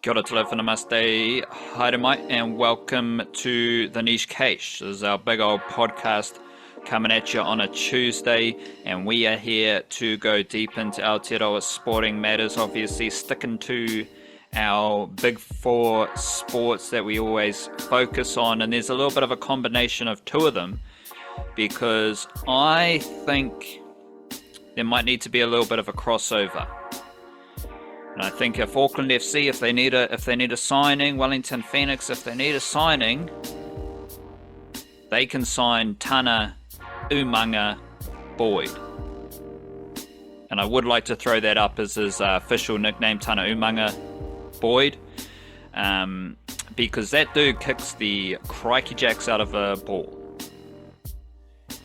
Kia ora tala namaste, haere mai, and welcome to The Niche Cache. This is our big old podcast coming at you on a Tuesday, and we are here to go deep into Aotearoa sporting matters, obviously sticking to our big four sports that we always focus on, and there's a little bit of a combination of two of them, because I think there might need to be a little bit of a crossover. And I think if Auckland FC, if they need a signing, Wellington Phoenix, if they need a signing, they can sign Tanah Boyd. And I would like to throw that up as his official nickname, Tanah Boyd, because that dude kicks the crikey jacks out of a ball.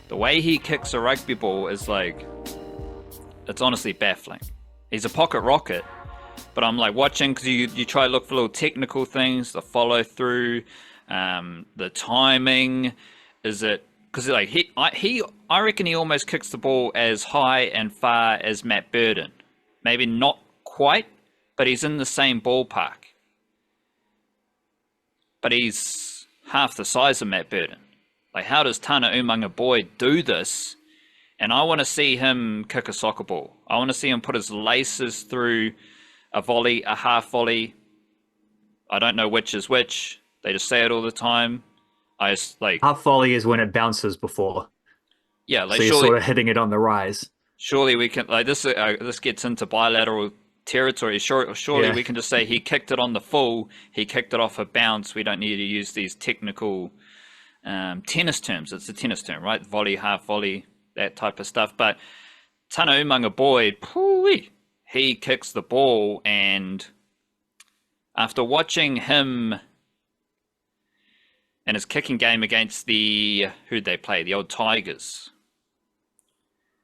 The way he kicks a rugby ball is like, it's honestly baffling. He's a pocket rocket. But I'm like watching, because you try to look for little technical things, the follow through, the timing. Is it because like I reckon he almost kicks the ball as high and far as Matt Burden. Maybe not quite, but he's in the same ballpark. But he's half the size of Matt Burden. Like, how does Tanah Boyd do this? And I want to see him kick a soccer ball. I want to see him put his laces through a volley, a half volley. I don't know which is which. They just say it all the time. I just like half volley is when it bounces before. Yeah, like so you're sort of hitting it on the rise. Surely we can like this. This gets into bilateral territory. Surely we can just say he kicked it on the full. He kicked it off a bounce. We don't need to use these technical tennis terms. It's a tennis term, right? Volley, half volley, that type of stuff. But Tanah Boyd, he kicks the ball, and after watching him and his kicking game against who'd they play? The old Tigers.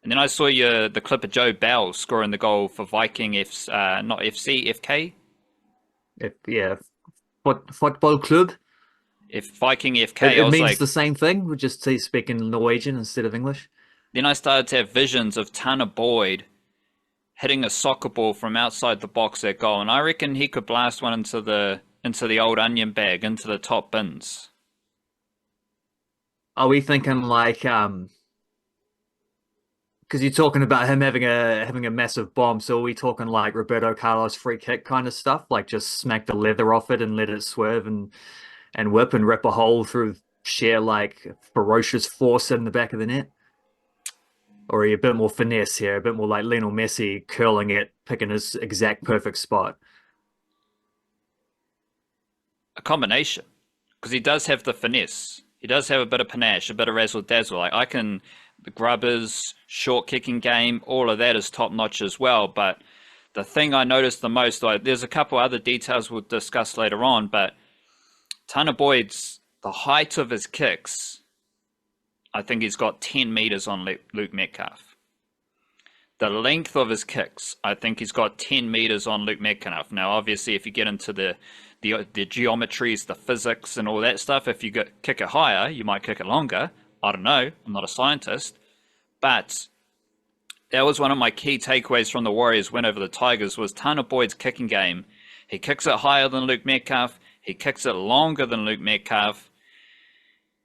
And then I saw the clip of Joe Bell scoring the goal for Viking FK. Football club. If Viking FK, it means like, the same thing. We just speak in Norwegian instead of English. Then I started to have visions of Tanah Boyd hitting a soccer ball from outside the box at goal, and I reckon he could blast one into the old onion bag, into the top bins. Are we thinking like because you're talking about him having a massive bomb, so are we talking like Roberto Carlos free kick kind of stuff, like just smack the leather off it and let it swerve and whip and rip a hole through sheer like ferocious force in the back of the net? Or are you a bit more finesse here, a bit more like Lionel Messi curling it, picking his exact perfect spot? A combination, because he does have the finesse. He does have a bit of panache, a bit of razzle-dazzle. Like the grubbers, short kicking game, all of that is top-notch as well. But the thing I noticed the most, like, there's a couple other details we'll discuss later on, but Tanah Boyd's, the height of his kicks, I think he's got 10 meters on Luke Metcalf. The length of his kicks, I think he's got 10 meters on Luke Metcalf. Now, obviously, if you get into the geometries, the physics, and all that stuff, if you kick it higher, you might kick it longer. I don't know. I'm not a scientist. But that was one of my key takeaways from the Warriors' win over the Tigers, was Tanah Boyd's kicking game. He kicks it higher than Luke Metcalf. He kicks it longer than Luke Metcalf.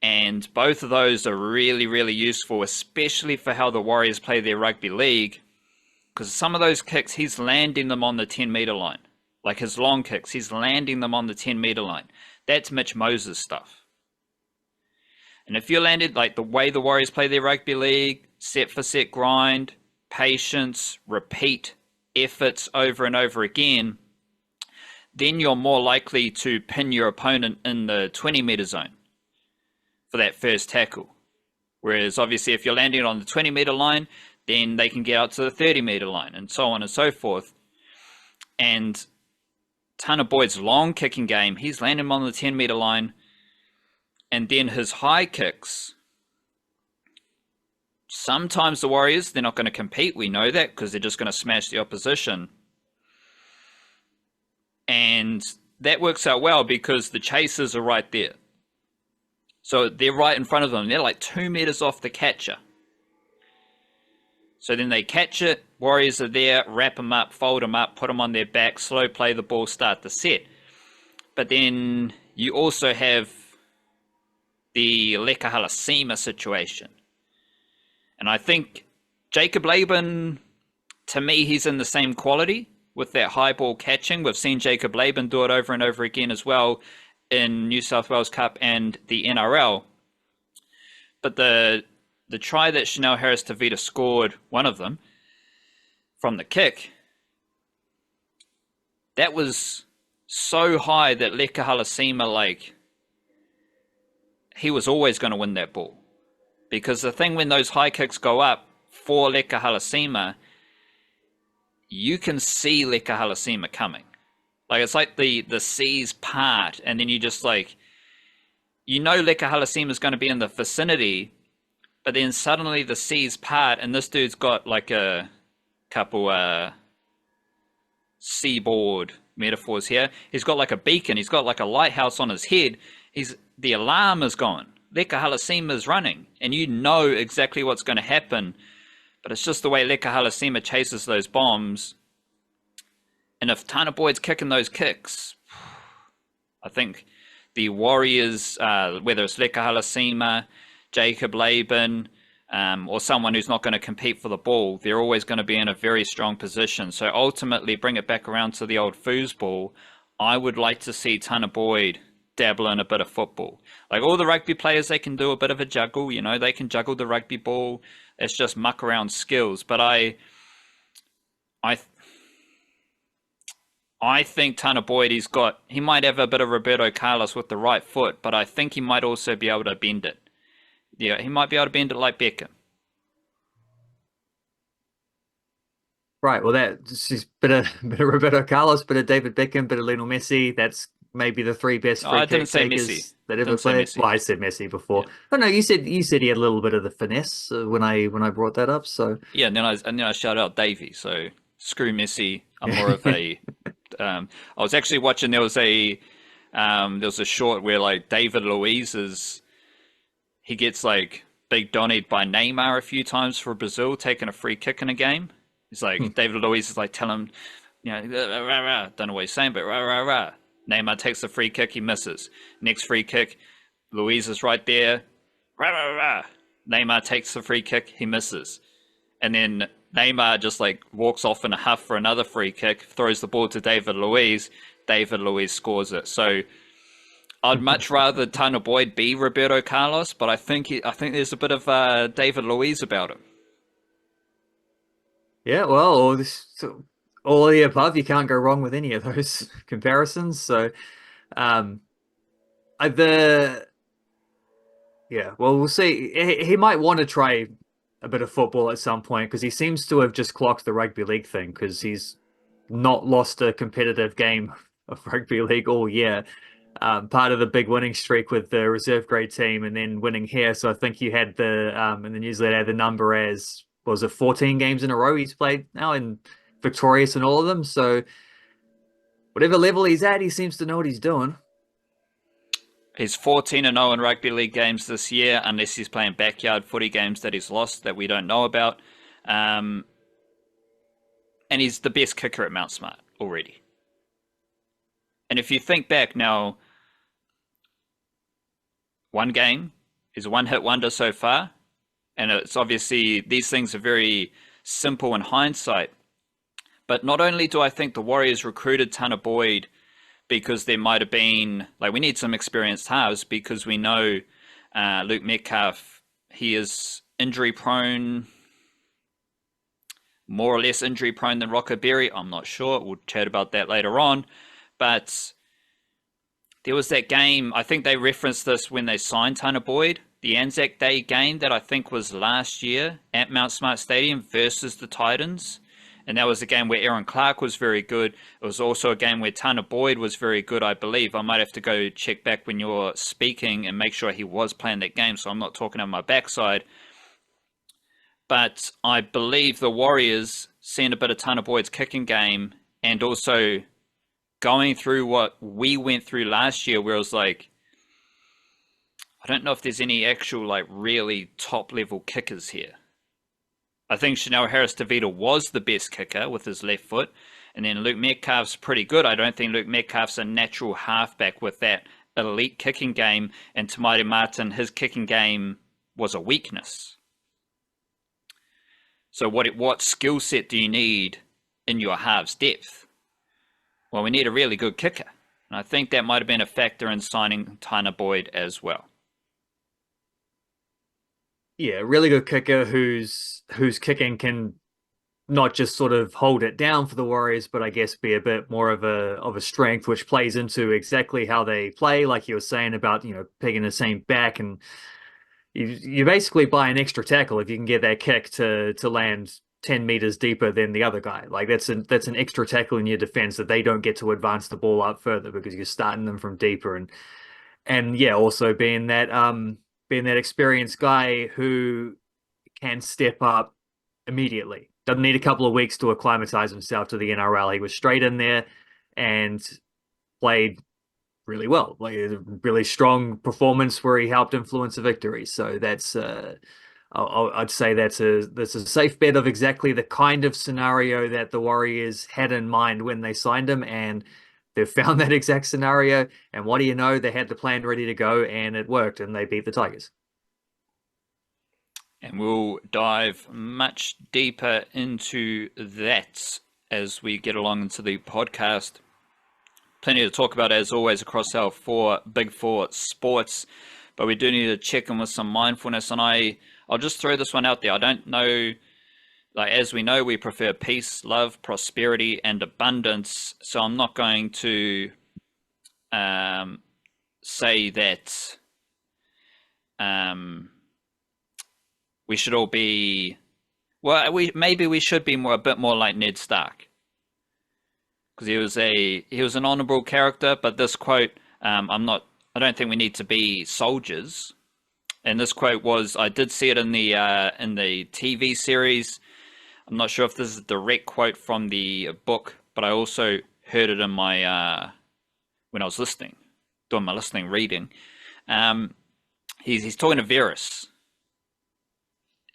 And both of those are really, really useful, especially for how the Warriors play their rugby league. Because some of those kicks, he's landing them on the 10-meter line. Like his long kicks, he's landing them on the 10-meter line. That's Mitch Moses stuff. And if you landed, like the way the Warriors play their rugby league, set for set grind, patience, repeat efforts over and over again, then you're more likely to pin your opponent in the 20-meter zone for that first tackle. Whereas obviously if you're landing on the 20-meter line, then they can get out to the 30-meter line, and so on and so forth. And Tanah Boyd's long kicking game, he's landing on the 10-meter line, and then his high kicks, sometimes the Warriors, they're not going to compete, we know that, because they're just going to smash the opposition. And that works out well because the chasers are right there. So they're right in front of them. They're like 2 meters off the catcher. So then they catch it, Warriors are there, wrap them up, fold them up, put them on their back, slow play the ball, start the set. But then you also have the Leka Halasima situation. And I think Jacob Laban, to me, he's in the same quality with that high ball catching. We've seen Jacob Laban do it over and over again as well in New South Wales Cup and the NRL. But the try that Chanel Harris-Tavita scored, one of them, from the kick, that was so high that Leka Halasima, like, he was always going to win that ball. Because the thing when those high kicks go up for Leka Halasima, you can see Leka Halasima coming. Like, it's like the seas part, and then you just, like, you know Leka Halasima is going to be in the vicinity, but then suddenly the seas part, and this dude's got like a couple seaboard metaphors here. He's got like a beacon, he's got like a lighthouse on his head. The alarm is gone. Leka Halasima is running, and you know exactly what's going to happen. But it's just the way Leka Halasima chases those bombs. And if Tanah Boyd's kicking those kicks, I think the Warriors, whether it's Leka Halasima, Jacob Laban, or someone who's not going to compete for the ball, they're always going to be in a very strong position. So ultimately, bring it back around to the old foosball, I would like to see Tanah Boyd dabble in a bit of football. Like all the rugby players, they can do a bit of a juggle, you know, they can juggle the rugby ball. It's just muck around skills. But I think Tanah Boyd, he might have a bit of Roberto Carlos with the right foot, but I think he might also be able to bend it. Yeah, he might be able to bend it like Beckham. Right. Well, that's just bit of Roberto Carlos, bit of David Beckham, bit of Lionel Messi. That's maybe the three best free kick takers that ever played. Well, I said Messi before. Yeah. Oh no, you said he had a little bit of the finesse when I brought that up. So yeah, and then I shouted out Davey. So screw Messi. I'm more of a. I was actually watching. There was a short where like David Luiz he gets like big donnied by Neymar a few times for Brazil taking a free kick in a game. He's like David Luiz is like telling him, you know, rah, rah. Don't know what he's saying, but rah rah rah. Neymar takes the free kick, he misses. Next free kick, Luiz is right there. Rah, rah, rah. Neymar takes the free kick, he misses. And then Neymar just like walks off in a huff for another free kick, throws the ball to David Luiz. David Luiz scores it. So I'd much rather Tanah Boyd be Roberto Carlos, but I think there's a bit of David Luiz about him. Yeah, well, all of the above, you can't go wrong with any of those comparisons. So, well, we'll see. He might want to try a bit of football at some point because he seems to have just clocked the rugby league thing because he's not lost a competitive game of rugby league all year. Part of the big winning streak with the reserve grade team and then winning here. So I think you had in the newsletter had the number as, was it 14 games in a row he's played now and victorious in all of them. So whatever level he's at, he seems to know what he's doing. He's 14-0 in rugby league games this year, unless he's playing backyard footy games that he's lost that we don't know about. And he's the best kicker at Mount Smart already. And if you think back now, one game is a one-hit wonder so far. And it's obviously, these things are very simple in hindsight. But not only do I think the Warriors recruited Tanah Boyd because there might have been, like, we need some experienced halves because we know Luke Metcalf, he is injury prone, more or less injury prone than Rocco Berry. I'm not sure. We'll chat about that later on. But there was that game, I think they referenced this when they signed Tanah Boyd, the Anzac Day game that I think was last year at Mount Smart Stadium versus the Titans. And that was a game where Aaron Clark was very good. It was also a game where Tanah Boyd was very good, I believe. I might have to go check back when you're speaking and make sure he was playing that game, so I'm not talking on my backside. But I believe the Warriors, seeing a bit of Tanah Boyd's kicking game and also going through what we went through last year, where it was like, I don't know if there's any actual like really top level kickers here. I think Chanel Harris-Tavita was the best kicker with his left foot. And then Luke Metcalf's pretty good. I don't think Luke Metcalf's a natural halfback with that elite kicking game. And Tamari Martin, his kicking game was a weakness. So what skill set do you need in your halves depth? Well, we need a really good kicker. And I think that might have been a factor in signing Tanah Boyd as well. Yeah, really good kicker whose kicking can not just sort of hold it down for the Warriors, but I guess be a bit more of a strength, which plays into exactly how they play, like you were saying about, picking the same back, and you basically buy an extra tackle if you can get that kick to land 10 meters deeper than the other guy. Like that's an extra tackle in your defense that they don't get to advance the ball up further because you're starting them from deeper, and yeah, also being that experienced guy who can step up immediately. Doesn't need a couple of weeks to acclimatize himself to the NRL. He was straight in there and played really well, like a really strong performance where he helped influence a victory. So that's I'd say that's a safe bet of exactly the kind of scenario that the Warriors had in mind when they signed him, and they've found that exact scenario. And what do you know? They had the plan ready to go, and it worked, and they beat the Tigers. And we'll dive much deeper into that as we get along into the podcast. Plenty to talk about, as always, across our big four sports. But we do need to check in with some mindfulness. And I'll just throw this one out there. I don't know, like, as we know, we prefer peace, love, prosperity, and abundance. So I'm not going to say that we should all be, well, we should be a bit more like Ned Stark, because he was an honorable character. But this quote, I don't think we need to be soldiers. And this quote was, I did see it in the TV series. I'm not sure if this is a direct quote from the book, but I also heard it in my when I was doing my listening reading. He's talking to Varys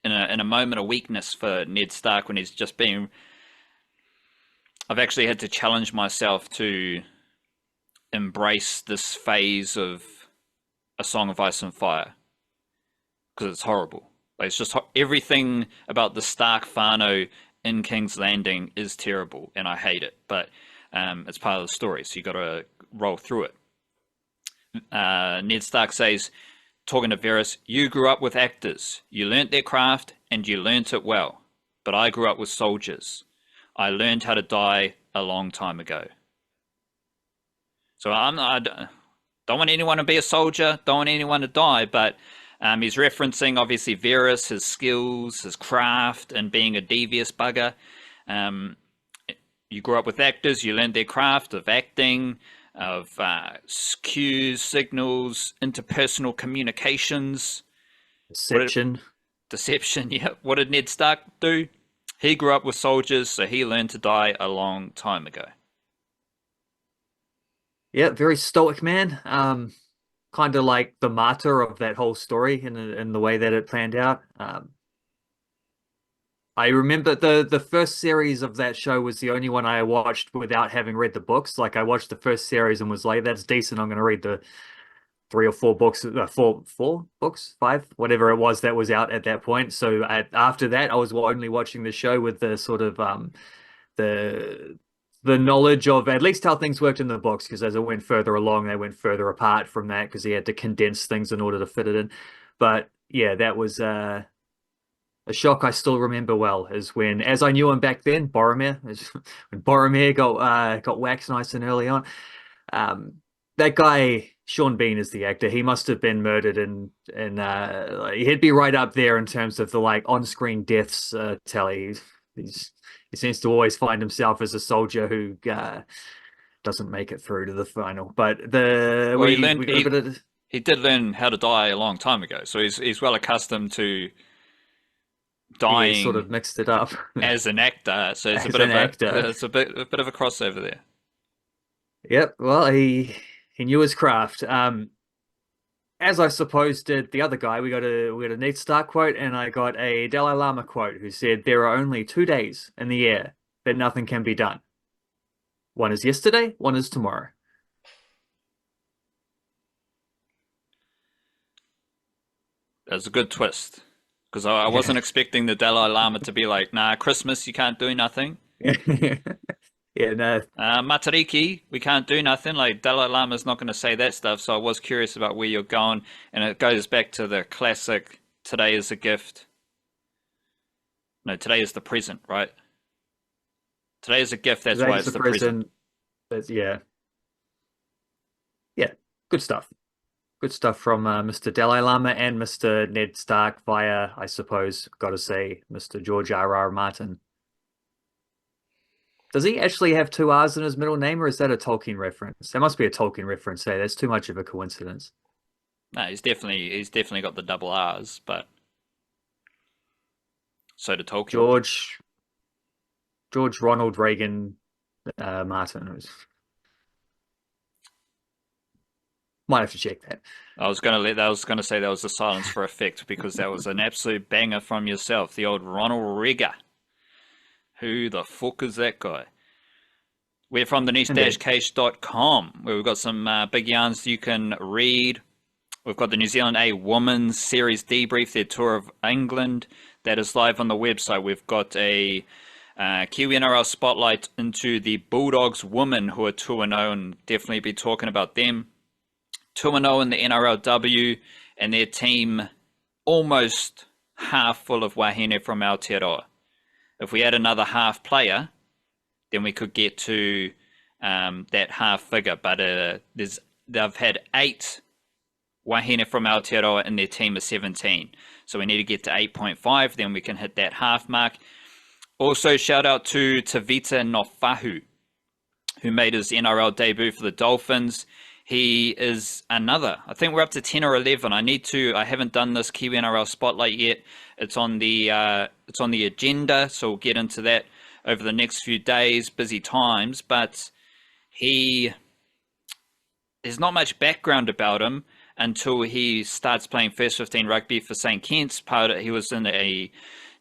in a moment of weakness for Ned Stark, when he's just been. I've actually had to challenge myself to embrace this phase of A Song of Ice and Fire, because it's horrible. Like, it's just everything about the Stark whānau in King's Landing is terrible, and I hate it. But it's part of the story, so you got to roll through it. Ned Stark says, talking to Varys, "You grew up with actors. You learnt their craft, and you learnt it well. But I grew up with soldiers. I learned how to die a long time ago." So I don't want anyone to be a soldier, don't want anyone to die, but he's referencing, obviously, Varys, his skills, his craft, and being a devious bugger. You grew up with actors, you learned their craft of acting, of cues, signals, interpersonal communications. Deception, yeah. What did Ned Stark do? He grew up with soldiers, so he learned to die a long time ago. Yeah, very stoic man. Kind of like the martyr of that whole story in the way that it planned out. I remember the first series of that show was the only one I watched without having read the books. Like, I watched the first series and was like, that's decent. I'm going to read the 3 or 4 books, four books, 5, whatever it was that was out at that point. So after that, I was only watching the show with the sort of the knowledge of at least how things worked in the books, because as it went further along, they went further apart from that because he had to condense things in order to fit it in. But yeah, that was a shock I still remember well, is when, as I knew him back then, Boromir, when Boromir got waxed nice and early on. That guy, Sean Bean, is the actor. He must have been murdered, and he'd be right up there in terms of the on-screen deaths tally. He seems to always find himself as a soldier who doesn't make it through to the final. But he did learn how to die a long time ago, so he's well accustomed to dying. He sort of mixed it up as an actor, so it's a bit of a crossover there. Yep. Well, he knew his craft. As I suppose did the other guy. We got a Ned Stark quote, and I got a Dalai Lama quote, who said, "There are only 2 days in the year that nothing can be done. One is yesterday, one is tomorrow. That's a good twist. Because I wasn't expecting the Dalai Lama to be like, nah, Christmas, you can't do nothing. Yeah, no. Matariki, we can't do nothing. Like, Dalai Lama's not going to say that stuff. So I was curious about where you're going. And it goes back to the classic, today is a gift. No, today is the present, right? Today is a gift. That's why it's the present. Yeah. Yeah. Good stuff. Good stuff from Mr. Dalai Lama and Mr. Ned Stark via, I suppose, got to say, Mr. George R.R. Martin. Does he actually have two R's in his middle name, or is that a Tolkien reference? That must be a Tolkien reference. Hey, that's too much of a coincidence. No, he's definitely got the double R's, but so did Tolkien. George Ronald Reagan Martin. Might have to check that. I was gonna say that was a silence for effect because that was an absolute banger from yourself, the old Ronald Reagan. Who the fuck is that guy? We're from the niche-cache.com, where we've got some big yarns you can read. We've got the New Zealand A Women's Series debrief, their tour of England. That is live on the website. We've got a Kiwi-NRL spotlight into the Bulldogs women who are 2-0, and definitely be talking about them. 2-0 in the NRLW, and their team almost half full of wahine from Aotearoa. If we add another half player, then we could get to that half figure. But they've had 8 wahine from Aotearoa and their team of 17. So we need to get to 8.5, then we can hit that half mark. Also, shout out to Tavita Nofahu, who made his NRL debut for the Dolphins. He is another. I think we're up to 10 or 11. I haven't done this Kiwi-NRL spotlight yet. It's on the agenda, so we'll get into that over the next few days. Busy times, but there's not much background about him until he starts playing first 15 rugby for St. Kitts. He was in a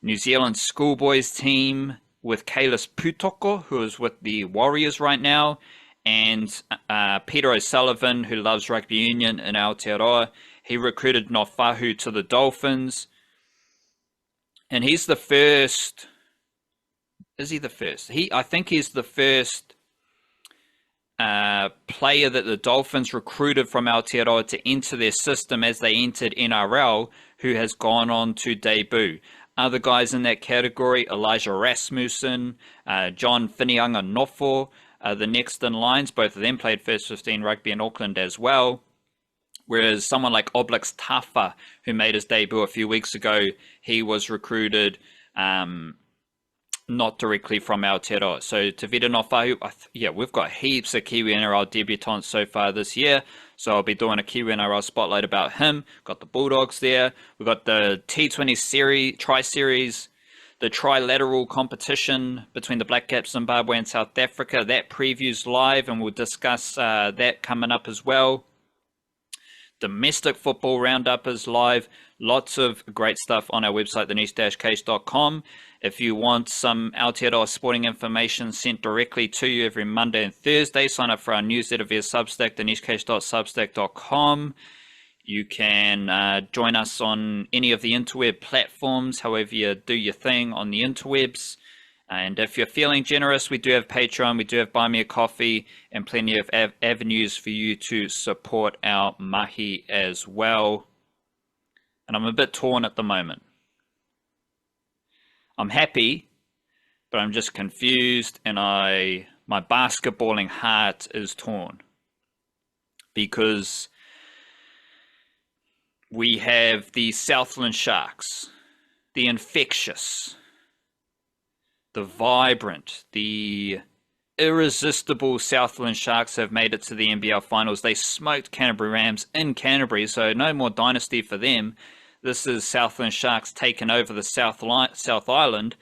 New Zealand schoolboys team with Kalis Putoko, who is with the Warriors right now. And Peter O'Sullivan, who loves rugby union in Aotearoa, he recruited Nofahu to the Dolphins. And he's the first. Is he the first? I think he's the first player that the Dolphins recruited from Aotearoa to enter their system as they entered NRL, who has gone on to debut. Other guys in that category: Elijah Rasmussen, John Whinianga Nofo. The next in lines, both of them played first 15 rugby in Auckland as well. Whereas someone like Oblix Tafa, who made his debut a few weeks ago, he was recruited not directly from Aotearoa. So Tavita Nofahu, we've got heaps of Kiwi-NRL debutants so far this year. So I'll be doing a Kiwi-NRL spotlight about him. Got the Bulldogs there. We've got the T20 Tri-Series, the trilateral competition between the Blackcaps Zimbabwe and South Africa. That preview's live, and we'll discuss that coming up as well. Domestic football roundup is live. Lots of great stuff on our website, theniche-cache.com. If you want some Aotearoa sporting information sent directly to you every Monday and Thursday, sign up for our newsletter via Substack, thenichecache.substack.com. You can join us on any of the interweb platforms, however you do your thing on the interwebs. And if you're feeling generous, we do have Patreon, we do have Buy Me a Coffee, and plenty of avenues for you to support our mahi as well. And I'm a bit torn at the moment. I'm happy, but I'm just confused, and my basketballing heart is torn. Because we have the Southland Sharks, the infectious, the vibrant, the irresistible Southland Sharks have made it to the NBL Finals. They smoked Canterbury Rams in Canterbury, so no more dynasty for them. This is Southland Sharks taking over the South Island.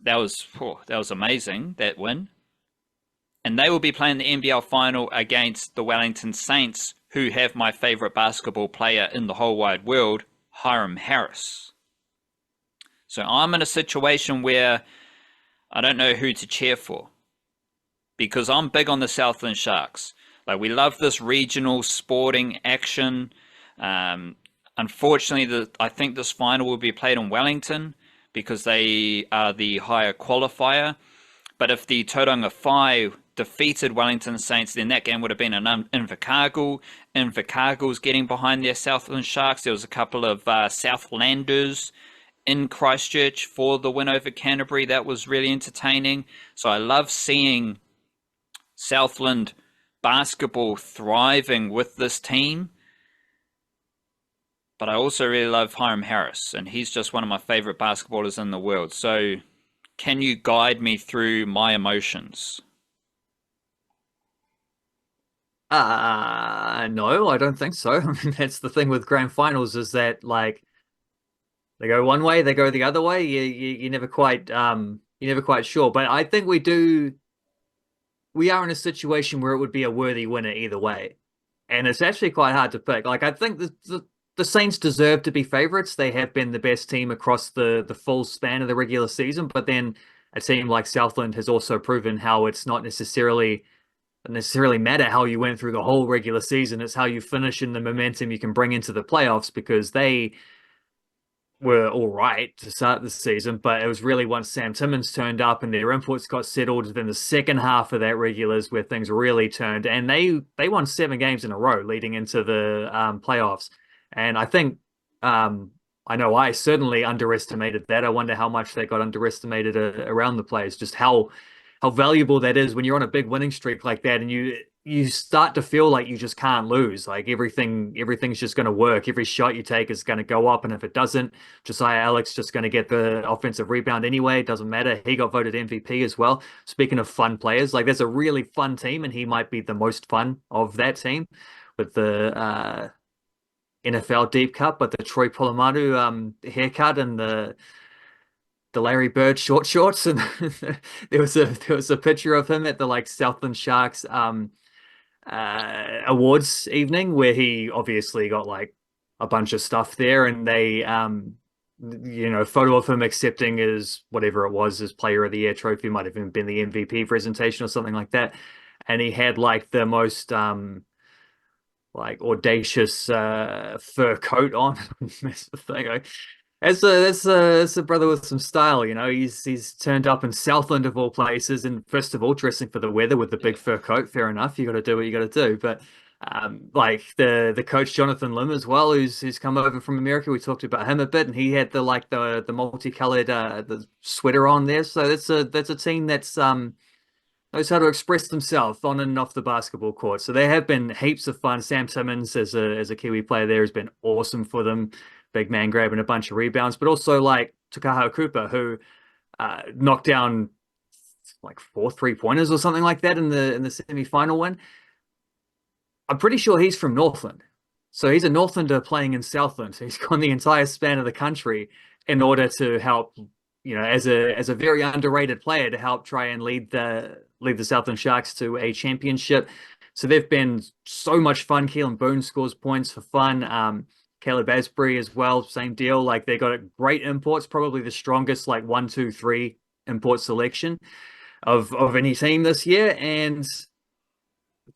That was amazing, that win. And they will be playing the NBL Final against the Wellington Saints, who have my favorite basketball player in the whole wide world, Hiram Harris. So I'm in a situation where I don't know who to cheer for, because I'm big on the Southland Sharks. Like, we love this regional sporting action. Unfortunately, I think this final will be played in Wellington because they are the higher qualifier. But if the Tauranga Whai defeated Wellington Saints, then that game would have been in Invercargill. Invercargill's getting behind their Southland Sharks. There was a couple of Southlanders in Christchurch for the win over Canterbury. That was really entertaining. So I love seeing Southland basketball thriving with this team. But I also really love Hiram Harris, and he's just one of my favorite basketballers in the world. So can you guide me through my emotions? No, I don't think so. I mean, that's the thing with grand finals is that like they go one way, they go the other way. You're never quite you're never quite sure. But I think we are in a situation where it would be a worthy winner either way. And it's actually quite hard to pick. Like, I think the Saints deserve to be favorites. They have been the best team across the full span of the regular season, but then a team like Southland has also proven how it's not necessarily matter how you went through the whole regular season. It's how you finish and the momentum you can bring into the playoffs, because they were all right to start the season, but it was really once Sam Timmins turned up and their inputs got settled within the second half of that regulars where things really turned, and they won 7 games in a row leading into the playoffs. And I think I know I certainly underestimated that. I wonder how much they got underestimated around the players, just how valuable that is when you're on a big winning streak like that, and you start to feel like you just can't lose. Like everything's just going to work. Every shot you take is going to go up, and if it doesn't, Josiah Alex just going to get the offensive rebound anyway. It doesn't matter. He got voted MVP as well. Speaking of fun players, like, there's a really fun team, and he might be the most fun of that team with the NFL Deep Cut, but the Troy Polamalu haircut and the Larry Bird short shorts, and there was a picture of him at the like Southland Sharks awards evening where he obviously got like a bunch of stuff there, and they photo of him accepting his whatever it was, his Player of the Year trophy, might have even been the MVP presentation or something like that, and he had like the most like audacious fur coat on. That's the thing. That's a brother with some style, you know. He's turned up in Southland of all places, and first of all, dressing for the weather with the big fur coat. Fair enough, you got to do what you got to do. But like the coach Jonathan Lim as well, who's come over from America. We talked about him a bit, and he had the multicolored the sweater on there. So that's a team that's knows how to express themselves on and off the basketball court. So they have been heaps of fun. Sam Timmins as a Kiwi player there has been awesome for them. Big man grabbing a bunch of rebounds, but also like Takaha Cooper, who knocked down like 4 3-pointers or something like that in the semi-final win. I'm pretty sure he's from Northland. So he's a Northlander playing in Southland. So he's gone the entire span of the country in order to help, as a very underrated player, to help try and lead the Southland Sharks to a championship. So they've been so much fun. Keelan Boone scores points for fun. Caleb Asbury as well, same deal. Like, they got great imports, probably the strongest like 1, 2, 3 import selection of any team this year, and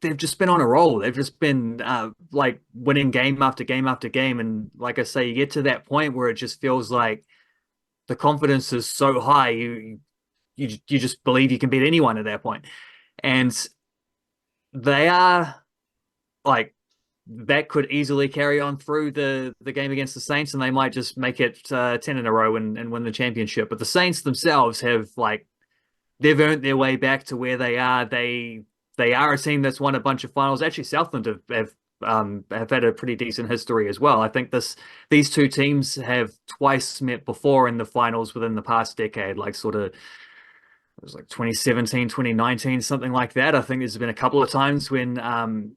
they've just been on a roll. They've just been like winning game after game after game, and like I say, you get to that point where it just feels like the confidence is so high, you just believe you can beat anyone at that point. And they are like, that could easily carry on through the game against the Saints, and they might just make it 10 in a row and win the championship. But the Saints themselves have they've earned their way back to where they are. They are a team that's won a bunch of finals. Actually, Southland have had a pretty decent history as well. I think these two teams have twice met before in the finals within the past decade, like sort of, it was like 2017, 2019, something like that. I think there's been a couple of times when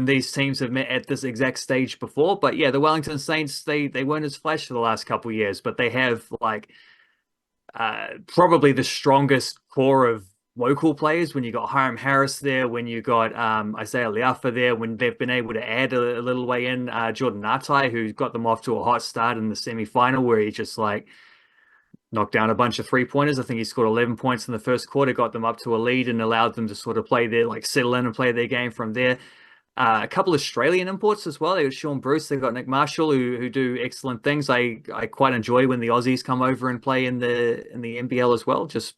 these teams have met at this exact stage before. But yeah, the Wellington Saints, they weren't as flash for the last couple of years, but they have like probably the strongest core of local players. When you got Hiram Harris there, when you got Isaiah Leafa there, when they've been able to add a little way in Jordan Atai, who got them off to a hot start in the semi-final, where he just like knocked down a bunch of 3-pointers. I think he scored 11 points in the first quarter, got them up to a lead and allowed them to sort of play their, like settle in and play their game from there. A couple of Australian imports as well. They got Sean Bruce, they've got Nick Marshall who do excellent things. I quite enjoy when the Aussies come over and play in the NBL as well, just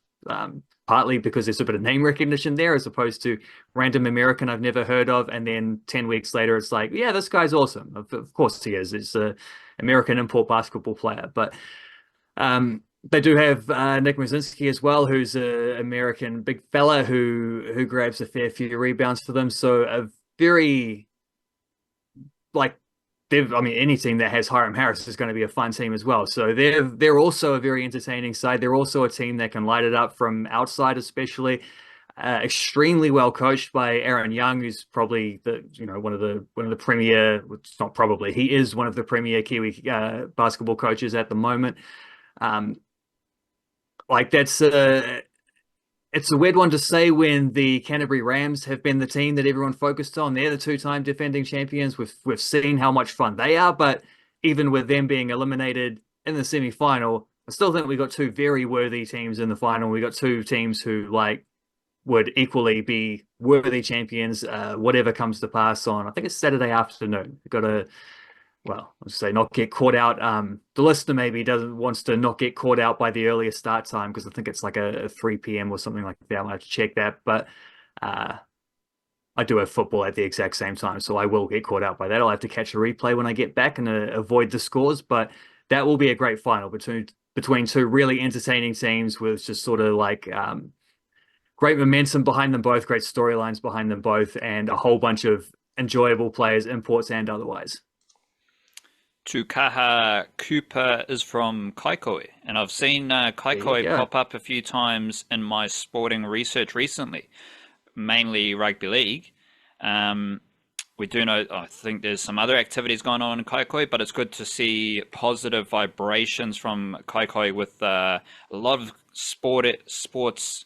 partly because there's a bit of name recognition there as opposed to random American I've never heard of. And then 10 weeks later, it's like, yeah, this guy's awesome. Of course he is. It's an American import basketball player. But they do have Nick Muszynski as well, who's an American big fella who grabs a fair few rebounds for them. So a very, like, I mean, any team that has Hiram Harris is going to be a fun team as well. So they're also a very entertaining side. They're also a team that can light it up from outside, especially. Extremely well coached by Aaron Young, who's probably one of the premier. It's not probably, he is one of the premier Kiwi basketball coaches at the moment. Like that's it's a weird one to say when the Canterbury Rams have been the team that everyone focused on. They're the two-time defending champions. We've seen how much fun they are, but even with them being eliminated in the semi-final, I still think we got two very worthy teams in the final. We got two teams who would equally be worthy champions, whatever comes to pass on. I think it's Saturday afternoon. We've got to, well, let's say not get caught out. The listener maybe wants to not get caught out by the earlier start time because I think it's like a 3 p.m. or something like that. I'll have to check that. But I do have football at the exact same time, so I will get caught out by that. I'll have to catch a replay when I get back and avoid the scores. But that will be a great final between two really entertaining teams with just sort of like great momentum behind them both, great storylines behind them both, and a whole bunch of enjoyable players, imports and otherwise. Tukaha Cooper is from Kaikoui, and I've seen Kaikoui pop up a few times in my sporting research recently, mainly rugby league. We do know, I think there's some other activities going on in Kaikoui, but it's good to see positive vibrations from Kaikoui with a lot of sports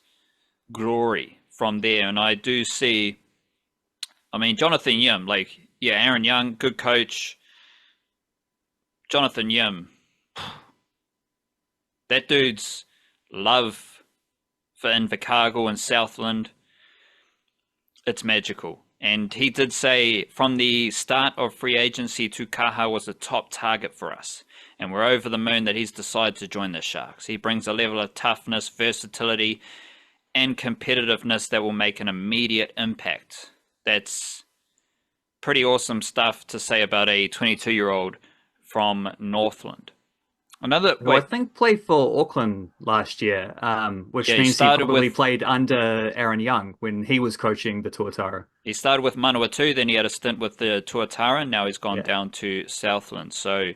glory from there. And I do see, I mean, Jonathan Yim, Aaron Young, good coach. Jonathan Yim, that dude's love for Invercargill and Southland, it's magical. And he did say from the start of free agency, Tukaha was a top target for us. And we're over the moon that he's decided to join the Sharks. He brings a level of toughness, versatility, and competitiveness that will make an immediate impact. That's pretty awesome stuff to say about a 22-year-old from Northland. I think played for Auckland last year, which means he probably played under Aaron Young when he was coaching the Tuatara. He started with Manawatu, then he had a stint with the Tuatara, and now he's gone down to Southland. So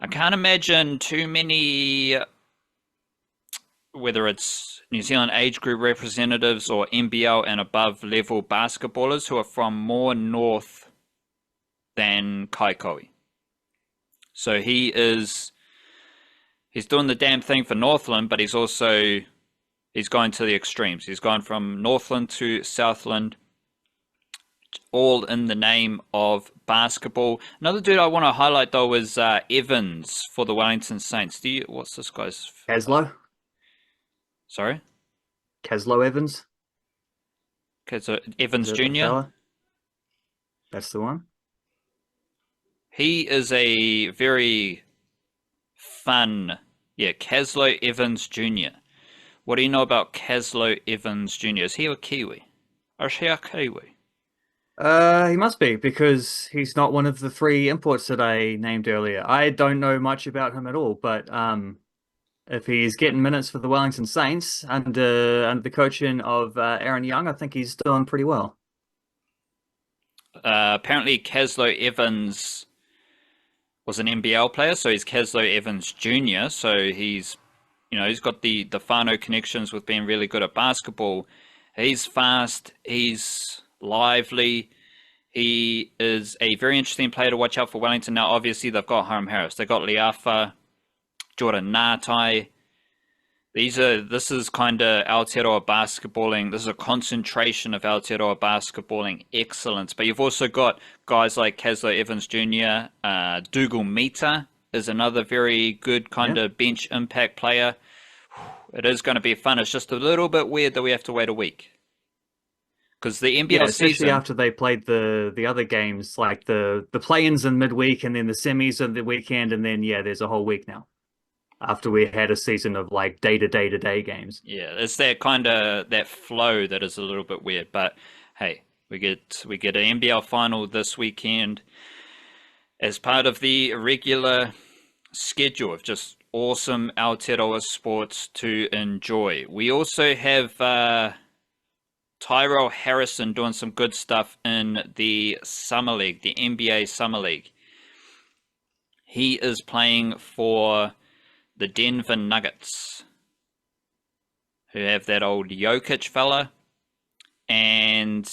I can't imagine too many, whether it's New Zealand age group representatives or NBL and above level basketballers who are from more north than Kaikoui. So he's doing the damn thing for Northland, but he's going to the extremes. He's gone from Northland to Southland, all in the name of basketball. Another dude I want to highlight though is Evans for the Wellington Saints. What's this guy's? Caslow. Sorry? Caslow Evans. Evans Jr. That's the one. He is a very fun, Caslow Evans Jr. What do you know about Caslow Evans Jr.? Is he a Kiwi? Or is he a Kiwi? He must be, because he's not one of the 3 imports that I named earlier. I don't know much about him at all, but if he's getting minutes for the Wellington Saints under the coaching of Aaron Young, I think he's doing pretty well. Apparently, Caslow Evans was an NBL player, so he's Caslow Evans Jr. So he's got the whānau connections with being really good at basketball. He's fast, he's lively, he is a very interesting player to watch out for Wellington. Now, obviously, they've got Hiram Harris, they've got Liafa, Jordan Ngātai. This is kind of Aotearoa basketballing. This is a concentration of Aotearoa basketballing excellence. But you've also got guys like Caslow Evans Jr., Dougal Mita, is another very good kind Yeah. of bench impact player. It is going to be fun. It's just a little bit weird that we have to wait a week because the Yeah, NBL especially season. after they played the other games, like the play-ins in midweek and then the semis of the weekend, and then yeah, there's a whole week now after we had a season of like day-to-day games. Yeah, it's that kind of that flow that is a little bit weird. But hey, we get an NBL final this weekend as part of the regular schedule of just awesome Aotearoa sports to enjoy. We also have Tyrell Harrison doing some good stuff in the Summer League, the NBA Summer League. He is playing for the Denver Nuggets, who have that old Jokic fella, and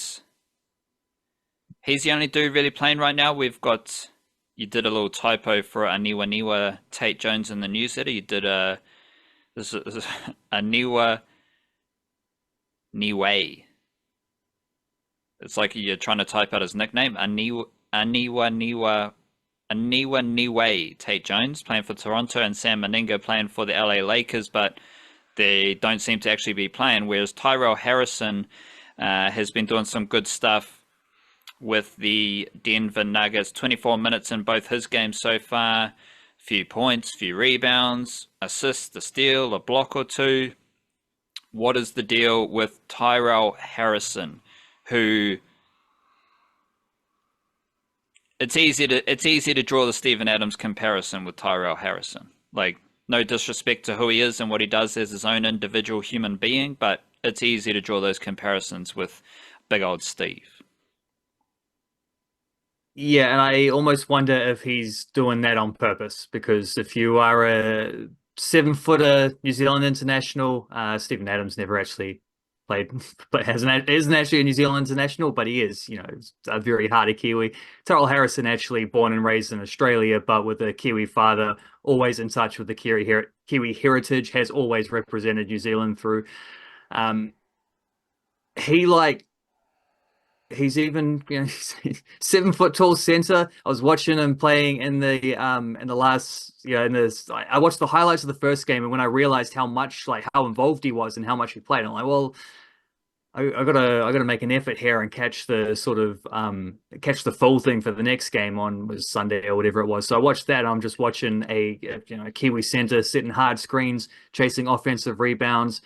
he's the only dude really playing right now. We've got, you did a little typo for Aniwa Tate Jones in the newsletter. You did this is Aniwa Niue. It's like you're trying to type out his nickname. Aniwa Niue Tate Jones playing for Toronto, and Sam Meninga playing for the LA Lakers, but they don't seem to actually be playing. Whereas Tyrell Harrison has been doing some good stuff with the Denver Nuggets. 24 minutes in both his games so far. Few points, few rebounds, assists, a steal, a block or two. What is the deal with Tyrell Harrison, who it's easy to draw the Steven Adams comparison with Tyrell Harrison. Like, no disrespect to who he is and what he does as his own individual human being, but it's easy to draw those comparisons with big old Steve. Yeah, and I almost wonder if he's doing that on purpose because if you are a 7-footer New Zealand international, Stephen Adams never actually played, but isn't actually a New Zealand international, but he is, a very hardy Kiwi. Tyrell Harrison actually born and raised in Australia, but with a Kiwi father, always in touch with the Kiwi heritage, has always represented New Zealand through. Um, he like he's even 7 foot tall center. I was watching him playing in the last in this. I watched the highlights of the first game, and when I realized how much how involved he was and how much he played, I'm like, well, I gotta make an effort here and catch the sort of catch the full thing for the next game on was Sunday or whatever it was. So I watched that. I'm just watching a Kiwi center sitting hard screens, chasing offensive rebounds,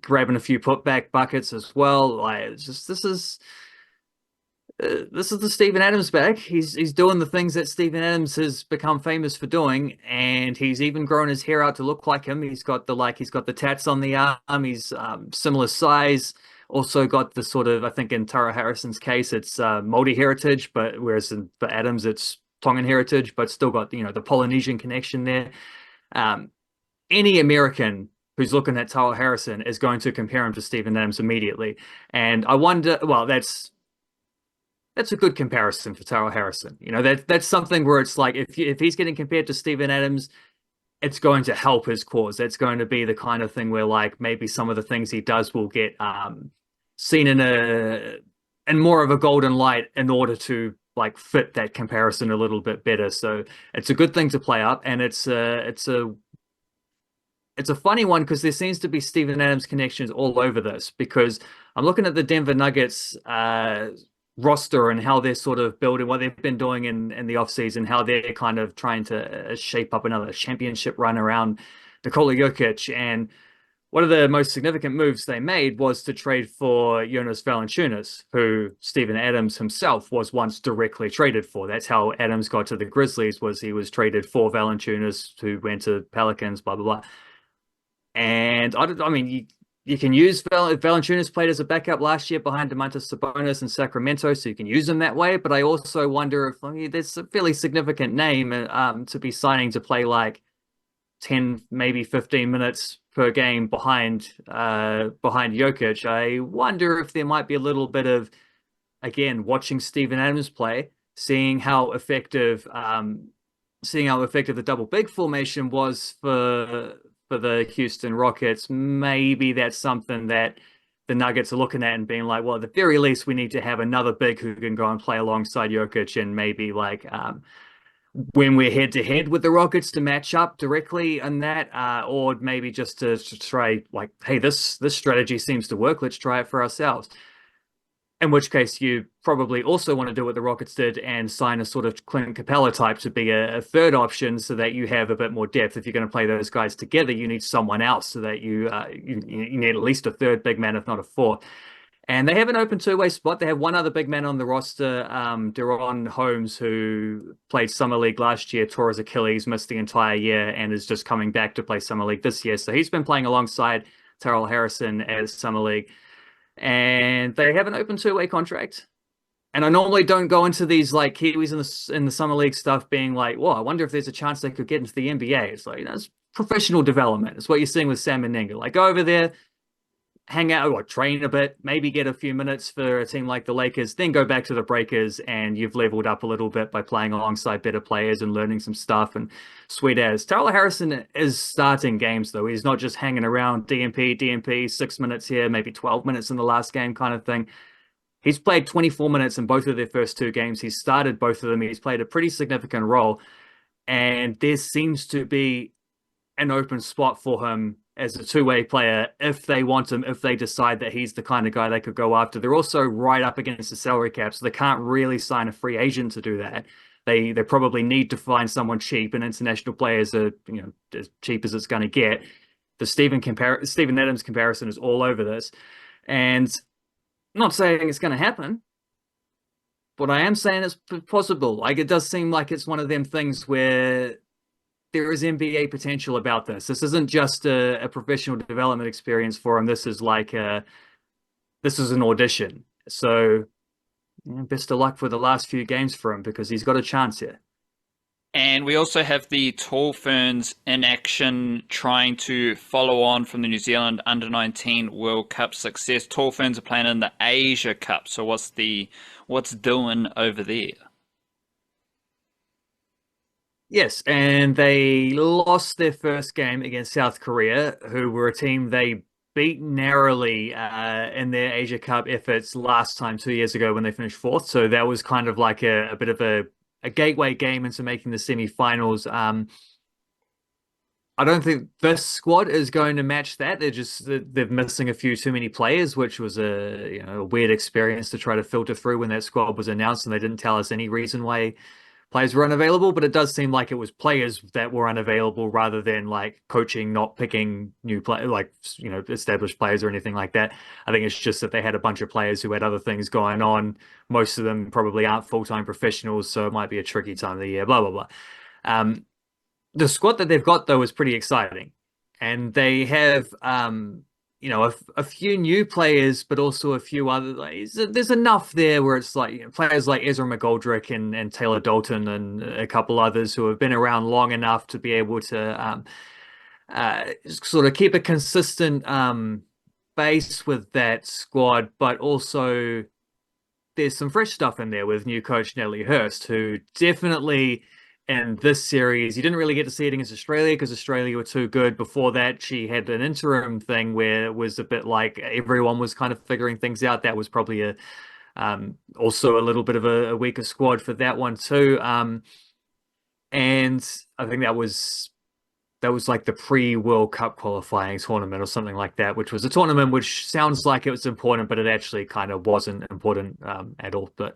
grabbing a few putback buckets as well. Like it's just this is the Steven Adams back. He's doing the things that Steven Adams has become famous for doing, and he's even grown his hair out to look like him. He's got the tats on the arm. He's similar size. Also got the sort of, I think in Tara Harrison's case, it's Māori heritage, but whereas for Adams it's Tongan heritage, but still got the Polynesian connection there. Any American who's looking at Tyrell Harrison is going to compare him to Steven Adams immediately, and I wonder. Well, that's a good comparison for Tyrell Harrison. That's something where it's like if he's getting compared to Steven Adams, it's going to help his cause. That's going to be the kind of thing where like maybe some of the things he does will get seen in more of a golden light in order to like fit that comparison a little bit better. So it's a good thing to play up, and it's a funny one because there seems to be Steven Adams connections all over this because I'm looking at the Denver Nuggets roster and how they're sort of building what they've been doing in the offseason, how they're kind of trying to shape up another championship run around Nikola Jokic. And one of the most significant moves they made was to trade for Jonas Valanciunas, who Steven Adams himself was once directly traded for. That's how Adams got to the Grizzlies, was he was traded for Valanciunas, who went to Pelicans, blah, blah, blah. And I mean, you can use Valanciunas played as a backup last year behind Domantas Sabonis in Sacramento, so you can use him that way. But I also wonder if there's a fairly significant name to be signing to play like 10, maybe 15 minutes per game behind Jokic. I wonder if there might be a little bit of, again, watching Steven Adams play, seeing how effective the double big formation was for the Houston Rockets. Maybe that's something that the Nuggets are looking at and being like, well, at the very least, we need to have another big who can go and play alongside Jokic and maybe like when we're head to head with the Rockets to match up directly on that, or maybe just to try like, hey, this strategy seems to work. Let's try it for ourselves. In which case, you probably also want to do what the Rockets did and sign a sort of Clint Capella type to be a third option, so that you have a bit more depth. If you're going to play those guys together, you need someone else, so that you need at least a third big man, if not a fourth. And they have an open two-way spot. They have one other big man on the roster, Deron Holmes, who played Summer League last year, tore his Achilles, missed the entire year, and is just coming back to play Summer League this year. So he's been playing alongside Tyrell Harrison as Summer League. And they have an open two-way contract. And I normally don't go into these like Kiwis in the Summer League stuff being like, well, I wonder if there's a chance they could get into the NBA. It's like, it's professional development. It's what you're seeing with Sam Meninga. Like, go over there, hang out or train a bit, maybe get a few minutes for a team like the Lakers, then go back to the Breakers, and you've leveled up a little bit by playing alongside better players and learning some stuff. And sweet as. Tyrell Harrison is starting games, though. He's not just hanging around DMP, 6 minutes here, maybe 12 minutes in the last game kind of thing. He's played 24 minutes in both of their first two games. He's started both of them. He's played a pretty significant role. And there seems to be an open spot for him as a two-way player if they want him, if they decide that he's the kind of guy they could go after. They're also right up against the salary cap, so they can't really sign a free agent to do that. They probably need to find someone cheap, and international players are, as cheap as it's going to get. The Steven Adams comparison is all over this. And I'm not saying it's going to happen, but I am saying it's possible. Like, it does seem like it's one of them things where there is NBA potential about this. This isn't just a professional development experience for him. This is like this is an audition. So best of luck for the last few games for him, because he's got a chance here. And we also have the Tall Ferns in action, trying to follow on from the New Zealand Under-19 World Cup success. Tall Ferns are playing in the Asia Cup. So what's doing over there? Yes, and they lost their first game against South Korea, who were a team they beat narrowly in their Asia Cup efforts last time 2 years ago when they finished fourth. So that was kind of like a bit of a gateway game into making the semi-finals. I don't think this squad is going to match that. They're missing a few too many players, which was a weird experience to try to filter through when that squad was announced, and they didn't tell us any reason why players were unavailable, but it does seem like it was players that were unavailable rather than like coaching not picking new established players or anything like that. I think it's just that they had a bunch of players who had other things going on. Most of them probably aren't full-time professionals, so it might be a tricky time of the year, blah, blah, blah. The squad that they've got, though, is pretty exciting. And they have a few new players, but also a few other. There's enough there where it's like players like Ezra McGoldrick and Taylor Dalton and a couple others who have been around long enough to be able to sort of keep a consistent base with that squad, but also there's some fresh stuff in there with new coach Natalie Hurst, who definitely in this series, you didn't really get to see it against Australia because Australia were too good. Before that, she had an interim thing where it was a bit like everyone was kind of figuring things out. That was probably also a little bit of a weaker squad for that one too. And I think that was like the pre-World Cup qualifying tournament or something like that, which was a tournament which sounds like it was important, but it actually kind of wasn't important at all. But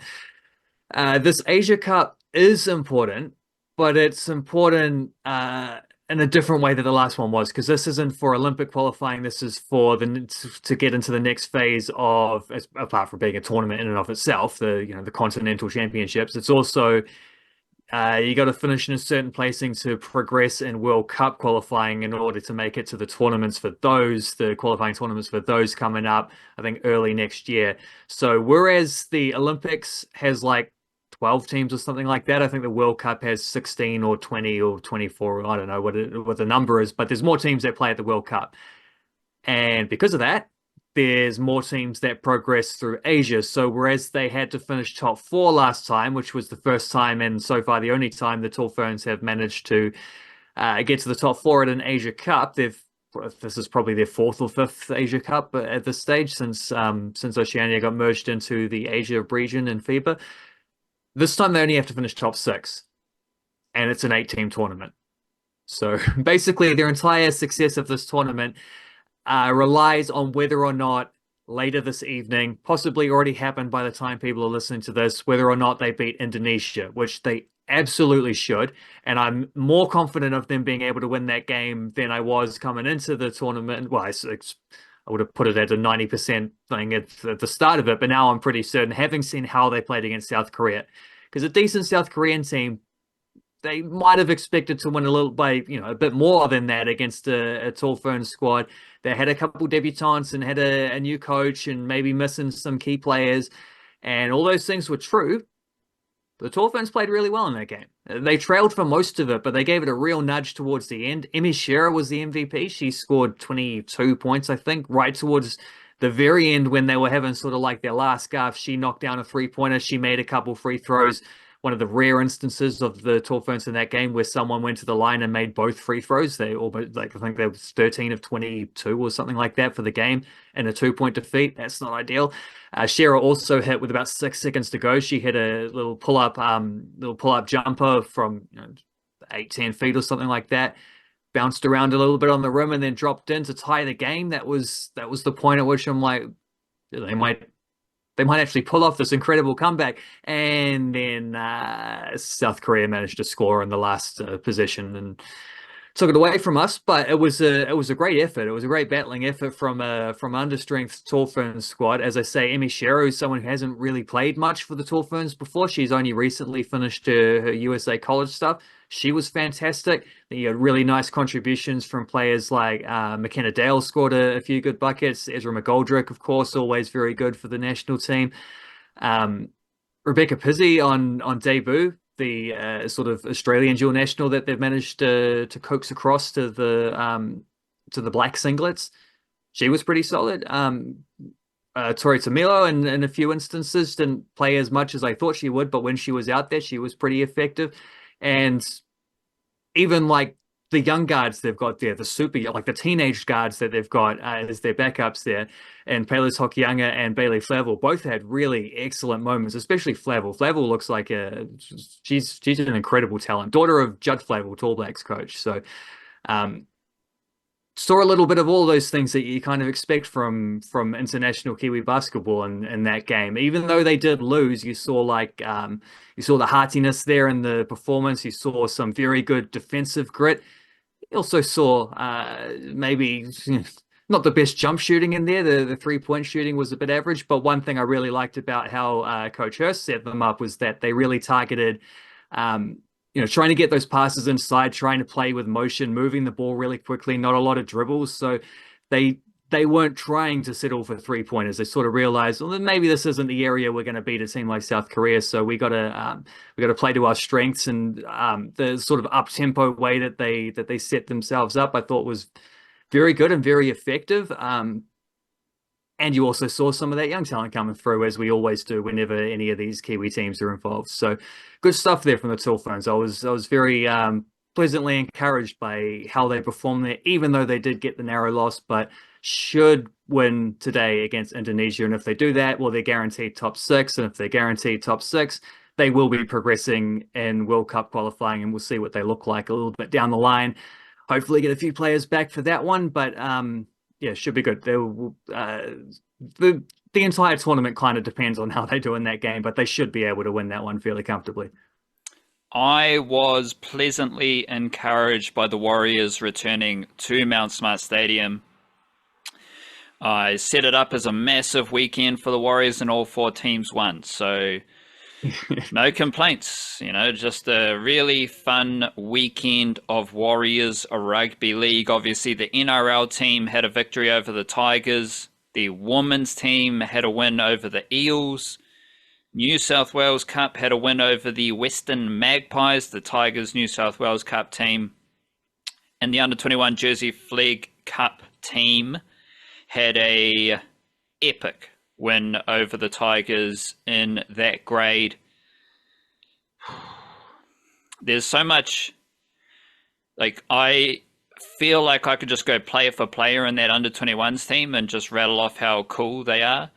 this Asia Cup is important, but it's important in a different way that the last one was, because this isn't for Olympic qualifying. This is for to get into the next phase of, apart from being a tournament in and of itself, the continental championships. It's also you got to finish in a certain placing to progress in World Cup qualifying in order to make it to the qualifying tournaments for those coming up, I think, early next year. So whereas the Olympics has like 12 teams or something like that, I think the World Cup has 16 or 20 or 24. I don't know what the number is, but there's more teams that play at the World Cup. And because of that, there's more teams that progress through Asia. So whereas they had to finish top four last time, which was the first time and so far the only time the Tall Ferns have managed to get to the top four at an Asia Cup, this is probably their fourth or fifth Asia Cup at this stage since Oceania got merged into the Asia region in FIBA. This time they only have to finish top six. and it's an 8-team tournament. So basically, their entire success of this tournament relies on whether or not later this evening, possibly already happened by the time people are listening to this, whether or not they beat Indonesia, which they absolutely should. And I'm more confident of them being able to win that game than I was coming into the tournament. Well, I would have put it at a 90% thing at the start of it, but now I'm pretty certain, having seen how they played against South Korea, because a decent South Korean team, they might have expected to win a little by, a bit more than that against a tall Ferns squad. They had a couple debutants and had a new coach and maybe missing some key players, and all those things were true. The tall Ferns played really well in that game. They trailed for most of it, but they gave it a real nudge towards the end. Emi Shearer was the MVP. She scored 22 points, I think, right towards the very end when they were having sort of like their last scarf. She knocked down a three-pointer. She made a couple free throws. One of the rare instances of the tall Ferns in that game where someone went to the line and made both free throws. They almost, I think they was 13 of 22 or something like that for the game and a 2-point defeat. That's not ideal. Shearer also hit with about 6 seconds to go. She hit a little pull-up jumper from 8-10 feet or something like that. Bounced around a little bit on the rim and then dropped in to tie the game. That was the point at which I'm like, they might actually pull off this incredible comeback. And then South Korea managed to score in the last possession and took it away from us. But it was a great effort. It was a great battling effort from understrength Tall Ferns squad. As I say, Emi Shearer is someone who hasn't really played much for the Tall Ferns before. She's only recently finished her USA college stuff. She was fantastic. You had really nice contributions from players like McKenna Dale scored a few good buckets. Ezra McGoldrick, of course, always very good for the national team. Rebecca Pizzi on debut, the sort of Australian dual national that they've managed to coax across to the black singlets. She was pretty solid. Tori Tamilo in a few instances didn't play as much as I thought she would, but when she was out there, she was pretty effective. And even like the young guards they've got there, the teenage guards that they've got as their backups there, and Peles Hokianga and Bailey Flavel both had really excellent moments, especially Flavel. Flavel looks like she's an incredible talent, daughter of Judd Flavel, Tall Blacks coach. So saw a little bit of all those things that you kind of expect from international Kiwi basketball in that game. Even though they did lose, you saw the heartiness there in the performance. You saw some very good defensive grit. You also saw maybe not the best jump shooting in there. The 3-point shooting was a bit average, but one thing I really liked about how Coach Hurst set them up was that they really targeted trying to get those passes inside, trying to play with motion, moving the ball really quickly, not a lot of dribbles. So they weren't trying to settle for 3-pointers. They sort of realized, well, then maybe this isn't the area we're going to beat a team like South Korea. So we got to play to our strengths, and the sort of up-tempo way that they set themselves up, I thought was very good and very effective. And you also saw some of that young talent coming through, as we always do whenever any of these Kiwi teams are involved. So good stuff there from the Tall Ferns. I was very pleasantly encouraged by how they performed there, even though they did get the narrow loss, but should win today against Indonesia. And if they do that, well, they're guaranteed top 6. And if they're guaranteed top 6, they will be progressing in World Cup qualifying, and we'll see what they look like a little bit down the line. Hopefully get a few players back for that one, but yeah, should be good. The entire tournament kind of depends on how they do in that game, but they should be able to win that one fairly comfortably. I was pleasantly encouraged by the Warriors returning to Mount Smart Stadium. I set it up as a massive weekend for the Warriors, and all 4 teams won. So no complaints, just a really fun weekend of Warriors rugby league. Obviously, the NRL team had a victory over the Tigers. The women's team had a win over the Eels. New South Wales Cup had a win over the Western Magpies, the Tigers New South Wales Cup team. And the under-21 Jersey Flegg Cup team had a epic win over the Tigers in that grade. There's so much, I feel like I could just go player for player in that under-21s team and just rattle off how cool they are.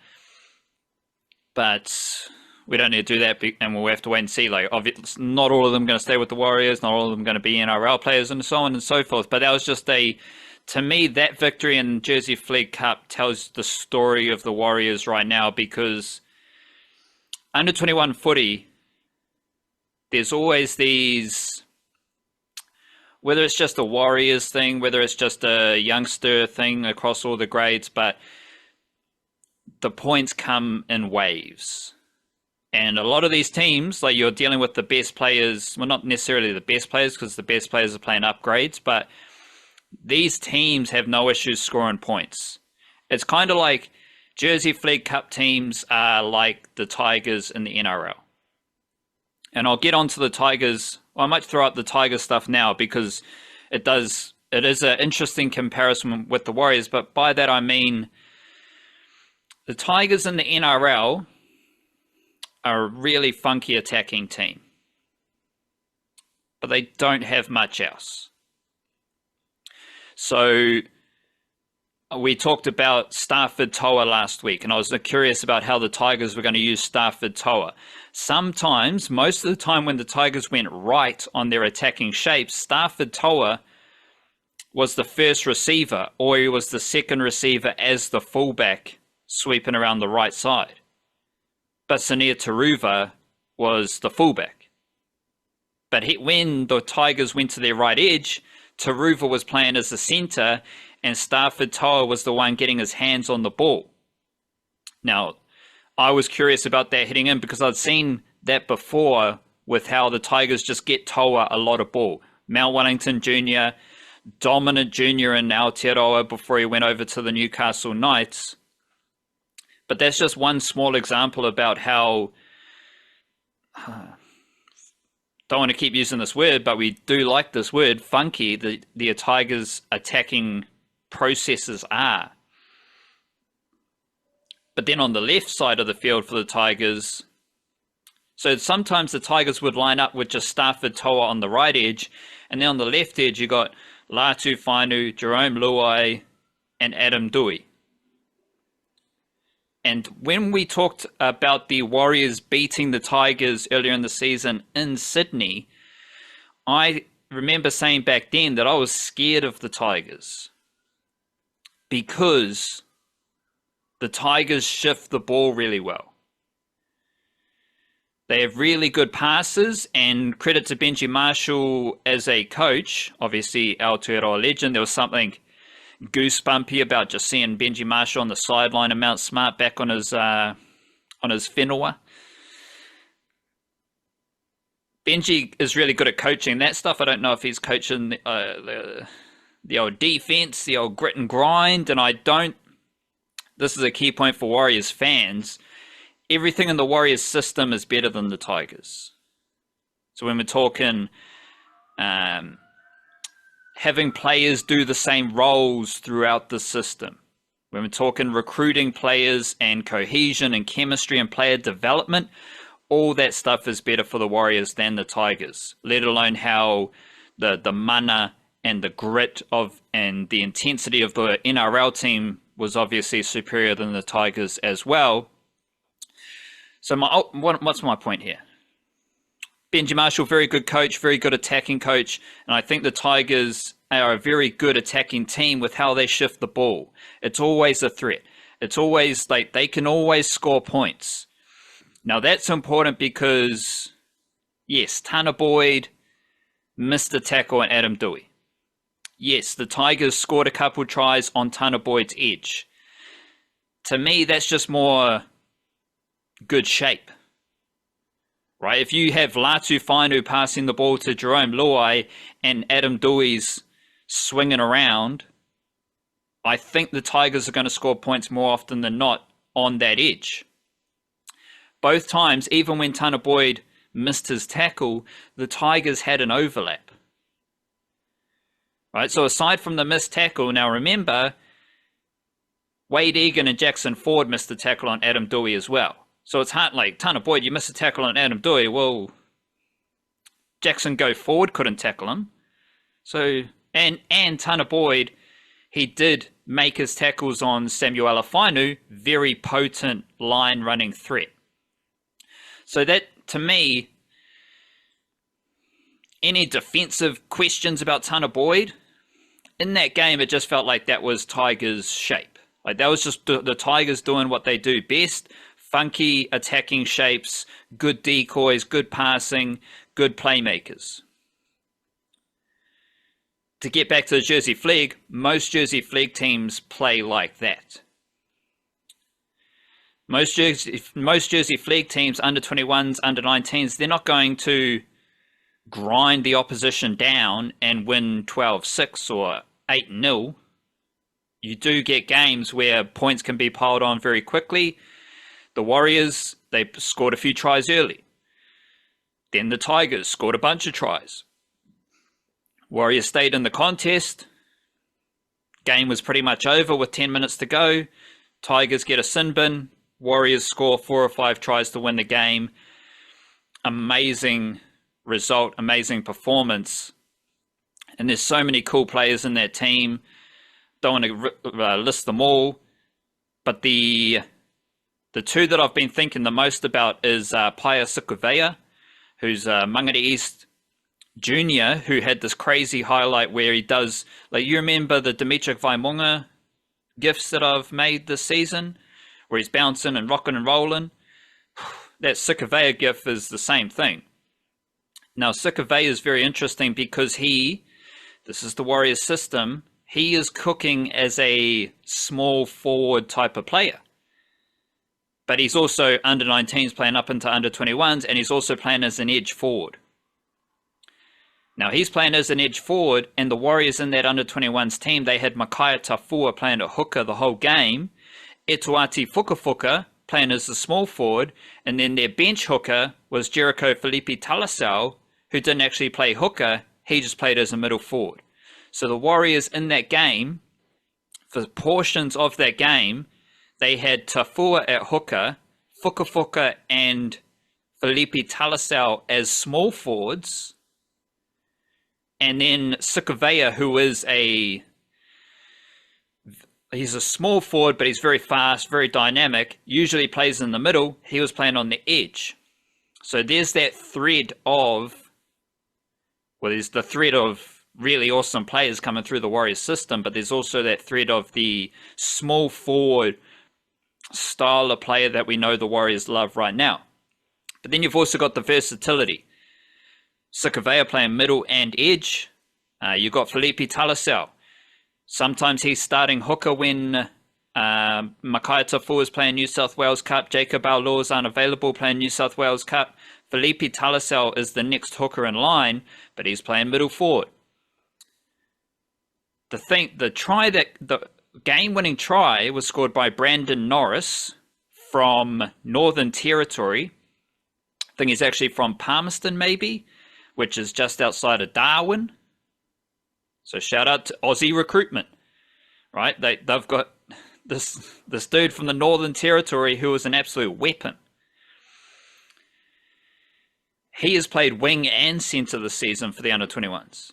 But we don't need to do that, and we'll have to wait and see. Like, obviously, not all of them going to stay with the Warriors, not all of them going to be NRL players, and so on and so forth. But that was just to me, that victory in Jersey Flegg Cup tells the story of the Warriors right now, because under 21 footy, there's always these, whether it's just a Warriors thing, whether it's just a youngster thing across all the grades, but the points come in waves. And a lot of these teams, like, you're dealing with the best players, well, not necessarily the best players, because the best players are playing upgrades, but these teams have no issues scoring points. It's kind of like Jersey Flegg Cup teams are like the Tigers in the NRL. And I'll get onto the Tigers. Well, I might throw out the Tigers stuff now, because it is an interesting comparison with the Warriors. But by that I mean the Tigers in the NRL are a really funky attacking team, but they don't have much else. So we talked about Stafford Toa last week, and I was curious about how the Tigers were going to use Stafford Toa. Sometimes, most of the time when the Tigers went right on their attacking shape, Stafford Toa was the first receiver, or he was the second receiver as the fullback sweeping around the right side. But Sania Taruva was the fullback. But when the Tigers went to their right edge, Taruva was playing as the centre, and Stafford Toa was the one getting his hands on the ball. Now, I was curious about that hitting in, because I'd seen that before with how the Tigers just get Toa a lot of ball. Mount Wellington Jr., dominant junior in Aotearoa before he went over to the Newcastle Knights. But that's just one small example about how, don't want to keep using this word, but we do like this word, funky, the Tigers' attacking processes are. But then on the left side of the field for the Tigers, so sometimes the Tigers would line up with just Stafford Toa on the right edge, and then on the left edge you got Latu Fainu, Jerome Luai, and Adam Dewey. And when we talked about the Warriors beating the Tigers earlier in the season in Sydney, I remember saying back then that I was scared of the Tigers, because the Tigers shift the ball really well. They have really good passes, and credit to Benji Marshall as a coach, obviously Aotearoa legend. There was something goosebumpy about just seeing Benji Marshall on the sideline and Mount Smart back on his whenua. Benji is really good at coaching that stuff. I don't know if he's coaching the old defense, the old grit and grind, and I don't. This is a key point for Warriors fans. Everything in the Warriors system is better than the Tigers. So when we're talking having players do the same roles throughout the system, when we're talking recruiting players and cohesion and chemistry and player development, all that stuff is better for the Warriors than the Tigers, let alone how the mana and the grit of and the intensity of the NRL team was obviously superior than the Tigers as well. So what's my point here? Benji Marshall, very good coach, very good attacking coach, and I think the Tigers are a very good attacking team with how they shift the ball. It's always a threat. It's always like they can always score points. Now that's important because, yes, Tanah Boyd missed a tackle on Adam Dewey. Yes, the Tigers scored a couple tries on Tanah Boyd's edge. To me, that's just more good shape, right? If you have Latu Fainu passing the ball to Jerome Luai and Adam Dewey's swinging around, I think the Tigers are going to score points more often than not on that edge. Both times, even when Tanah Boyd missed his tackle, the Tigers had an overlap. Right, so aside from the missed tackle, now remember, Wade Egan and Jackson Ford missed the tackle on Adam Dewey as well. So it's hard, like, Tanah Boyd, you missed a tackle on Adam Dewey. Well, Jackson Go Ford couldn't tackle him. So, and Tanah Boyd, he did make his tackles on Samuel Ifeanyi, very potent line running threat. So that, to me, any defensive questions about Tanah Boyd, in that game, it just felt like that was Tigers' shape. Like that was just the Tigers doing what they do best. Funky attacking shapes, good decoys, good passing, good playmakers. To get back to the Jersey Flegg, most Jersey Flegg teams play like that. Most Jersey Flegg teams, under 21s, under 19s, they're not going to grind the opposition down and win 12-6 or 8-0. You do get games where points can be piled on very quickly. The Warriors, they scored a few tries early. Then the Tigers scored a bunch of tries. Warriors stayed in the contest. Game was pretty much over with 10 minutes to go. Tigers get a sin bin. Warriors score 4 or 5 tries to win the game. Amazing result, amazing performance. And there's so many cool players in that team. Don't want to list them all. But the two that I've been thinking the most about is Paia Sikuvea, who's Mangere East Junior, who had this crazy highlight where he does, like, you remember the Dimitri Vaimonga gifts that I've made this season, where he's bouncing and rocking and rolling? That Sikuvea gif is the same thing. Now, Sikuvea is very interesting because this is the Warriors system, he is cooking as a small forward type of player. But he's also under 19s playing up into under 21s, and he's also playing as an edge forward. Now, he's playing as an edge forward, and the Warriors in that under 21s team, they had Makaya Tafua playing at hooker the whole game, Etuati Fukafuka playing as a small forward, and then their bench hooker was Jericho Felipe Talasau, who didn't actually play hooker, he just played as a middle forward. So the Warriors in that game, for portions of that game, they had Tafua at hooker, Fukafuka and Felipe Talasau as small forwards, and then Sikuvea, who is he's a small forward, but he's very fast, very dynamic, usually plays in the middle. He was playing on the edge. So there's that thread of, there's the thread of really awesome players coming through the Warriors system, but there's also that thread of the small forward style of player that we know the Warriors love right now. But then you've also got the versatility. Sikuvea playing middle and edge. You've got Felipe Talasau. Sometimes he's starting hooker when Makaya Tafua is playing New South Wales Cup. Jacob Aulaw is unavailable playing New South Wales Cup. Felipe Talasau is the next hooker in line, but he's playing middle forward. The game-winning try was scored by Brandon Norris from Northern Territory. I think he's actually from Palmerston, maybe, which is just outside of Darwin. So shout out to Aussie recruitment, right? They've got this dude from the Northern Territory who is an absolute weapon. He has played wing and centre this season for the under-21s.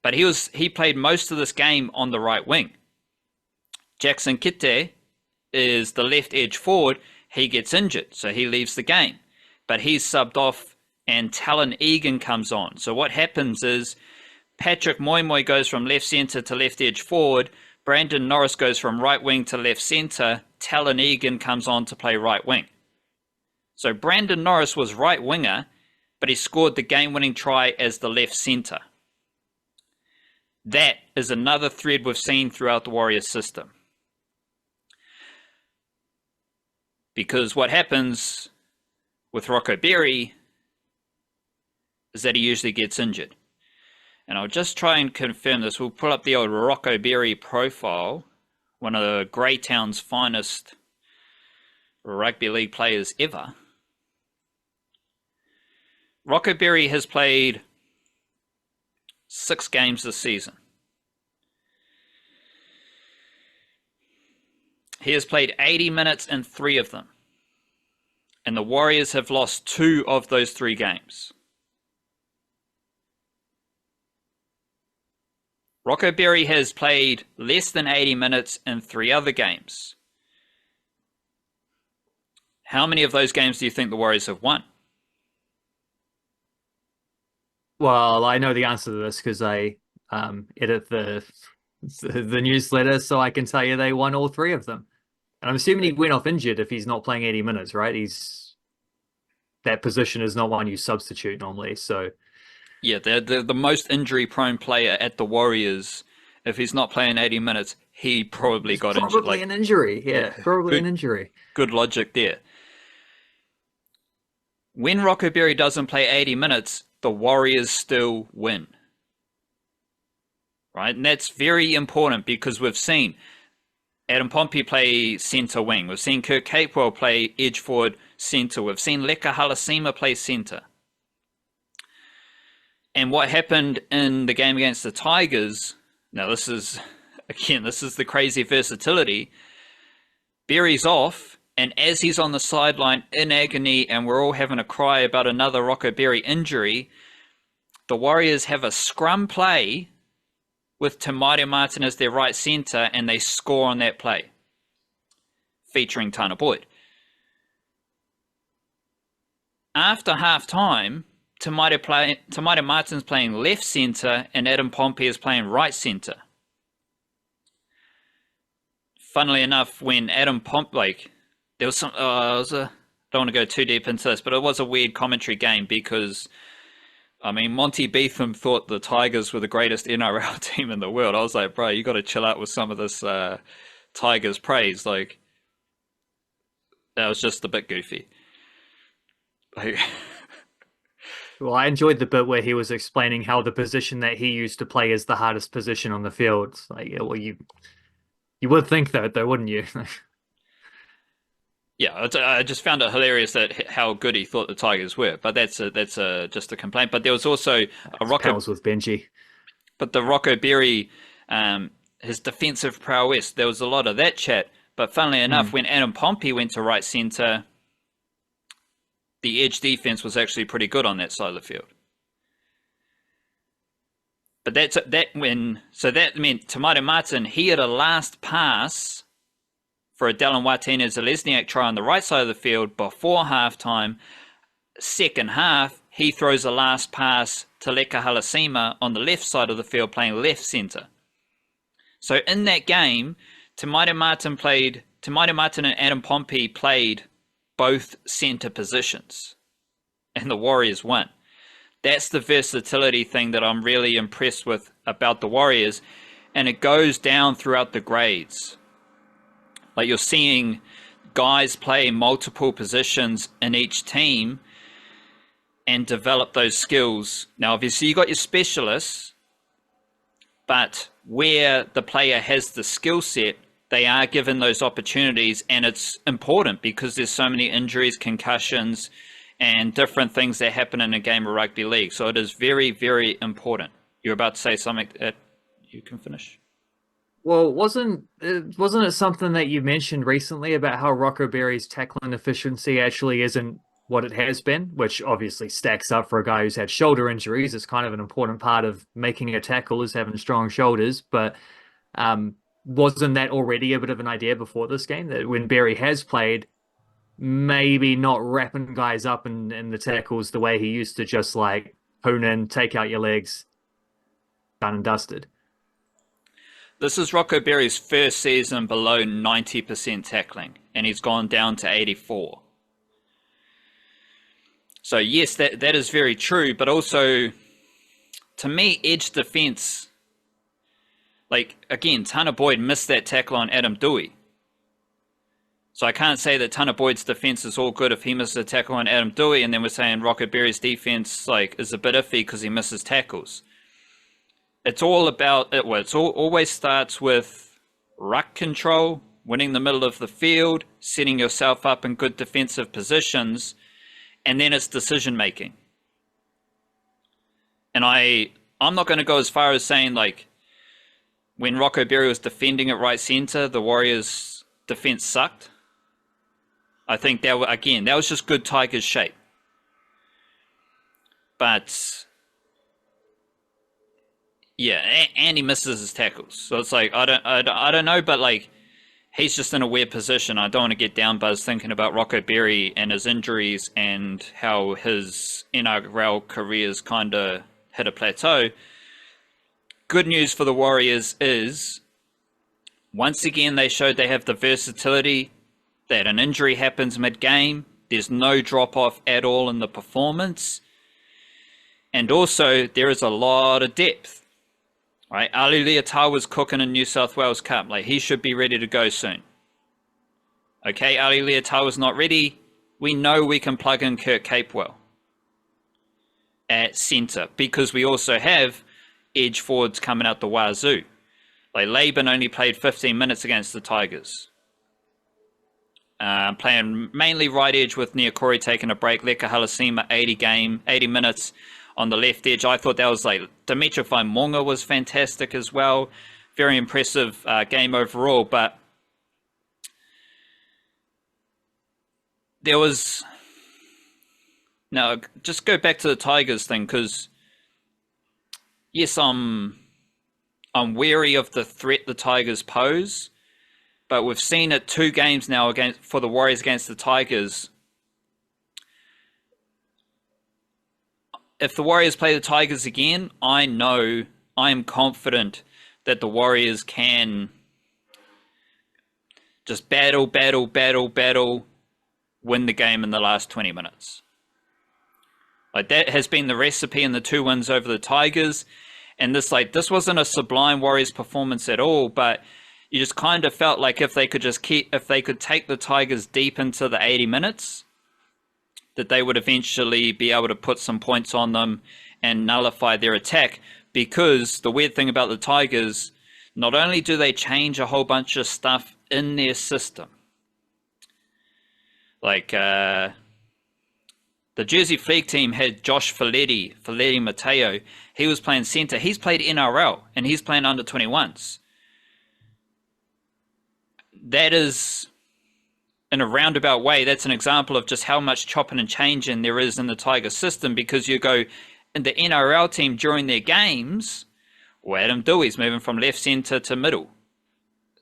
But he played most of this game on the right wing. Jackson Kite is the left edge forward. He gets injured, so he leaves the game. But he's subbed off and Talon Egan comes on. So what happens is Patrick Moimoy goes from left centre to left edge forward. Brandon Norris goes from right wing to left centre. Talon Egan comes on to play right wing. So Brandon Norris was right winger, but he scored the game-winning try as the left centre. That is another thread we've seen throughout the Warriors system. Because what happens with Rocco Berry is that he usually gets injured. And I'll just try and confirm this. We'll pull up the old Rocco Berry profile, one of the Greytown's finest rugby league players ever. Rocco Berry has played 6 games this season. He has played 80 minutes in 3 of them. And the Warriors have lost 2 of those 3 games. Rocco Berry has played less than 80 minutes in 3 other games. How many of those games do you think the Warriors have won? Well, I know the answer to this because I edit the newsletter, so I can tell you they won all three of them. And I'm assuming he went off injured if he's not playing 80 minutes, right? He's that position is not one you substitute normally. So Yeah, the most injury prone player at the Warriors. If he's not playing 80 minutes, he probably it's got injured. probably Like, an injury. yeah, Yeah, probably an good injury. good logic there. When Rocco Berry doesn't play 80 minutes, the Warriors still win. Right? And that's very important because we've seen Adam Pompey play centre wing. We've seen Kirk Capewell play edge forward centre. We've seen Leka Halasima play centre. And what happened in the game against the Tigers, now this is the crazy versatility. Berry's off, and as he's on the sideline in agony and we're all having a cry about another Rocco Berry injury, the Warriors have a scrum play with Te Maire Martin as their right centre, and they score on that play, featuring Tanah Boyd. After half-time, Te Maire Martin's playing left centre and Adam Pompey is playing right centre. Funnily enough, when Adam Pompey, like, there was some, don't want to go too deep into this, but it was a weird commentary game because, I mean, Monty Beetham thought the Tigers were the greatest NRL team in the world. I was like, bro, you got to chill out with some of this Tigers praise. Like, that was just a bit goofy. Like, Well, I enjoyed the bit where he was explaining how the position that he used to play is the hardest position on the field. It's like, yeah, well, you would think that, though, wouldn't you? yeah, I just found it hilarious that how good he thought the Tigers were. But that's just a complaint. But there was also a Rocco, Pals with Benji. but the Rocco Berry, his defensive prowess. There was a lot of that chat. But funnily enough, when Adam Pompey went to right centre, the edge defense was actually pretty good on that side of the field. But that meant Te Maire Martin, he had a last pass for a Dallin Watene-Zelezniak try on the right side of the field before halftime. Second half, he throws a last pass to Leka Halasima on the left side of the field playing left centre. So in that game, Te Maire Martin and Adam Pompey played both centre positions, and the Warriors won. That's the versatility thing that I'm really impressed with about the Warriors, and it goes down throughout the grades. Like, you're seeing guys play multiple positions in each team and develop those skills. Now, obviously, you got your specialists, but where the player has the skill set, they are given those opportunities, and it's important because there's so many injuries, concussions, and different things that happen in a game of rugby league. So it is very, very important. You're about to say something that you can finish. Well, wasn't it something that you mentioned recently about how Rocco Berry's tackling efficiency actually isn't what it has been, which obviously stacks up for a guy who's had shoulder injuries. It's kind of an important part of making a tackle is having strong shoulders, but wasn't that already a bit of an idea before this game that when Berry has played, maybe not wrapping guys up in the tackles the way he used to, just like hone in, take out your legs, done and dusted? This is Rocco Berry's first season below 90% tackling, and he's gone down to 84. So yes, that is very true, but also, to me, edge defense, like, again, Tanah Boyd missed that tackle on Adam Dewey. So I can't say that Tanah Boyd's defense is all good if he misses a tackle on Adam Dewey, and then we're saying Rocco Berry's defense, like, is a bit iffy because he misses tackles. It's all about it. Well, always starts with ruck control, winning the middle of the field, setting yourself up in good defensive positions, and then it's decision making. And I'm not going to go as far as saying, like, when Rocco Berry was defending at right centre, the Warriors' defence sucked. I think that was just good Tigers shape. But yeah, and he misses his tackles. So it's like I don't know, but like, he's just in a weird position. I don't want to get down buzz thinking about Rocco Berry and his injuries and how his NRL career's kind of hit a plateau. Good news for the Warriors is, once again, they showed they have the versatility that an injury happens mid-game. There's no drop-off at all in the performance. And also, there is a lot of depth. Right? Ali Leotawa's cooking in New South Wales Cup. Like, he should be ready to go soon. Okay, Ali Leotawa's not ready. We know we can plug in Kurt Capewell at centre, because we also have edge forwards coming out the wazoo. Like, Laban only played 15 minutes against the Tigers. Playing mainly right edge with Niokori taking a break. Leka Halasima, 80 minutes on the left edge. I thought that was like, Dimitri Faimonga was fantastic as well. Very impressive game overall, but there was... Now, just go back to the Tigers thing, because yes, I'm wary of the threat the Tigers pose, but we've seen it 2 games now for the Warriors against the Tigers. If the Warriors play the Tigers again, I am confident that the Warriors can just battle, win the game in the last 20 minutes. Like, that has been the recipe in the 2 wins over the Tigers. And this wasn't a sublime Warriors performance at all, but you just kind of felt like if they could take the Tigers deep into the 80 minutes, that they would eventually be able to put some points on them and nullify their attack. Because the weird thing about the Tigers, not only do they change a whole bunch of stuff in their system, like the Jersey Flegg team had Josh Faletti Mateo. He was playing centre. He's played NRL and he's playing under 21s. That is, in a roundabout way, that's an example of just how much chopping and changing there is in the Tiger system, because you go in the NRL team during their games, well, Adam Dewey's moving from left centre to middle,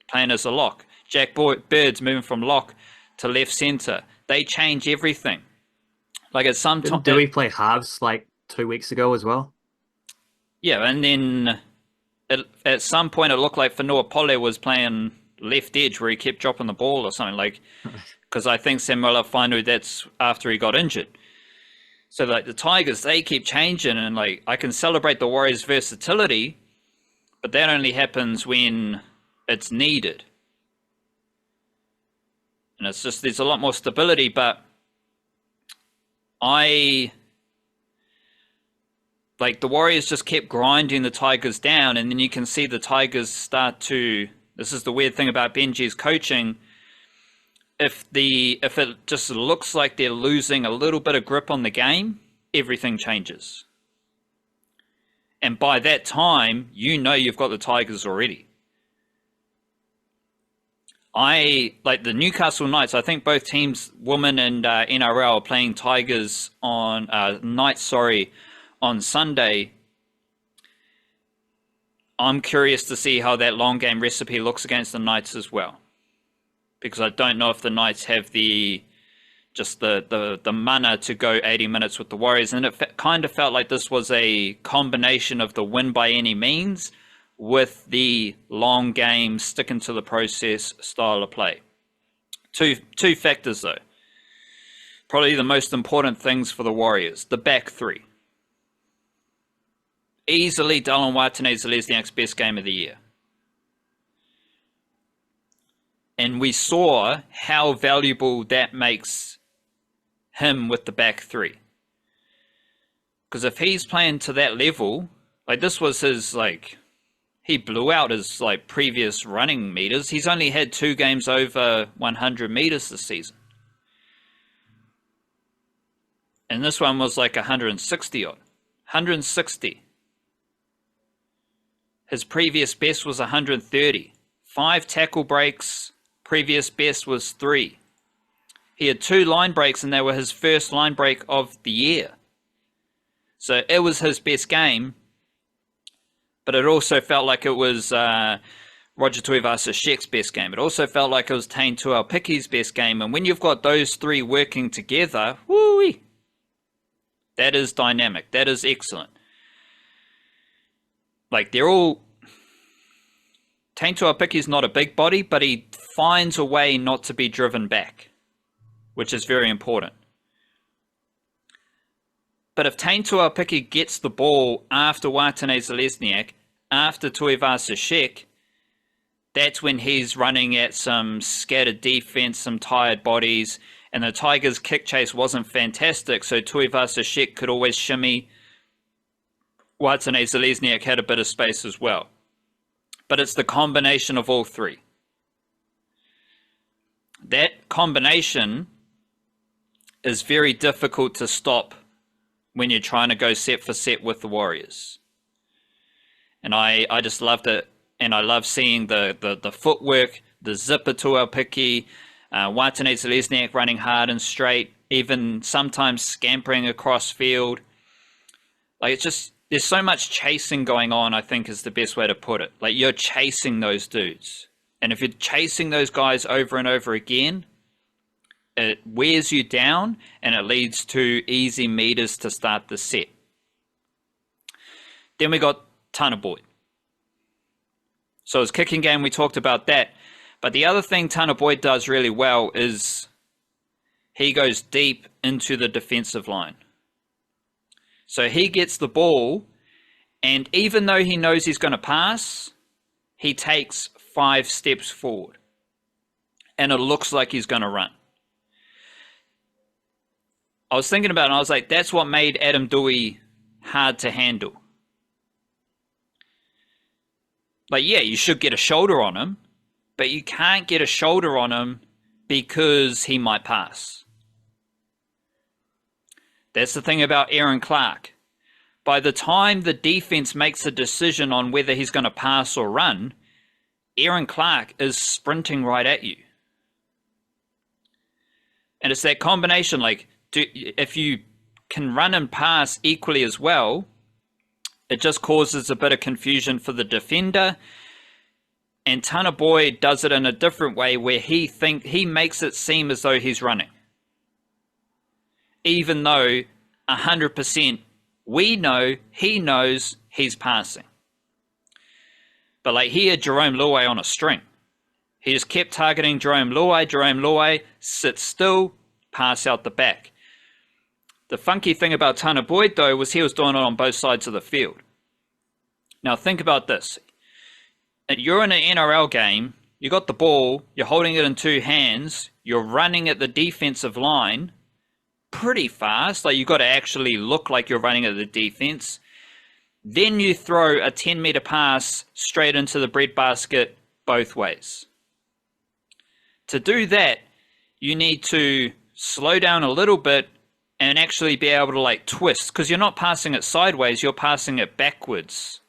playing as a lock. Jack Bird's moving from lock to left centre. They change everything. Like, at some time... Dewey play halves like 2 weeks ago as well? Yeah, and then at some point it looked like Whanua Pole was playing left edge where he kept dropping the ball or something, like, because I think Samuel Whanua, that's after he got injured. So like the Tigers, they keep changing, and like, I can celebrate the Warriors' versatility, but that only happens when it's needed. And it's just, there's a lot more stability, but like, the Warriors just kept grinding the Tigers down, and then you can see the Tigers start to... This is the weird thing about Benji's coaching. If it just looks like they're losing a little bit of grip on the game, everything changes. And by that time, you know you've got the Tigers already. Like the Newcastle Knights, I think both teams, women and NRL, are playing Tigers on Knights, on Sunday. I'm curious to see how that long game recipe looks against the Knights as well, because I don't know if the Knights have the mana to go 80 minutes with the Warriors. And it kind of felt like this was a combination of the win by any means with the long game, sticking to the process style of play. Two factors though. Probably the most important things for the Warriors, the back 3. Easily Dylan Watene-Zelezniak's best game of the year. And we saw how valuable that makes him with the back 3. Because if he's playing to that level, like, this was his, like, he blew out his, like, previous running meters. He's only had 2 games over 100 meters this season. And this one was like 160 odd. 160. His previous best was 130. 5 tackle breaks. Previous best was 3. He had 2 line breaks, and they were his first line break of the year. So it was his best game, but it also felt like it was right Roger Tuivasa-Sheck's best game. It also felt like it was Taine Tuaupike's best game. And when you've got those three working together, woo-wee, that is dynamic. That is excellent. Like, they're all... Taine Tuaupike's not a big body, but he finds a way not to be driven back, which is very important. But if Taine Tuaupike gets the ball after Watene Zelezniak, after Tuivasa-Sheck, that's when he's running at some scattered defense, some tired bodies, and the Tigers' kick chase wasn't fantastic, so Tuivasa-Sheck could always shimmy. Watene Zelezniak had a bit of space as well. But it's the combination of all three. That combination is very difficult to stop when you're trying to go set for set with the Warriors. And I just loved it. And I love seeing the footwork, the zipper Tuaupike, Watene Zelezniak running hard and straight, even sometimes scampering across field. Like, it's just, there's so much chasing going on, I think is the best way to put it. Like, you're chasing those dudes. And if you're chasing those guys over and over again, it wears you down and it leads to easy meters to start the set. Then we got Tanah Boyd. So his kicking game, we talked about that. But the other thing Tanah Boyd does really well is he goes deep into the defensive line. So he gets the ball, and even though he knows he's going to pass, he takes 5 steps forward. And it looks like he's going to run. I was thinking about it, and I was like, that's what made Adam Doueihi hard to handle. Like, yeah, you should get a shoulder on him, but you can't get a shoulder on him because he might pass. That's the thing about Aaron Clark. By the time the defense makes a decision on whether he's going to pass or run, Aaron Clark is sprinting right at you. And it's that combination, like, if you can run and pass equally as well, it just causes a bit of confusion for the defender. And Tanah Boyd does it in a different way where he makes it seem as though he's running. Even though 100% we know he knows he's passing. But like, he had Jerome Luai on a string. He just kept targeting Jerome Luai. Jerome Luai sits still, pass out the back. The funky thing about Tanah Boyd, though, was he was doing it on both sides of the field. Now, think about this. You're in an NRL game, you got the ball, you're holding it in 2 hands, you're running at the defensive line pretty fast, like you've got to actually look like you're running at the defense. Then you throw a 10-meter pass straight into the breadbasket both ways. To do that, you need to slow down a little bit and actually be able to like twist, because you're not passing it sideways, you're passing it backwards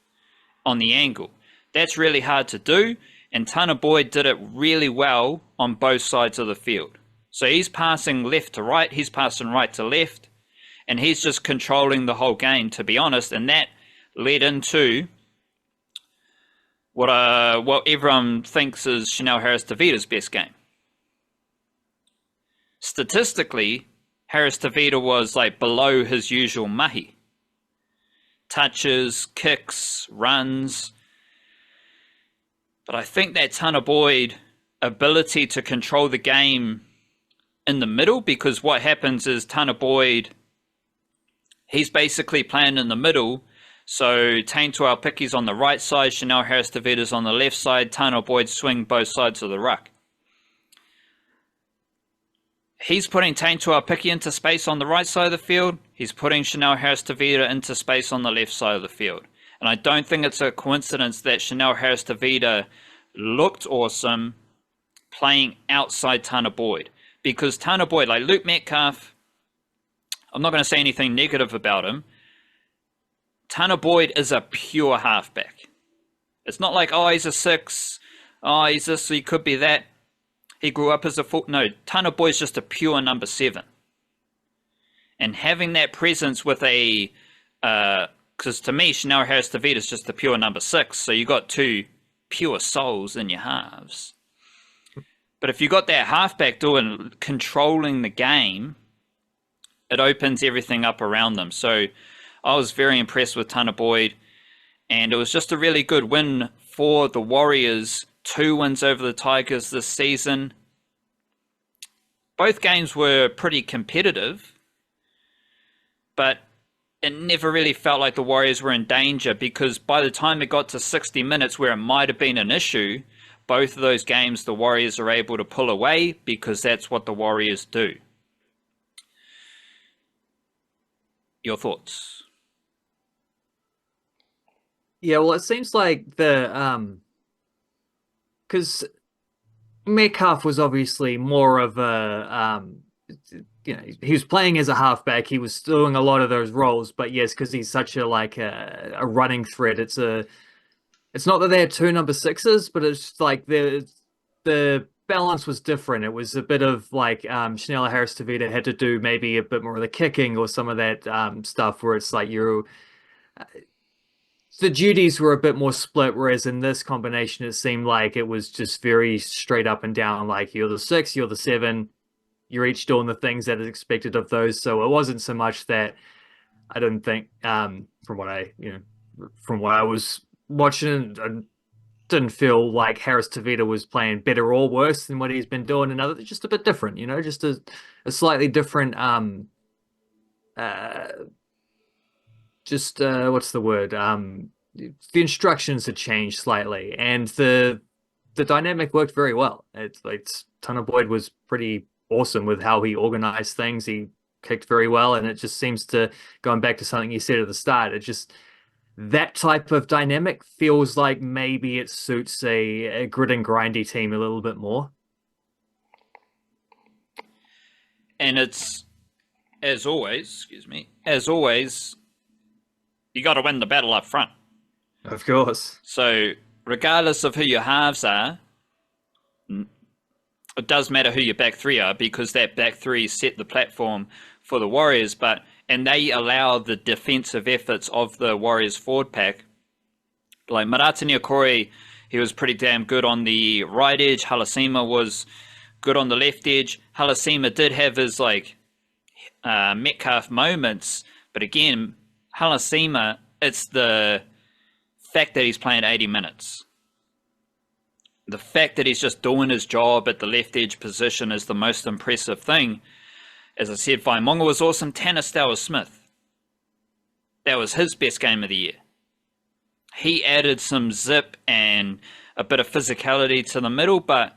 on the angle. That's really hard to do, and Tanah Boyd did it really well on both sides of the field. So he's passing left to right, he's passing right to left, and he's just controlling the whole game, to be honest, and that led into what everyone thinks is Chanel Harris-Tavita's best game. Statistically, Harris-Tavita was like below his usual mahi. Touches, kicks, runs. But I think that Tanah Boyd ability to control the game in the middle, because what happens is Tanah Boyd, he's basically playing in the middle. So Taine Tuaupike's on the right side, Chanel Harris-Tavita's on the left side, Tanah Boyd swing both sides of the ruck. He's putting Taine Tuaupike into space on the right side of the field. He's putting Chanel Harris-Tavita into space on the left side of the field. And I don't think it's a coincidence that Chanel Harris-Tavita looked awesome playing outside Tanah Boyd. Because Tanah Boyd, like Luke Metcalf, I'm not going to say anything negative about him. Tanah Boyd is a pure halfback. It's not like, oh, he's a 6. Oh, he's this, he could be that. He grew up as a full... No, Tanah Boyd's just a pure number 7. And having that presence with a... Because to me, Chanel Harris-Tavita is just a pure number 6. So you got 2 pure souls in your halves. But if you got that halfback doing controlling the game, it opens everything up around them. So I was very impressed with Tanah Boyd, and it was just a really good win for the Warriors. 2 wins over the Tigers this season. Both games were pretty competitive, but it never really felt like the Warriors were in danger, because by the time it got to 60 minutes where it might have been an issue, both of those games the Warriors are able to pull away, because that's what the Warriors do. Your thoughts? Yeah, well, it seems like because Metcalf was obviously more of a he was playing as a halfback. He was doing a lot of those roles, but yes, because he's such a running threat. It's not that they had 2 number 6s, but it's like the balance was different. It was a bit of like Chanel Harris-Tavita had to do maybe a bit more of the kicking or some of that stuff, where it's like the duties were a bit more split, whereas in this combination it seemed like it was just very straight up and down, like you're the 6, you're the 7, you're each doing the things that is expected of those. So it wasn't so much that, I didn't think from what I was watching, I didn't feel like Harris-Tavita was playing better or worse than what he's been doing. Another, just a bit different, just a slightly different what's the word? The instructions had changed slightly, and the dynamic worked very well. It's Tanah Boyd was pretty awesome with how he organized things. He kicked very well, and it just seems to, going back to something you said at the start, it just, that type of dynamic feels like maybe it suits a grit and grindy team a little bit more. And it's, as always, you got to win the battle up front. Of course. So regardless of who your halves are, it does matter who your back 3 are, because that back 3 set the platform for the Warriors, and they allow the defensive efforts of the Warriors forward pack. Like Marata Niokore, he was pretty damn good on the right edge. Halasima was good on the left edge. Halasima did have his Metcalf moments, but again, Halasima, it's the fact that he's playing 80 minutes. The fact that he's just doing his job at the left edge position is the most impressive thing. As I said, Vaimonga was awesome. Tanner Stowers-Smith, that was his best game of the year. He added some zip and a bit of physicality to the middle, but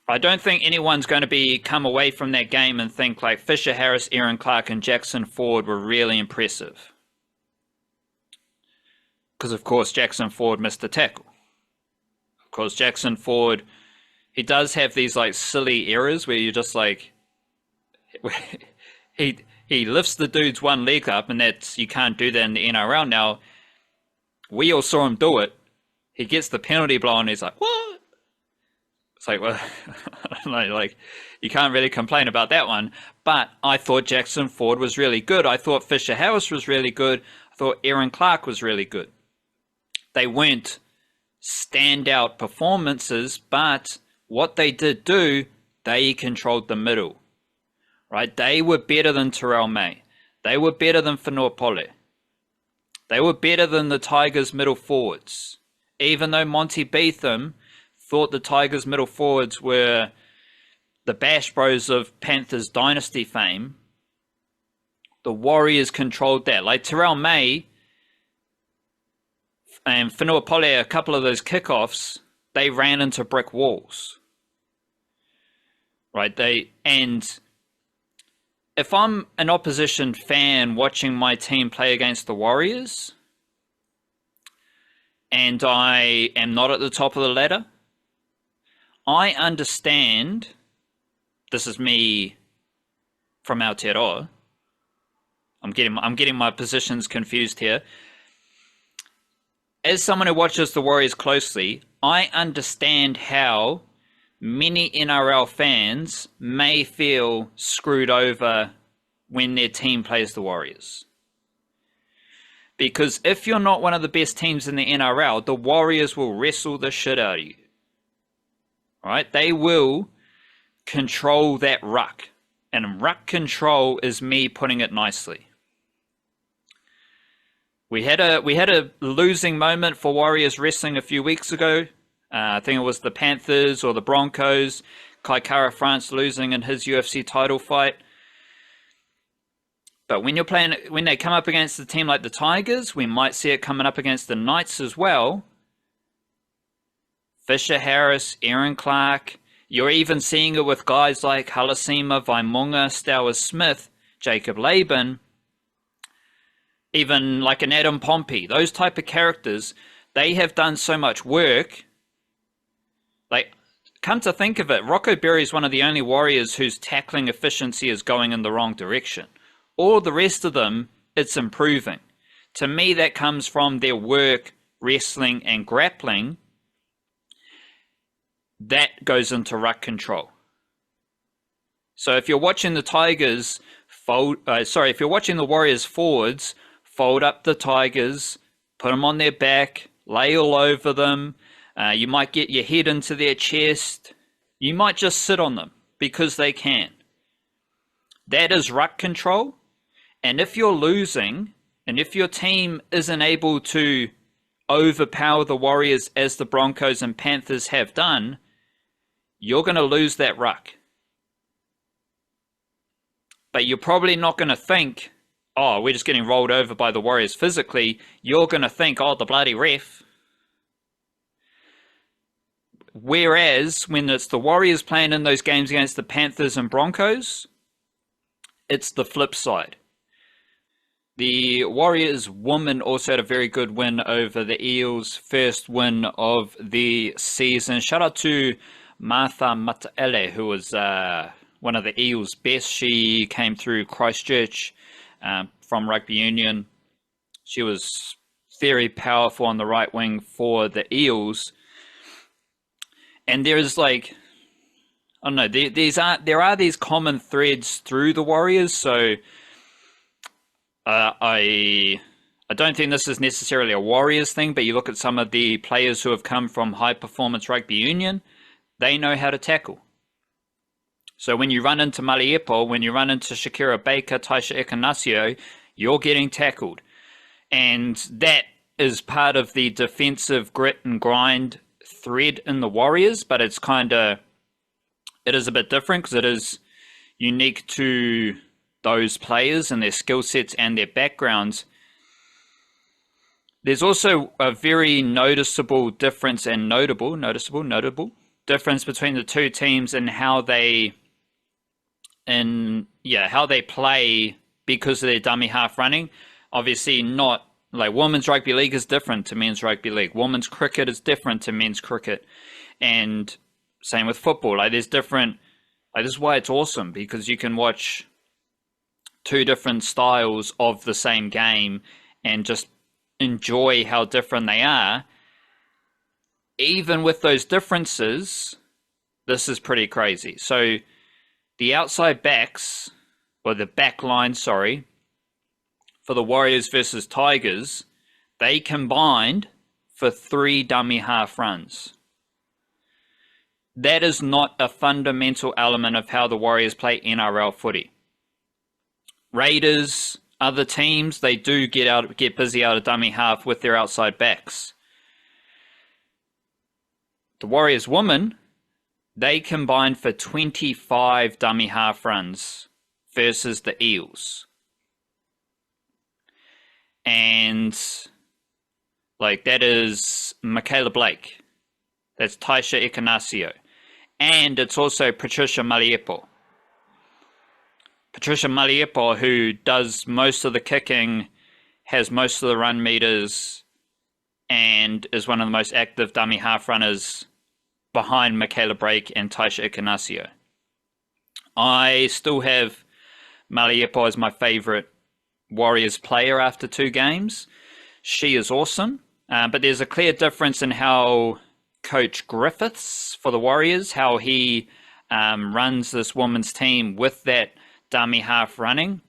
I don't think anyone's going to come away from that game and think like Fisher Harris, Aaron Clark, and Jackson Ford were really impressive. Because, of course, Jackson Ford missed the tackle. Of course, Jackson Ford, he does have these silly errors where you're just like, he lifts the dude's one leg up, and you can't do that in the NRL. Now, we all saw him do it. He gets the penalty blow, and he's like, what? It's like, well, you can't really complain about that one. But I thought Jackson Ford was really good. I thought Fisher Harris was really good. I thought Aaron Clark was really good. They weren't standout performances, but what they did do, they controlled the middle, right? They were better than Tyrell May. They were better than Whenua Pole. They were better than the Tigers middle forwards. Even though Monty Beetham thought the Tigers middle forwards were the Bash Bros of Panthers dynasty fame, the Warriors controlled that. Like Tyrell May and Whenua Pole, a couple of those kickoffs, they ran into brick walls. Right? And if I'm an opposition fan watching my team play against the Warriors, and I am not at the top of the ladder, I understand, this is me from Aotearoa, I'm getting my positions confused here. As someone who watches the Warriors closely, I understand how many NRL fans may feel screwed over when their team plays the Warriors. Because if you're not one of the best teams in the NRL, the Warriors will wrestle the shit out of you. Right? They will control that ruck. And ruck control is me putting it nicely. We had a losing moment for Warriors wrestling a few weeks ago. I think it was the Panthers or the Broncos. Kai Kara France losing in his UFC title fight. But when they come up against a team like the Tigers, we might see it coming up against the Knights as well. Fisher Harris, Aaron Clark. You're even seeing it with guys like Halasima, Vaimunga, Stowers Smith, Jacob Laban, even like an Adam Pompey. Those type of characters, they have done so much work. Like, come to think of it, Rocco Berry is one of the only Warriors whose tackling efficiency is going in the wrong direction. All the rest of them, it's improving. To me, that comes from their work, wrestling and grappling. That goes into ruck control. So if you're watching the Tigers if you're watching the Warriors forwards, fold up the Tigers, put them on their back, lay all over them. You might get your head into their chest. You might just sit on them because they can. That is ruck control. And if you're losing, and if your team isn't able to overpower the Warriors as the Broncos and Panthers have done, you're going to lose that ruck. But you're probably not going to think, oh, we're just getting rolled over by the Warriors physically. You're going to think, oh, the bloody ref. Whereas when it's the Warriors playing in those games against the Panthers and Broncos, it's the flip side. The Warriors women also had a very good win over the Eels, first win of the season. Shout out to Martha Mataele, who was one of the Eels' best. She came through Christchurch from rugby union. She was very powerful on the right wing for the Eels. And there's like, I don't know, there are these common threads through the Warriors. So I don't think this is necessarily a Warriors thing, but you look at some of the players who have come from high performance rugby union, they know how to tackle. So when you run into Maliepo, when you run into Shakira Baker, Taisha Ikanasio, you're getting tackled. And that is part of the defensive grit and grind thread in the Warriors, but it is a bit different because it is unique to those players and their skill sets and their backgrounds. There's also a very noticeable difference and notable difference between the two teams and how they play because of their dummy half running. Obviously not like women's rugby league is different to men's rugby league. Women's cricket is different to men's cricket. And same with football. Like there's different, like this is why it's awesome, because you can watch two different styles of the same game and just enjoy how different they are. Even with those differences, this is pretty crazy. So the outside backs, or the back line, sorry, for the Warriors versus Tigers, they combined for 3 dummy half runs. That is not a fundamental element of how the Warriors play NRL footy. Raiders, other teams, they do get busy out of dummy half with their outside backs. The Warriors women, they combined for 25 dummy half runs versus the Eels. And like that is Michaela Blake. That's Taisha Ikanasio. And it's also Patricia Maliepo. Patricia Maliepo, who does most of the kicking, has most of the run meters, and is one of the most active dummy half runners behind Michaela Blake and Taisha Ikanasio. I still have Maliepo as my favorite Warriors player after 2 games. She is awesome, but there's a clear difference in how Coach Griffiths for the Warriors, how he runs this women's team with that dummy half running.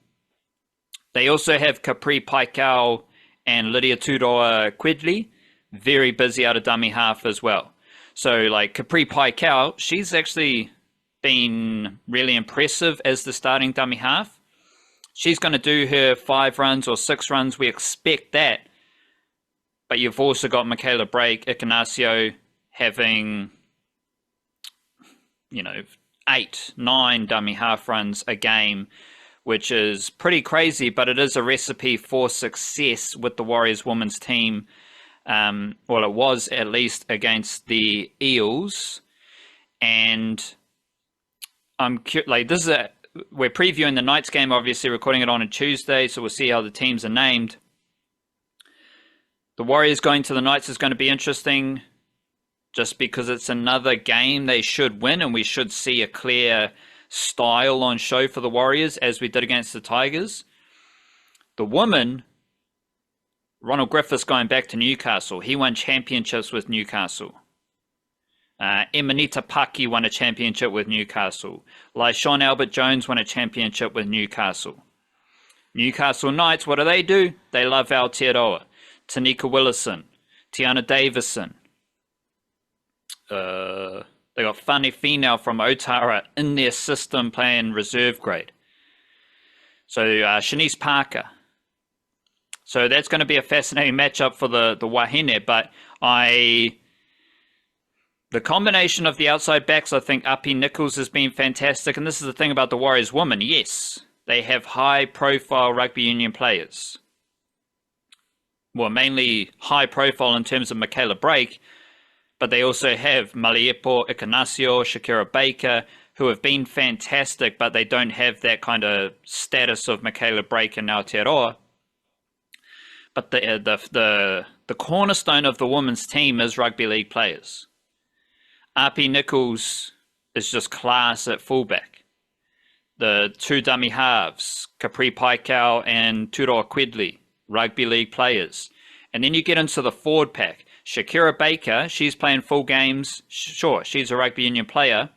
They also have Capri Paikau and Lydia Turoa-Quidley, very busy out of dummy half as well. So like Capri Paikau, she's actually been really impressive as the starting dummy half. She's going to do her 5 runs or 6 runs. We expect that. But you've also got Michaela Brake, Ignacio having, 8, 9 dummy half runs a game, which is pretty crazy, but it is a recipe for success with the Warriors women's team. Well, it was at least against the Eels. And I'm like, we're previewing the Knights game, obviously recording it on a Tuesday, so we'll see how the teams are named. The Warriors going to the Knights is going to be interesting just because it's another game they should win, and we should see a clear style on show for the Warriors as we did against the Tigers. The women, Ronald Griffiths going back to Newcastle. He won championships with Newcastle. Emanita Paki won a championship with Newcastle. Lyshawn Albert-Jones won a championship with Newcastle. Newcastle Knights, what do? They love Aotearoa. Tanika Willison, Tiana Davison. They got Funny Finau from Aotearoa in their system playing reserve grade. So Shanice Parker. So that's going to be a fascinating matchup for the Wahine, but the combination of the outside backs, I think Api Nichols has been fantastic, and this is the thing about the Warriors women. Yes, they have high-profile rugby union players. Well, mainly high-profile in terms of Michaela Brake, but they also have Maliepo, Ignacio, Shakira Baker, who have been fantastic, but they don't have that kind of status of Michaela Brake and Aotearoa. But the cornerstone of the women's team is rugby league players. Api Nichols is just class at fullback. The 2 dummy halves, Capri Paikau and Turoa-Quidley, rugby league players. And then you get into the forward pack. Shakira Baker, she's playing full games. Sure, she's a rugby union player.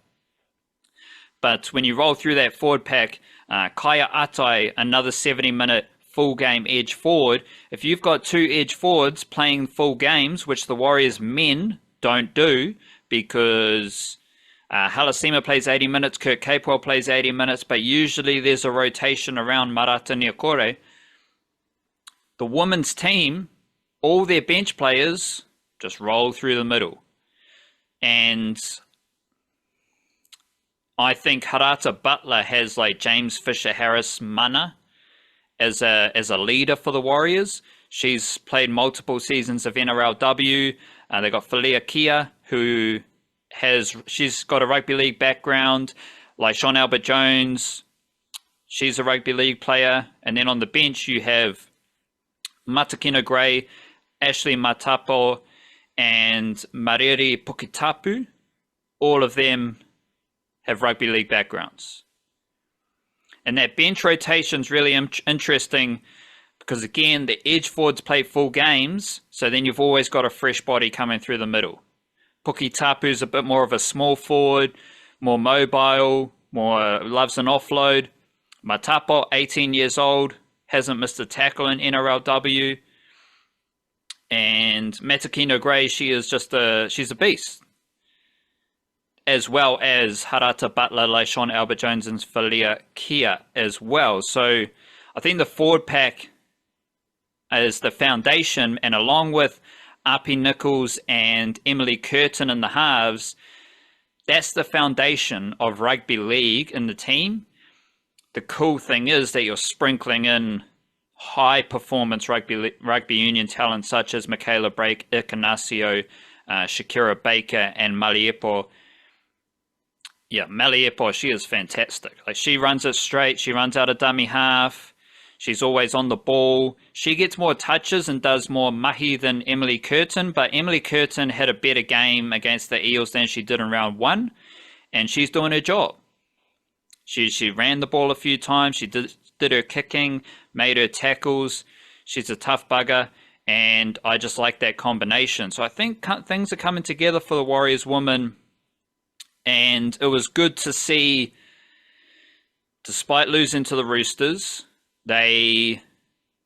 But when you roll through that forward pack, Kaya Atai, another 70-minute full game edge forward. If you've got 2 edge forwards playing full games, which the Warriors men don't do, because Halasima plays 80 minutes, Kurt Capewell plays 80 minutes, but usually there's a rotation around Marata Niokore. The women's team, all their bench players just roll through the middle. And I think Harata Butler has like James Fisher-Harris Mana as a leader for the Warriors. She's played multiple seasons of NRLW. They got Falia Kia, who she's got a rugby league background. Like Sean Albert-Jones, she's a rugby league player. And then on the bench, you have Matakina Gray, Ashley Matapo, and Mariri Pukitapu. All of them have rugby league backgrounds. And that bench rotation is really interesting because, again, the edge forwards play full games, so then you've always got a fresh body coming through the middle. Pukitapu's a bit more of a small forward, more mobile, more loves an offload. Matapo, 18 years old, hasn't missed a tackle in NRLW. And Matakino Gray, she's a beast. As well as Harata Butler, Lyshawn Albert-Jones, and Falia Kia as well. So I think the forward pack is the foundation, and along with Api Nichols and Emily Curtin in the halves, that's the foundation of rugby league in the team. The cool thing is that you're sprinkling in high performance rugby union talent such as Michaela Brake, Ignacio, Shakira Baker, and Maliepo. Yeah, Maliepo, she is fantastic. Like, she runs it straight. She runs out of dummy half. She's always on the ball. She gets more touches and does more mahi than Emily Curtin, but Emily Curtin had a better game against the Eels than she did in round 1, and she's doing her job. She ran the ball a few times. She did her kicking, made her tackles. She's a tough bugger, and I just like that combination. So I think things are coming together for the Warriors women. And it was good to see, despite losing to the Roosters, they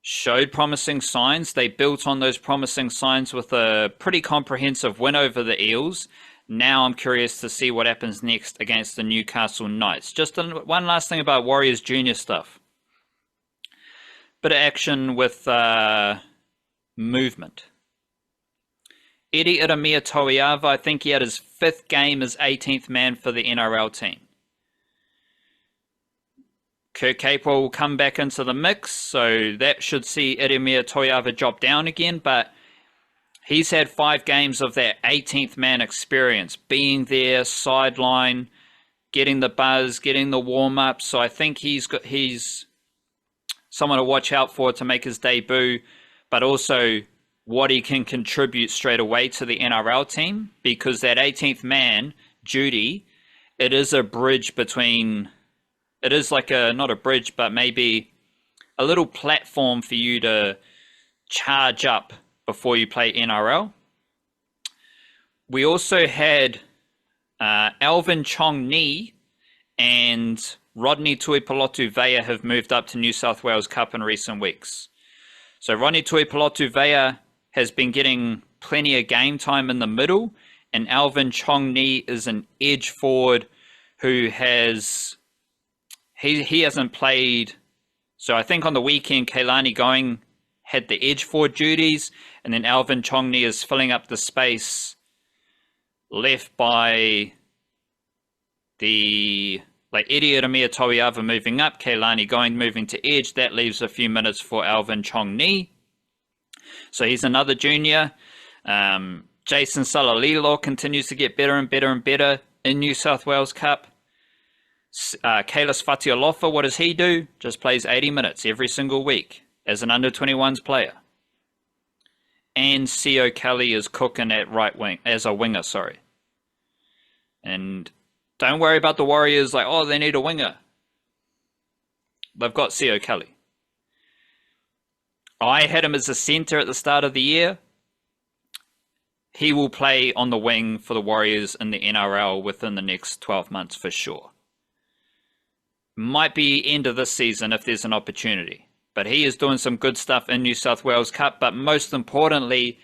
showed promising signs. They built on those promising signs with a pretty comprehensive win over the Eels. Now I'm curious to see what happens next against the Newcastle Knights. Just one last thing about Warriors Junior stuff. Bit of action with movement. Aotearoa Toiava, I think he had his 5th game as 18th man for the NRL team. Kurt Capewell will come back into the mix, so that should see Aotearoa Toiava drop down again, but he's had 5 games of that 18th man experience, being there, sideline, getting the buzz, getting the warm-up, so I think he's someone to watch out for to make his debut, but also what he can contribute straight away to the NRL team, because that 18th man duty, it is a bridge between, it is like a, not a bridge, but maybe a little platform for you to charge up before you play NRL. We also had Alvin Chong-Ni and Rodney Tuipulotu-Vea have moved up to New South Wales Cup in recent weeks. So Rodney Tuipulotu-Vea has been getting plenty of game time in the middle, and Alvin Chong-Ni is an edge forward who has, he hasn't played. So I think on the weekend, Keilani Going had the edge forward duties, and then Alvin Chong-Ni is filling up the space left by the, like Aotearoa Toiava moving up, Keilani Going moving to edge. That leaves a few minutes for Alvin Chong-Ni. So he's another junior. Jason Salalilo continues to get better and better and better in New South Wales Cup. Kalis Fatialofa, what does he do? Just plays 80 minutes every single week as an under-21s player. And Sio Kelly is cooking at right wing, as a winger, sorry. And don't worry about the Warriors like, oh, they need a winger. They've got Sio Kelly. I had him as a centre at the start of the year. He will play on the wing for the Warriors in the NRL within the next 12 months for sure. Might be end of this season if there's an opportunity. But he is doing some good stuff in New South Wales Cup. But most importantly,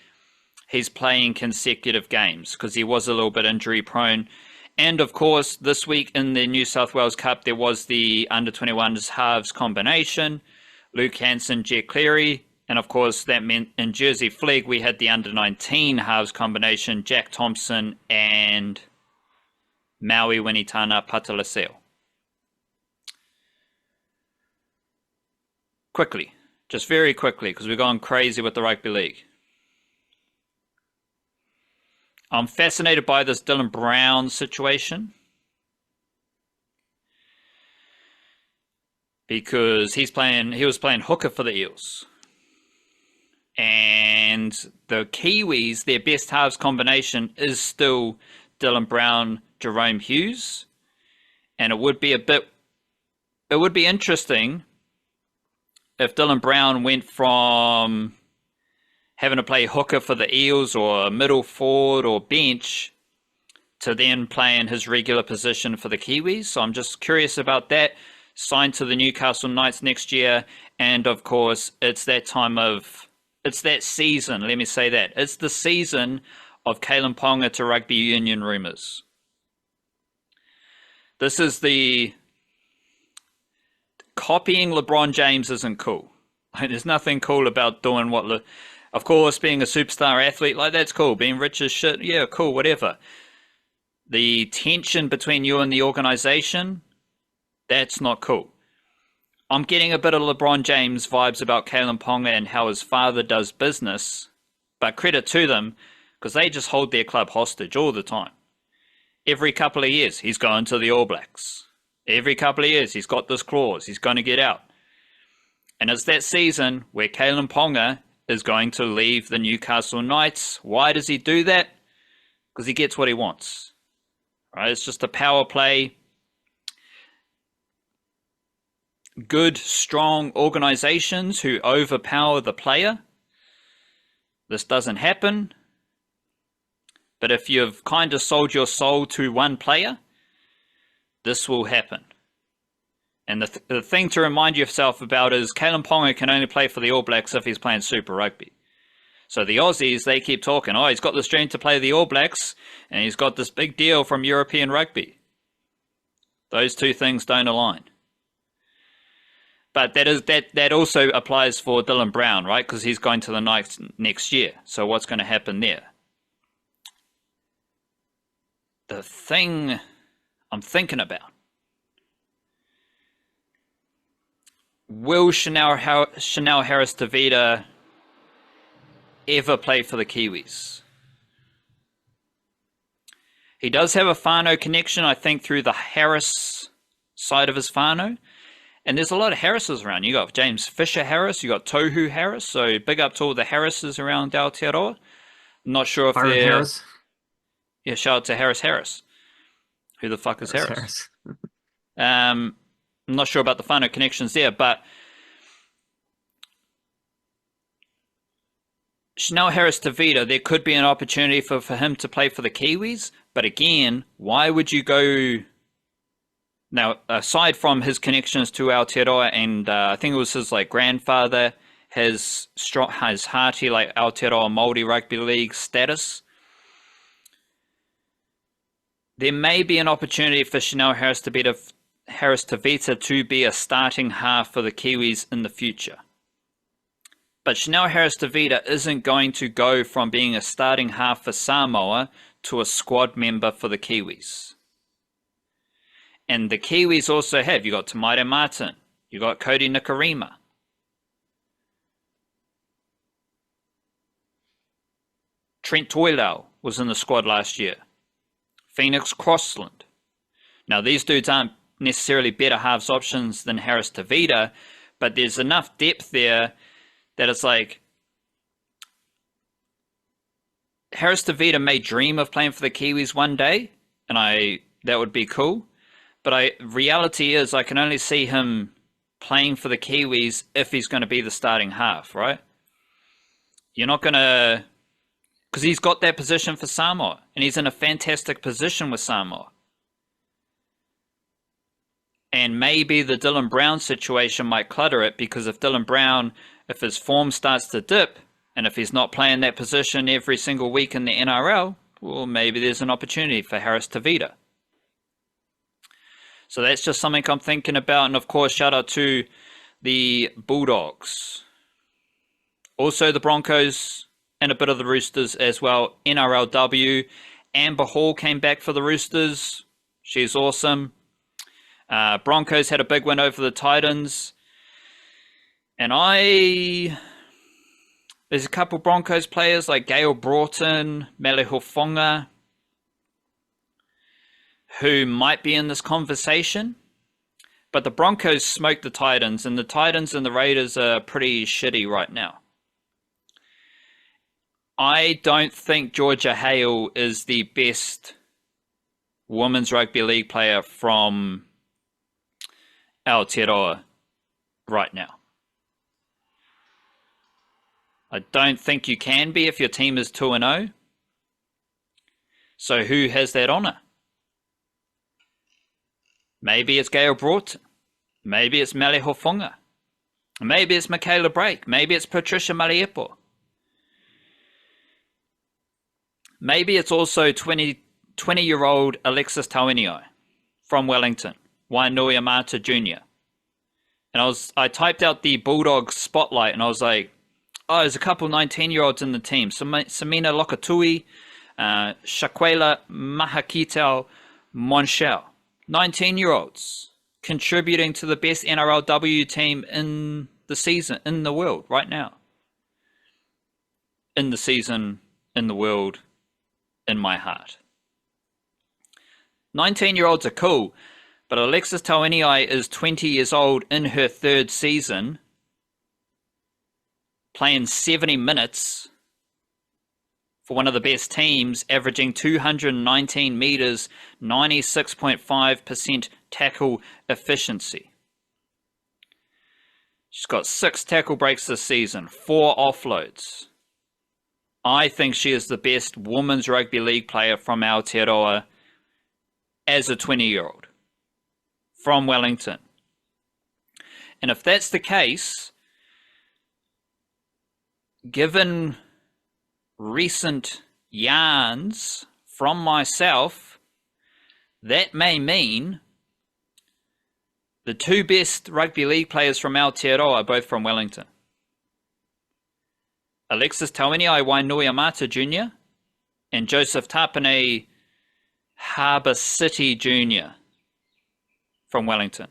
he's playing consecutive games because he was a little bit injury prone. And of course, this week in the New South Wales Cup, there was the under-21s halves combination. Luke Hansen, Jet Cleary. And of course, that meant in Jersey Flegg, we had the under-19 halves combination, Jack Thompson and Maui Winitana Patalaseo. Quickly, just very quickly, because we're going crazy with the rugby league. I'm fascinated by this Dylan Brown situation, because he was playing hooker for the Eels. And the Kiwis, their best halves combination is still Dylan Brown, Jerome Hughes. And it would be interesting if Dylan Brown went from having to play hooker for the Eels or middle forward or bench to then playing his regular position for the Kiwis. So I'm just curious about that. Signed to the Newcastle Knights next year. And of course, it's that season, let me say that. It's the season of Kalen Ponga to rugby union rumours. This is the... Copying LeBron James isn't cool. Like, there's nothing cool about doing what... Of course, being a superstar athlete, like, that's cool. Being rich as shit, yeah, cool, whatever. The tension between you and the organization, that's not cool. I'm getting a bit of LeBron James vibes about Kalen Ponga and how his father does business, but credit to them, because they just hold their club hostage all the time. Every couple of years, he's going to the All Blacks. Every couple of years, he's got this clause. He's going to get out. And it's that season where Kalen Ponga is going to leave the Newcastle Knights. Why does he do that? Because he gets what he wants. Right? It's just a power play. Good, strong organizations who overpower the player. This doesn't happen. But if you've kind of sold your soul to one player, this will happen. And the thing to remind yourself about is Kalen Ponga can only play for the All Blacks if he's playing Super Rugby. So the Aussies, they keep talking, oh, he's got this dream to play the All Blacks, and he's got this big deal from European rugby. Those two things don't align. But that also applies for Dylan Brown, right? Because he's going to the Knights next year. So what's going to happen there? The thing I'm thinking about. Will Chanel Harris-Tavita ever play for the Kiwis? He does have a whānau connection, I think, through the Harris side of his whānau. And there's a lot of Harrises around. You got James Fisher Harris, you got Tohu Harris. So big up to all the Harrises around Aotearoa. Not sure if Byron they're... Harris. Yeah, shout out to Harris. Who the fuck is Harris? I'm not sure about the whānau connections there, but Chanel Harris-Tavita, there could be an opportunity for him to play for the Kiwis. But again, why would you go... Now, aside from his connections to Aotearoa, and I think it was his grandfather has hearty Aotearoa Māori Rugby League status, there may be an opportunity for Chanel Harris-Tavita to be a starting half for the Kiwis in the future. But Chanel Harris-Tavita isn't going to go from being a starting half for Samoa to a squad member for the Kiwis. And the Kiwis also have, you got Tamaire Martin, you got Cody Nikarima. Trent Toilau was in the squad last year. Phoenix Crossland. Now these dudes aren't necessarily better halves options than Harris-Tavita, but there's enough depth there that it's like Harris-Tavita may dream of playing for the Kiwis one day, and that would be cool. But reality is I can only see him playing for the Kiwis if he's going to be the starting half, right? You're not going to... Because he's got that position for Samoa, and he's in a fantastic position with Samoa. And maybe the Dylan Brown situation might clutter it, because if Dylan Brown, if his form starts to dip, and if he's not playing that position every single week in the NRL, well, maybe there's an opportunity for Harris-Tavita. So that's just something I'm thinking about. And of course, shout out to the Bulldogs. Also the Broncos and a bit of the Roosters as well. NRLW. Amber Hall came back for the Roosters. She's awesome. Broncos had a big win over the Titans. And there's a couple Broncos players like Gail Broughton, Mele Hofonga, who might be in this conversation. But the Broncos smoked the Titans, and the Titans and the Raiders are pretty shitty right now. I don't think Georgia Hale is the best women's rugby league player from Aotearoa right now. I don't think you can be if your team is 2-0. So who has that honour? Maybe it's Gail Broughton. Maybe it's Mele Hofonga. Maybe it's Michaela Brake. Maybe it's Patricia Maliepo. Maybe it's also 20-year-old Alexis Tauaneai from Wellington, Wainui Amata Jr. And I typed out the Bulldogs spotlight, and I was like, oh, there's a couple 19-year-olds in the team. Samina Lokatui, Shaquela Mahakitau Monshel. 19-year-olds contributing to the best NRLW team in the season, in the world right now. In the season, in the world, in my heart. 19-year-olds are cool, but Alexis Tauaneai is 20 years old in her third season, playing 70 minutes for one of the best teams, averaging 219 meters, 96.5% tackle efficiency. She's got 6 tackle breaks this season, 4 offloads. I think she is the best women's rugby league player from Aotearoa as a 20-year-old from Wellington. And if that's the case, given recent yarns from myself, that may mean the two best rugby league players from Aotearoa are both from Wellington. Alexis Tauaneai Wainui-a-Mata Jr. and Joseph Tapine Harbour City Jr. from Wellington.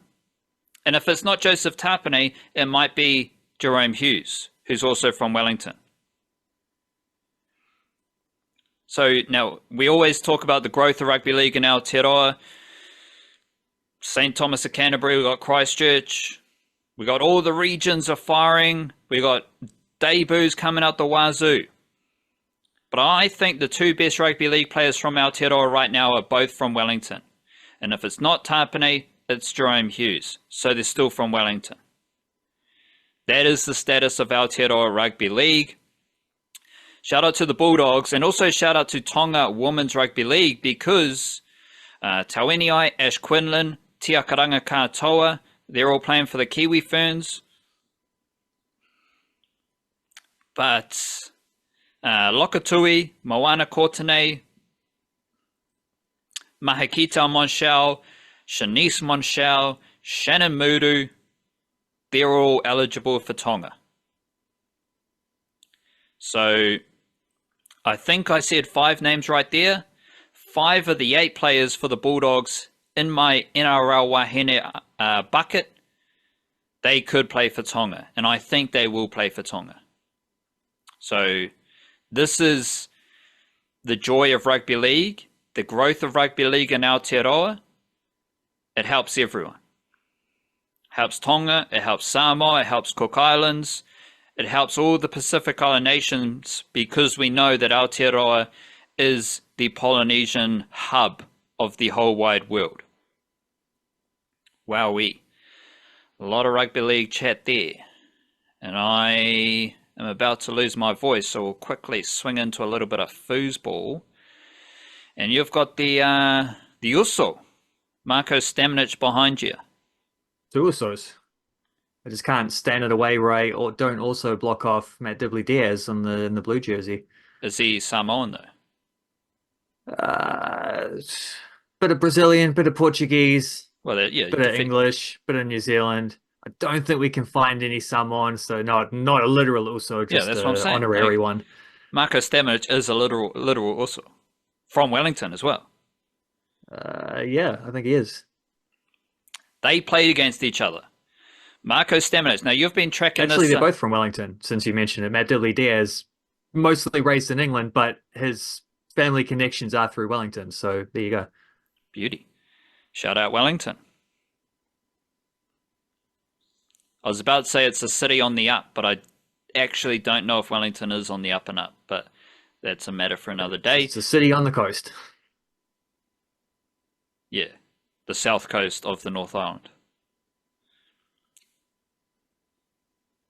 And if it's not Joseph Tapine, it might be Jerome Hughes, who's also from Wellington. So now, we always talk about the growth of rugby league in Aotearoa. St. Thomas of Canterbury, we got Christchurch, we got all the regions are firing, we got debuts coming out the wazoo. But I think the two best rugby league players from Aotearoa right now are both from Wellington. And if it's not Tapine, it's Jerome Hughes. So they're still from Wellington. That is the status of Aotearoa Rugby League. Shout out to the Bulldogs, and also shout out to Tonga Women's Rugby League, because Tauaneai, Ash Quinlan, Tiakaranga Katoa, they're all playing for the Kiwi Ferns. But Lokatui, Moana Kortene, Mahakita Monshal, Shanice Monshal, Shannon Mudu, they're all eligible for Tonga. So I think I said 5 names right there. 5 of the 8 players for the Bulldogs in my NRL Wahine bucket, they could play for Tonga. And I think they will play for Tonga. So this is the joy of rugby league, the growth of rugby league in Aotearoa. It helps everyone. It helps Tonga, it helps Samoa, it helps Cook Islands, it helps all the Pacific Island nations, because we know that Aotearoa is the Polynesian hub of the whole wide world. Wowee. A lot of rugby league chat there. And I am about to lose my voice, so we'll quickly swing into a little bit of foosball. And you've got the Uso, Marko Stamenic behind you. Two Usos. I just can't stand it away, Ray, or don't also block off Matt Dibley-Dias in the blue jersey. Is he Samoan though? Bit of Brazilian, bit of Portuguese, Well, yeah, bit of English, bit of New Zealand. I don't think we can find any Samoan, so not a literal Uso, just that's what I'm saying. honorary one. Marko Stamenic is a literal Uso from Wellington as well. Yeah, I think he is. They played against each other. Marko Stamenic. Now, you've been tracking Actually, this. they're both from Wellington, since you mentioned it. Matt Dibley-Dias, mostly raised in England, but his family connections are through Wellington, so there you go. Beauty. Shout out Wellington. I was about to say it's a city on the up, but I actually don't know if Wellington is on the up and up, but that's a matter for another day. It's a city on the coast. Yeah, the south coast of the North Island.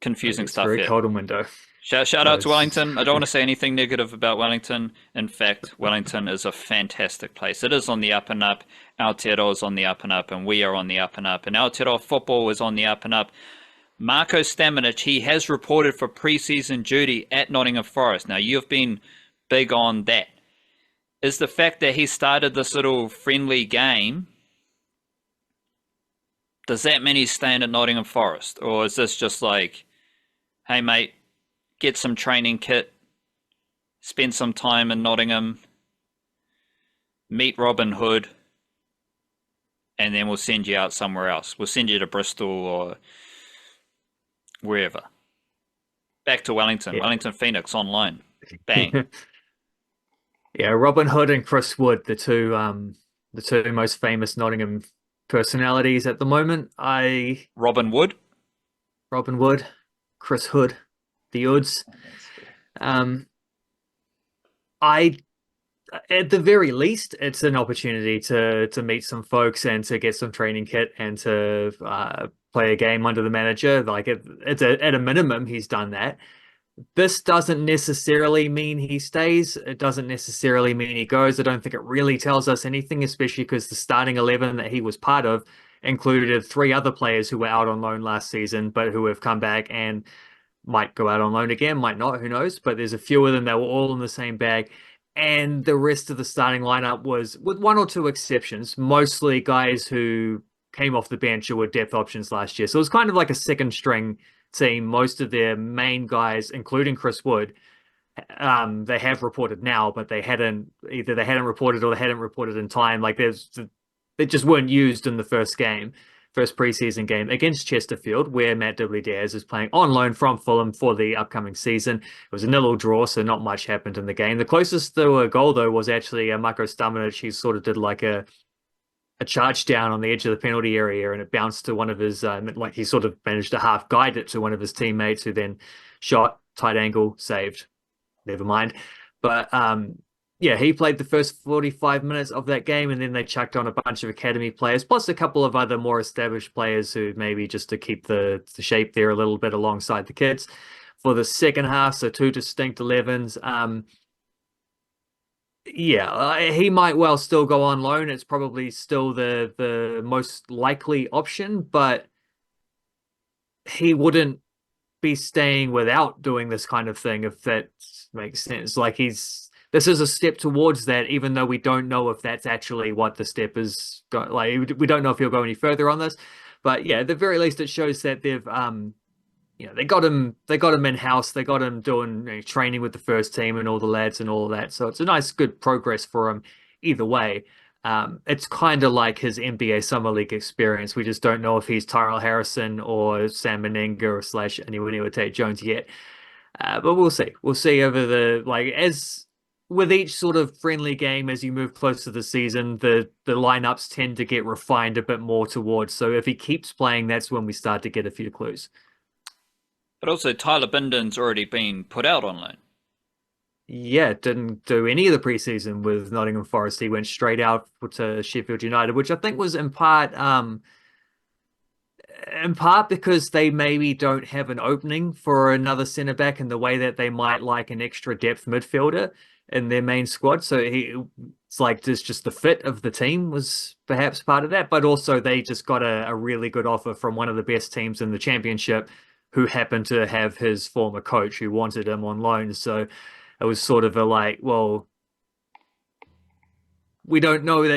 Confusing It's stuff very here. cold in window. Shout out to Wellington. I don't want to say anything negative about Wellington. In fact, Wellington is a fantastic place. It is on the up and up. Aotearoa is on the up and up, and we are on the up and up. And Aotearoa football is on the up and up. Marko Stamenic, he has reported for preseason duty at Nottingham Forest. Now, you've been big on that. Is the fact that he started this little friendly game, does that mean he's staying at Nottingham Forest? Or is this just like, hey, mate, get some training kit, spend some time in Nottingham, meet Robin Hood, and then we'll send you out somewhere else. We'll send you to Bristol or wherever. Back to Wellington. Yeah. Wellington Phoenix on loan. Bang. Yeah, Robin Hood and Chris Wood, the two most famous Nottingham personalities at the moment. Robin Wood, Chris Hood, the Hoods. At the very least, it's an opportunity to meet some folks and to get some training kit and to play a game under the manager. Like at a minimum, he's done that. This doesn't necessarily mean he stays. It doesn't necessarily mean he goes. I don't think it really tells us anything, especially because the starting 11 that he was part of included three other players who were out on loan last season, but who have come back and might go out on loan again, might not, who knows? But there's a few of them that were all in the same bag. And the rest of the starting lineup was, with one or two exceptions, mostly guys who came off the bench or were depth options last year. So it was kind of like a second string team. Most of their main guys, including Chris Wood, they have reported now, but they hadn't reported or they hadn't reported in time. Like they just weren't used in the first preseason game against Chesterfield, where Matt Dibley-Dias is playing on loan from Fulham for the upcoming season. It was a 0-0 draw, so not much happened in the game. The closest to a goal, though, was actually Marko Stamenic. He sort of did like a charge down on the edge of the penalty area, and it bounced to one of his, like he sort of managed to half guide it to one of his teammates, who then shot, tight angle, saved. Never mind. But yeah, he played the first 45 minutes of that game, and then they chucked on a bunch of academy players, plus a couple of other more established players who maybe just to keep the shape there a little bit alongside the kids for the second half. So two distinct 11s. Yeah, he might well still go on loan. It's probably still the most likely option, but he wouldn't be staying without doing this kind of thing, if that makes sense. Like this is a step towards that, even though we don't know if that's actually what the step is. Like we don't know if he'll go any further on this, but yeah, at the very least, it shows that they've they got him in house. They got him doing training with the first team and all the lads and all of that. So it's a nice, good progress for him either way. It's kind of like his NBA Summer League experience. We just don't know if he's Tyrell Harrison or Sam Meninga or / anyone Aotearoa yet. But we'll see. We'll see over as with each sort of friendly game, as you move closer to the season, the lineups tend to get refined a bit more towards. So if he keeps playing, that's when we start to get a few clues. But also, Tyler Binden's already been put out on loan. Yeah, didn't do any of the preseason with Nottingham Forest. He went straight out to Sheffield United, which I think was in part because they maybe don't have an opening for another centre back in the way that they might like an extra depth midfielder in their main squad. So it's like there's just the fit of the team was perhaps part of that, but also they just got a really good offer from one of the best teams in the championship, who happened to have his former coach who wanted him on loan. So it was sort of we don't know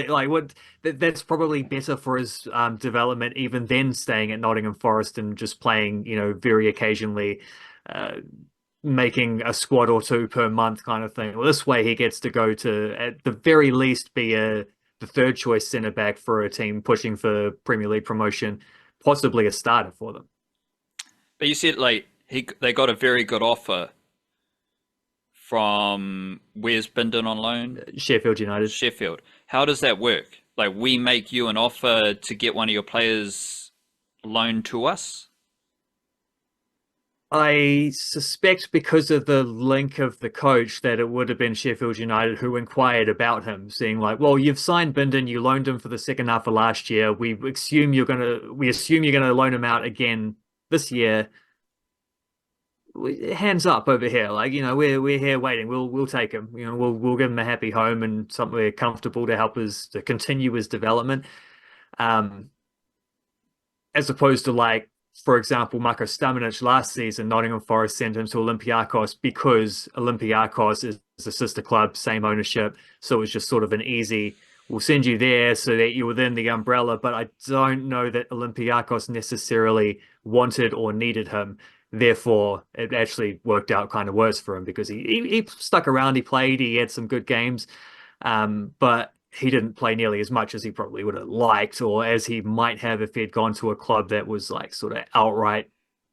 that's probably better for his development, even then staying at Nottingham Forest and just playing, very occasionally, making a squad or two per month kind of thing. Well, this way he gets to go to, at the very least, be the third choice centre back for a team pushing for Premier League promotion, possibly a starter for them. But you said they got a very good offer from, where's Binden on loan? Sheffield United. Sheffield. How does that work? Like, we make you an offer to get one of your players loaned to us? I suspect because of the link of the coach that it would have been Sheffield United who inquired about him, saying like, well, you've signed Binden, you loaned him for the second half of last year. We assume you're gonna loan him out again this year. Hands up over here, we're here waiting. We'll take him. We'll give him a happy home and somewhere comfortable to help to continue his development. As opposed to for example, Marko Stamenic last season, Nottingham Forest sent him to Olympiacos because Olympiacos is a sister club, same ownership. So it was just sort of an easy, we'll send you there so that you're within the umbrella. But I don't know that Olympiacos necessarily wanted or needed him. Therefore, it actually worked out kind of worse for him because he stuck around, he played, he had some good games, but he didn't play nearly as much as he probably would have liked, or as he might have if he'd gone to a club that was sort of outright,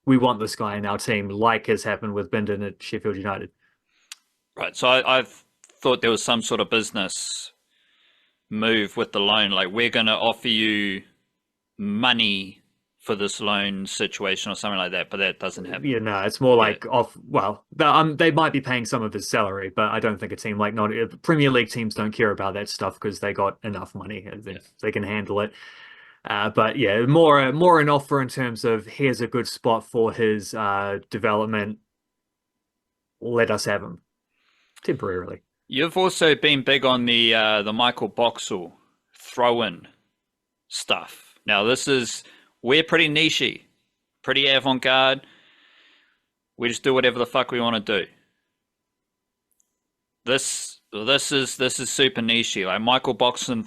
we want this guy in our team, like has happened with Binden at Sheffield United. Right, so I've thought there was some sort of business move with the loan, like we're going to offer you money for this loan situation or something like that, but that doesn't happen. Yeah, no, it's more they might be paying some of his salary, but I don't think a team like Premier League teams don't care about that stuff because they got enough money. They can handle it. But yeah, more an offer in terms of here's a good spot for his development. Let us have him temporarily. You've also been big on the Michael Boxall throw-in stuff. Now we're pretty nichey, pretty avant-garde. We just do whatever the fuck we want to do. This is super nichey. Like Michael Boxall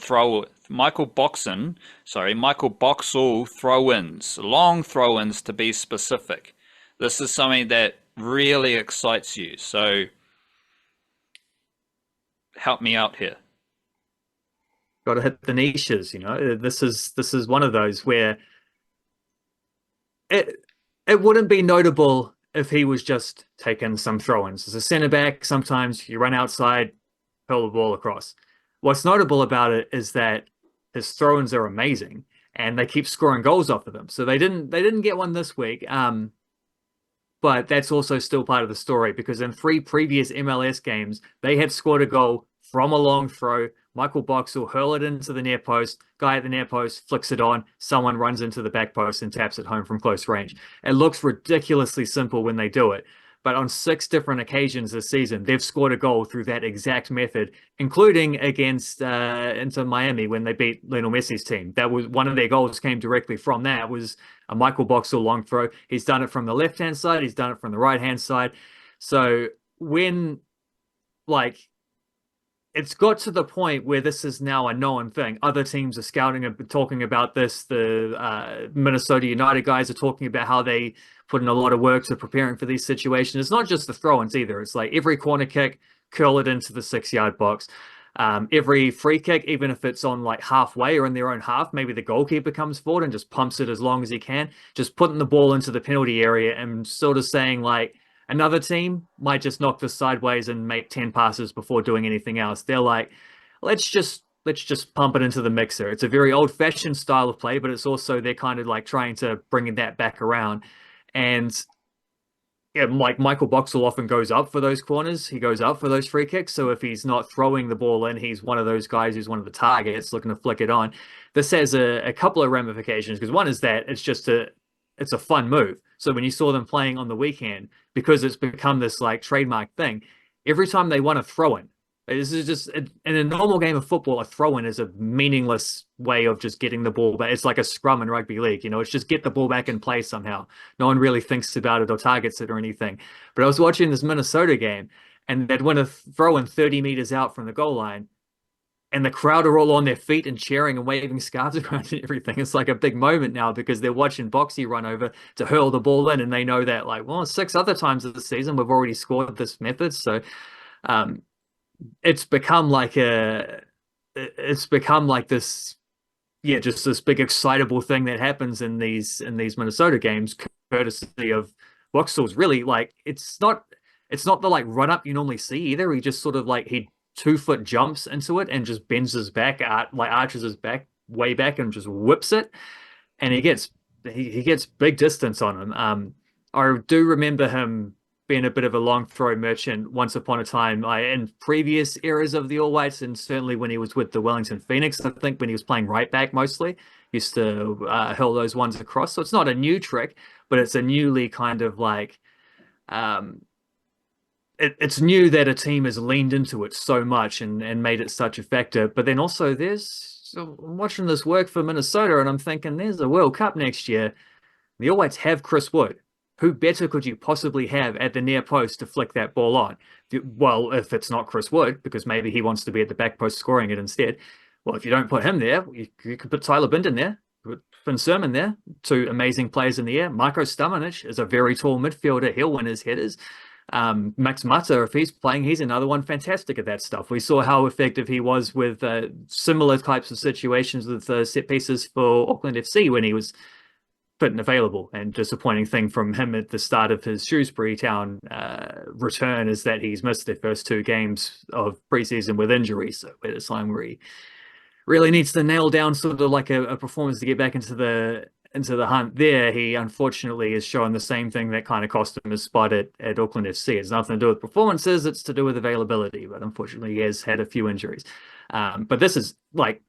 throw-ins, long throw-ins to be specific. This is something that really excites you. So help me out here. Got to hit the niches, you know. This is one of those where it wouldn't be notable if he was just taking some throw-ins. As a centre back, sometimes you run outside, hurl the ball across. What's notable about it is that his throw-ins are amazing, and they keep scoring goals off of them. So they didn't get one this week. But that's also still part of the story, because in 3 previous MLS games, they had scored a goal from a long throw. Michael Boxall hurl it into the near post, guy at the near post flicks it on, someone runs into the back post and taps it home from close range. It looks ridiculously simple when they do it, but on 6 different occasions this season, they've scored a goal through that exact method, including against Inter Miami when they beat Lionel Messi's team. That was one of their goals, came directly from that. It was a Michael Boxall long throw. He's done it from the left-hand side. He's done it from the right-hand side. So when, like, it's got to the point where this is now a known thing. Other teams are scouting and talking about this. The Minnesota United guys are talking about how they put in a lot of work to preparing for these situations. It's not just the throw-ins either. It's like every corner kick, curl it into the 6-yard box. Every free kick, even if it's on like halfway or in their own half, maybe the goalkeeper comes forward and just pumps it as long as he can, just putting the ball into the penalty area and sort of saying like, another team might just knock this sideways and make 10 passes before doing anything else. They're like, let's just pump it into the mixer. It's a very old-fashioned style of play, but it's also they're kind of like trying to bring that back around. And yeah, like Michael Boxall often goes up for those corners. He goes up for those free kicks. So if he's not throwing the ball in, he's one of those guys who's one of the targets looking to flick it on. This has a couple of ramifications, because one is that it's a fun move. So when you saw them playing on the weekend, because it's become this like trademark thing, every time they want to throw in, this is just in a normal game of football, a throw in is a meaningless way of just getting the ball back. It's like a scrum in rugby league, you know, it's just get the ball back in play somehow. No one really thinks about it or targets it or anything. But I was watching this Minnesota game, and they'd win a throw in 30 meters out from the goal line, and the crowd are all on their feet and cheering and waving scarves around and everything. It's like a big moment now, because they're watching Boxy run over to hurl the ball in, and they know that, like, well, 6 other times of the season we've already scored this method. So it's become like this, yeah, just this big excitable thing that happens in these Minnesota games, courtesy of Boxall's. Really, like, it's not the like run up you normally see either. He just sort of like, he 2-foot jumps into it and just bends his back out, like arches his back way back and just whips it, and he gets big distance on him. I do remember him being a bit of a long throw merchant once upon a time, in previous eras of the All Whites, and certainly when he was with the Wellington Phoenix. I think when he was playing right back mostly, used to hurl those ones across. So it's not a new trick, but it's a newly kind of like it's new that a team has leaned into it so much and made it such effective. But then also I'm watching this work for Minnesota, and I'm thinking, there's a World Cup next year. The All Whites have Chris Wood. Who better could you possibly have at the near post to flick that ball on? Well, if it's not Chris Wood, because maybe he wants to be at the back post scoring it instead. Well, if you don't put him there, you could put Tyler Bindon there, put Finn Sermon there, 2 amazing players in the air. Marko Stamenic is a very tall midfielder. He'll win his headers. Max Mata, if he's playing, he's another one fantastic at that stuff. We saw how effective he was with similar types of situations with set pieces for Auckland FC when he was fit and available. And disappointing thing from him at the start of his Shrewsbury Town return is that he's missed their first 2 games of preseason with injury. So at a time where he really needs to nail down sort of like a performance to get back into the hunt there, he unfortunately is showing the same thing that kind of cost him his spot at Auckland FC. It's nothing to do with performances, it's to do with availability, but unfortunately he has had a few injuries. But this is like,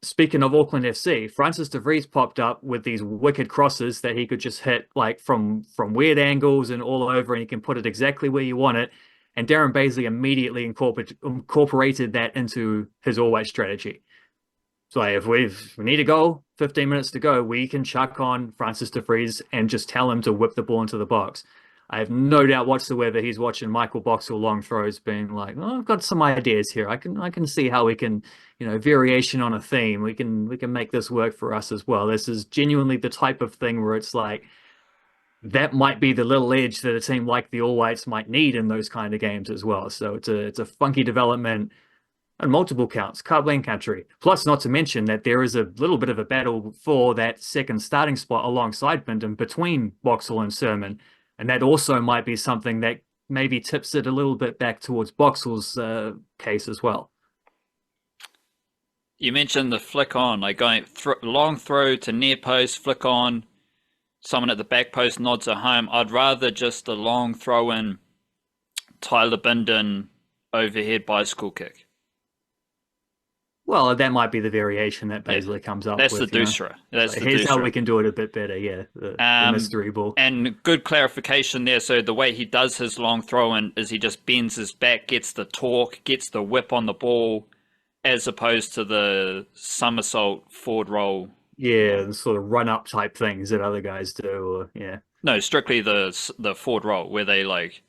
speaking of Auckland FC, Francis de Vries popped up with these wicked crosses that he could just hit like from weird angles and all over, and he can put it exactly where you want it. And Darren Baisley immediately incorporated that into his all-white strategy. So if we need a goal, 15 minutes to go, we can chuck on Francis de Vries and just tell him to whip the ball into the box. I have no doubt whatsoever he's watching Michael Boxall long throws, being like, "Oh, I've got some ideas here. I can see how we can, variation on a theme. We can make this work for us as well." This is genuinely the type of thing where it's like that might be the little edge that a team like the All Whites might need in those kind of games as well. So it's a funky development on multiple counts, card country. Plus, not to mention that there is a little bit of a battle for that second starting spot alongside Bindon between Boxall and Sermon. And that also might be something that maybe tips it a little bit back towards Boxall's case as well. You mentioned the flick on, like going long throw to near post, flick on, someone at the back post nods it home. I'd rather just a long throw in, Tyler Bindon overhead bicycle kick. Well, that might be the variation that Baisley comes up That's with. The Dusra. That's the Here's Dusra. how we can do it a bit better, yeah. The mystery ball. And good clarification there. So the way he does his long throw in is he just bends his back, gets the torque, gets the whip on the ball, as opposed to the somersault forward roll. Yeah, the sort of run-up type things that other guys do, or, yeah. No, strictly the forward roll, where they like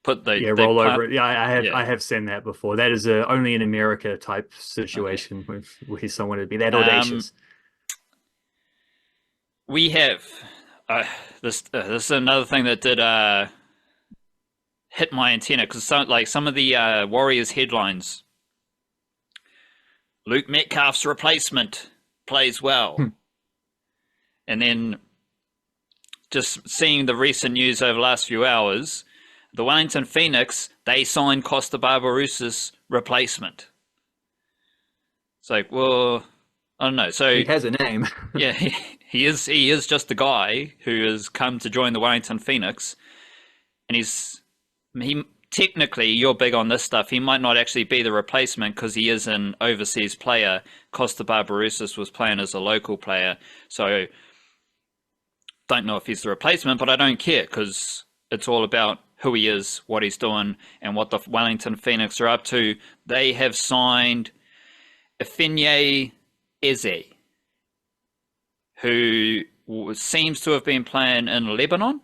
put the roll over it. Yeah, I have seen that before. That is only in America type situation where someone would be that audacious. We have this is another thing that did hit my antenna, because some of the Warriors headlines. Luke Metcalf's replacement plays well. And then just seeing the recent news over the last few hours, the Wellington Phoenix, they signed Costa Barbarousa's replacement. It's like, well, I don't know. So he has a name. Yeah, he is just the guy who has come to join the Wellington Phoenix, and he technically, you're big on this stuff, he might not actually be the replacement because he is an overseas player. Costa Barbarousa was playing as a local player, so don't know if he's the replacement, but I don't care because it's all about who he is, what he's doing, and what the Wellington Phoenix are up to. They have signed Ifeanyi Eze, who seems to have been playing in Lebanon,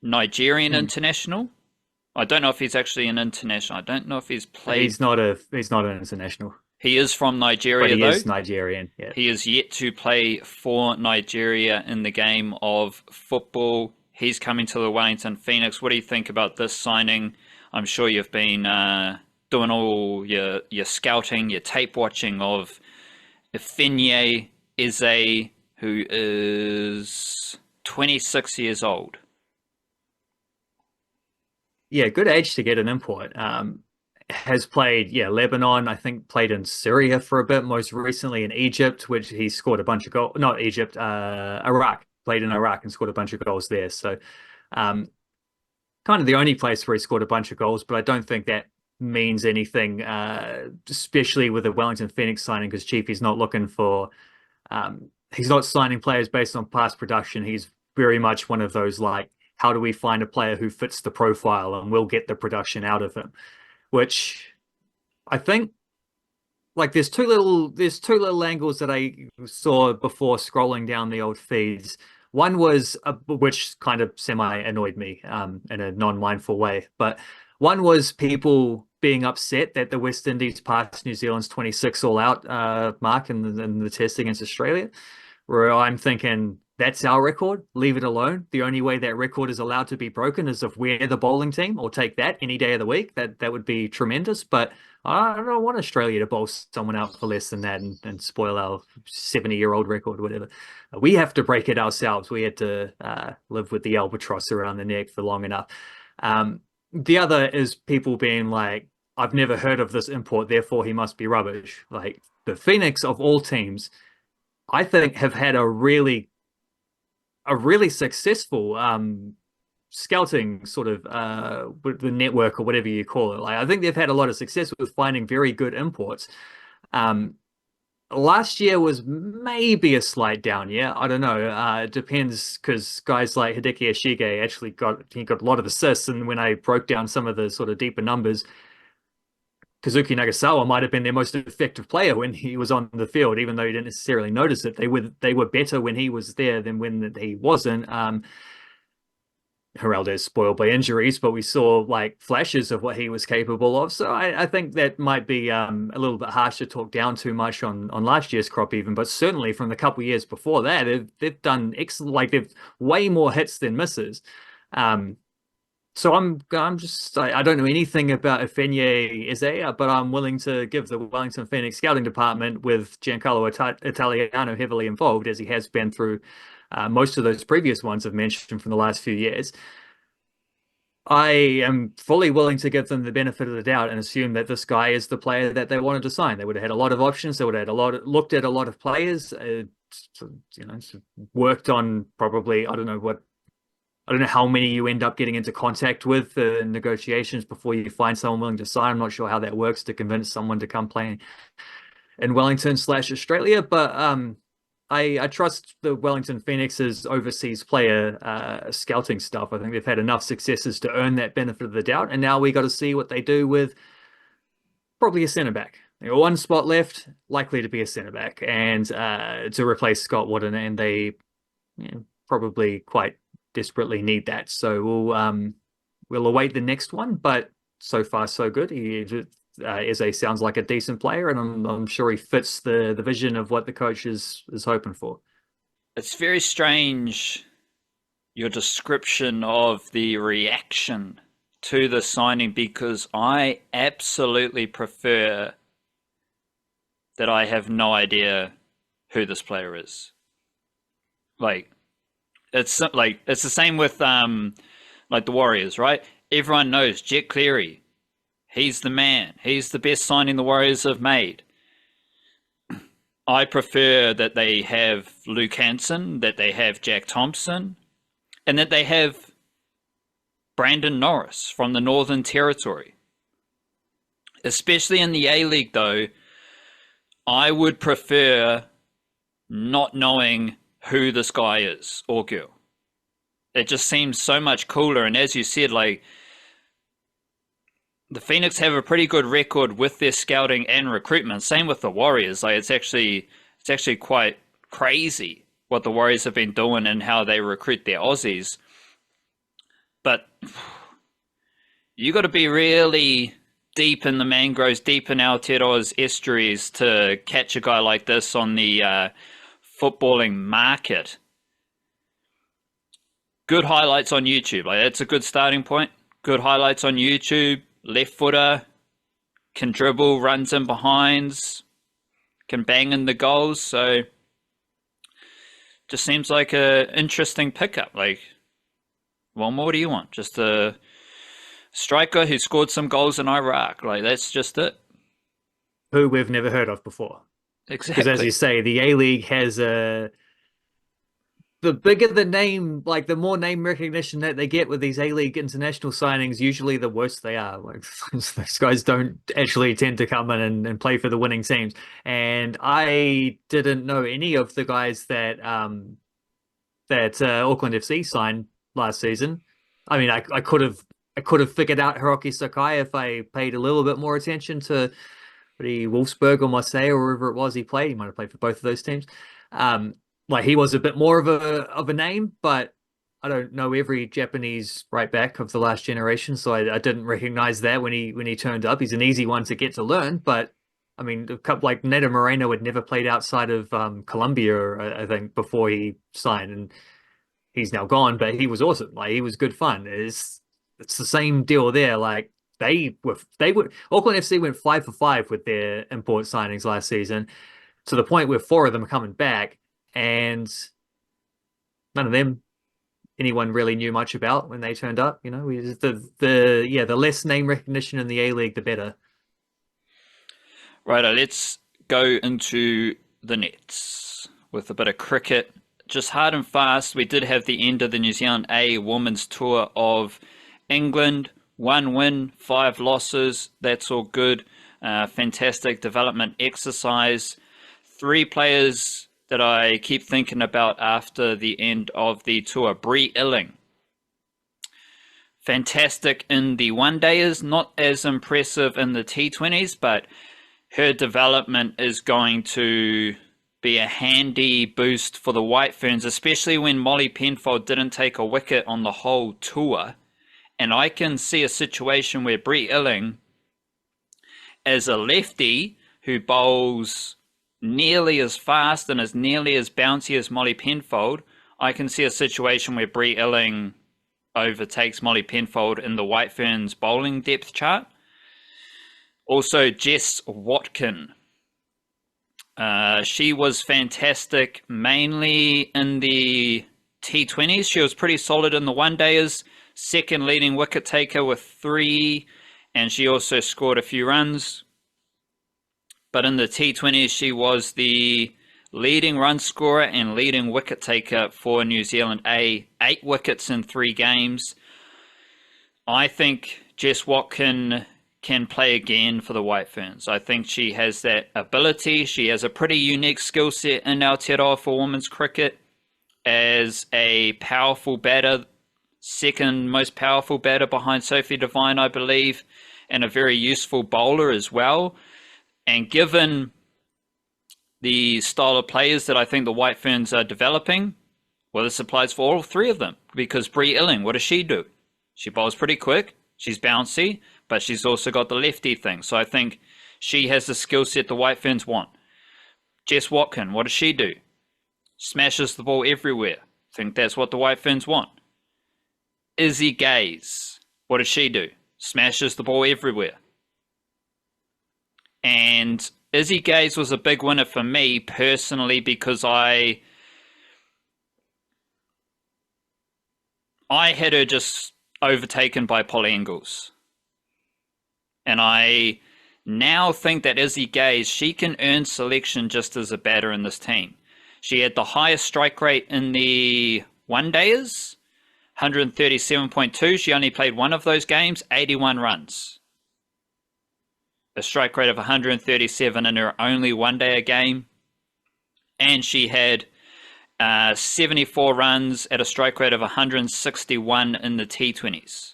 Nigerian international. I don't know if he's actually an international. I don't know if he's played. He's not an international. He is from Nigeria, but he though. is Nigerian. Yeah. He is yet to play for Nigeria in the game of football. He's coming to the Wellington Phoenix. What do you think about this signing? I'm sure you've been doing all your scouting, your tape watching of Ifeanyi Eze, who is 26 years old. Yeah, good age to get an import. Has played, Lebanon, I think played in Syria for a bit, most recently in Egypt, which he scored a bunch of goals. Not Egypt, Iraq. Played in Iraq and scored a bunch of goals there. So kind of the only place where he scored a bunch of goals, but I don't think that means anything, especially with the Wellington Phoenix signing, because Chiefy's not looking for, he's not signing players based on past production. He's very much one of those, like, how do we find a player who fits the profile and we'll get the production out of him? Which I think, like, there's two little angles that I saw before scrolling down the old feeds. One was which kind of semi annoyed me in a non-mindful way, but one was people being upset that the West Indies passed New Zealand's 26 all-out mark in the test against Australia, where I'm thinking, that's our record. Leave it alone. The only way that record is allowed to be broken is if we're the bowling team. Or take that any day of the week. That would be tremendous. But I don't want Australia to bowl someone out for less than that and spoil our 70-year-old record, whatever. We have to break it ourselves. We had to live with the albatross around the neck for long enough. The other is people being like, I've never heard of this import, therefore he must be rubbish. Like, the Phoenix of all teams, I think, have had a really successful scouting sort of the network or whatever you call it. Like, I think they've had a lot of success with finding very good imports. Last year was maybe a slight down year. I don't know. It depends, because guys like Hideki Ashige actually got a lot of assists, and when I broke down some of the sort of deeper numbers, Kazuki Nagasawa might have been their most effective player when he was on the field, even though you didn't necessarily notice it. They were better when he was there than when he wasn't. Heraldo is spoiled by injuries, but we saw like flashes of what he was capable of. So I think that might be a little bit harsh to talk down too much on last year's crop even, but certainly from the couple of years before that, they've done excellent. Like they've way more hits than misses. So I'm just I don't know anything about Ifeanyi Eze, but I'm willing to give the Wellington Phoenix scouting department with Giancarlo Italiano heavily involved, as he has been through most of those previous ones I've mentioned from the last few years. I am fully willing to give them the benefit of the doubt and assume that this guy is the player that they wanted to sign. They would have had a lot of options. They would have had looked at a lot of players. Worked on probably I don't know how many you end up getting into contact with in negotiations before you find someone willing to sign. I'm not sure how that works to convince someone to come play in Wellington/Australia, but I trust the Wellington Phoenix's overseas player scouting stuff. I think they've had enough successes to earn that benefit of the doubt, and now we got to see what they do with probably a centre back. They got one spot left, likely to be a centre back, and to replace Scott Wooden, and they probably quite desperately need that. So we'll await the next one, but so far so good. Eze sounds like a decent player, and I'm sure he fits the vision of what the coach is hoping for. It's very strange, your description of the reaction to the signing, because I absolutely prefer that I have no idea who this player is. It's the same with like the Warriors, right? Everyone knows Jet Cleary. He's the man. He's the best signing the Warriors have made. I prefer that they have Luke Hanson, that they have Jack Thompson, and that they have Brandon Norris from the Northern Territory. Especially in the A-League, though, I would prefer not knowing who this guy is or girl. It just seems so much cooler. And as you said, like, the Phoenix have a pretty good record with their scouting and recruitment. Same with the Warriors. Like, it's actually quite crazy what the Warriors have been doing and how they recruit their Aussies. But you got to be really deep in the mangroves, deep in Aotearoa's estuaries to catch a guy like this on the footballing market. Good highlights on YouTube. Like, that's a good starting point. Good highlights on YouTube. Left footer, can dribble, runs in behinds, can bang in the goals. So just seems like a interesting pickup. Like, what more do you want? Just a striker who scored some goals in Iraq. Like, that's just it. Who we've never heard of before. Exactly. Because as you say, the A-League has the bigger the name, like the more name recognition that they get with these A-League international signings, usually the worse they are. Like, those guys don't actually tend to come in and play for the winning teams. And I didn't know any of the guys that Auckland FC signed last season. I mean, I could have figured out Hiroki Sakai if I paid a little bit more attention to Wolfsburg or Marseille or wherever it was he played. He might have played for both of those teams. Like, he was a bit more of a name, but I don't know every Japanese right back of the last generation, so I didn't recognize that when he turned up. He's an easy one to get to learn, but I mean, a couple like Neto Moreno had never played outside of Colombia, I think, before he signed, and he's now gone, but he was awesome. Like, he was good fun. It's the same deal there. Like, they were Auckland FC went 5 for 5 with their import signings last season, to the point where 4 of them are coming back, and none of them anyone really knew much about when they turned up. You know, the less name recognition in the A-League, the better. Right, let's go into the nets with a bit of cricket. Just hard and fast, we did have the end of the New Zealand A Women's Tour of England. 1 win, 5 losses. That's all good. Fantastic development exercise. 3 players that I keep thinking about after the end of the tour. Bree Illing, fantastic in the one-dayers, not as impressive in the T20s, but her development is going to be a handy boost for the White Ferns, especially when Molly Penfold didn't take a wicket on the whole tour. And I can see a situation where Bree Illing, as a lefty who bowls nearly as fast and is nearly as bouncy as Molly Penfold, I can see a situation where Bree Illing overtakes Molly Penfold in the White Ferns bowling depth chart. Also, Jess Watkin. She was fantastic mainly in the T20s. She was pretty solid in the one-dayers, second leading wicket taker with 3, and she also scored a few runs. But in the T20s, she was the leading run scorer and leading wicket taker for New Zealand A, 8 wickets in 3 games. I think Jess Watkin can play again for the White Ferns. I think she has that ability. She has a pretty unique skill set in Aotearoa for women's cricket as a powerful batter, second most powerful batter behind Sophie Devine, I believe, and a very useful bowler as well. And given the style of players that I think the White Ferns are developing, well, this applies for all 3 of them, because Bree Illing, what does she do? She bowls pretty quick, she's bouncy, but she's also got the lefty thing. So I think she has the skill set the White Ferns want. Jess Watkin, what does she do? Smashes the ball everywhere. I think that's what the White Ferns want. Izzy Gaze, what does she do? Smashes the ball everywhere. And Izzy Gaze was a big winner for me personally because I had her just overtaken by Polly Ingalls. And I now think that Izzy Gaze, she can earn selection just as a batter in this team. She had the highest strike rate in the one-dayers, 137.2. She only played one of those games, 81 runs. A strike rate of 137 in her only one-dayer game. And she had 74 runs at a strike rate of 161 in the T20s.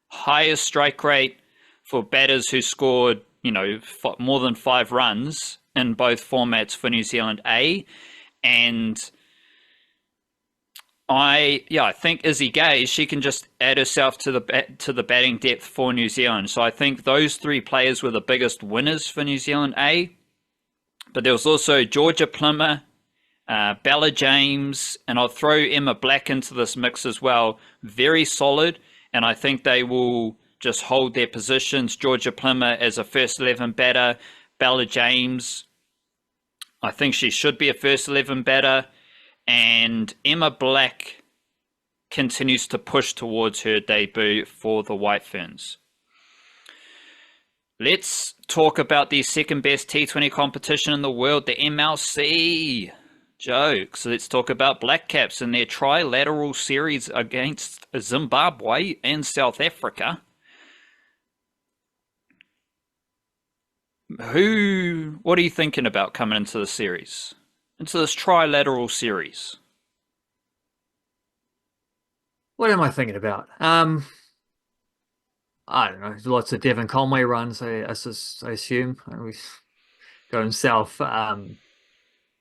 Highest strike rate for batters who scored, more than 5 runs in both formats for New Zealand A. And I think Izzy Gaze, she can just add herself to the batting depth for New Zealand. So I think those 3 players were the biggest winners for New Zealand A. But there was also Georgia Plummer, Bella James, and I'll throw Emma Black into this mix as well. Very solid, and I think they will just hold their positions. Georgia Plummer as a first 11 batter. Bella James, I think she should be a first 11 batter. And Emma Black continues to push towards her debut for the White Ferns. Let's talk about the second best T20 competition in the world, the MLC. Jokes. So let's talk about Blackcaps and their trilateral series against Zimbabwe and South Africa. What are you thinking about coming into the series? Into this trilateral series? What am I thinking about? I don't know. Lots of Devon Conway runs, I assume. We going south.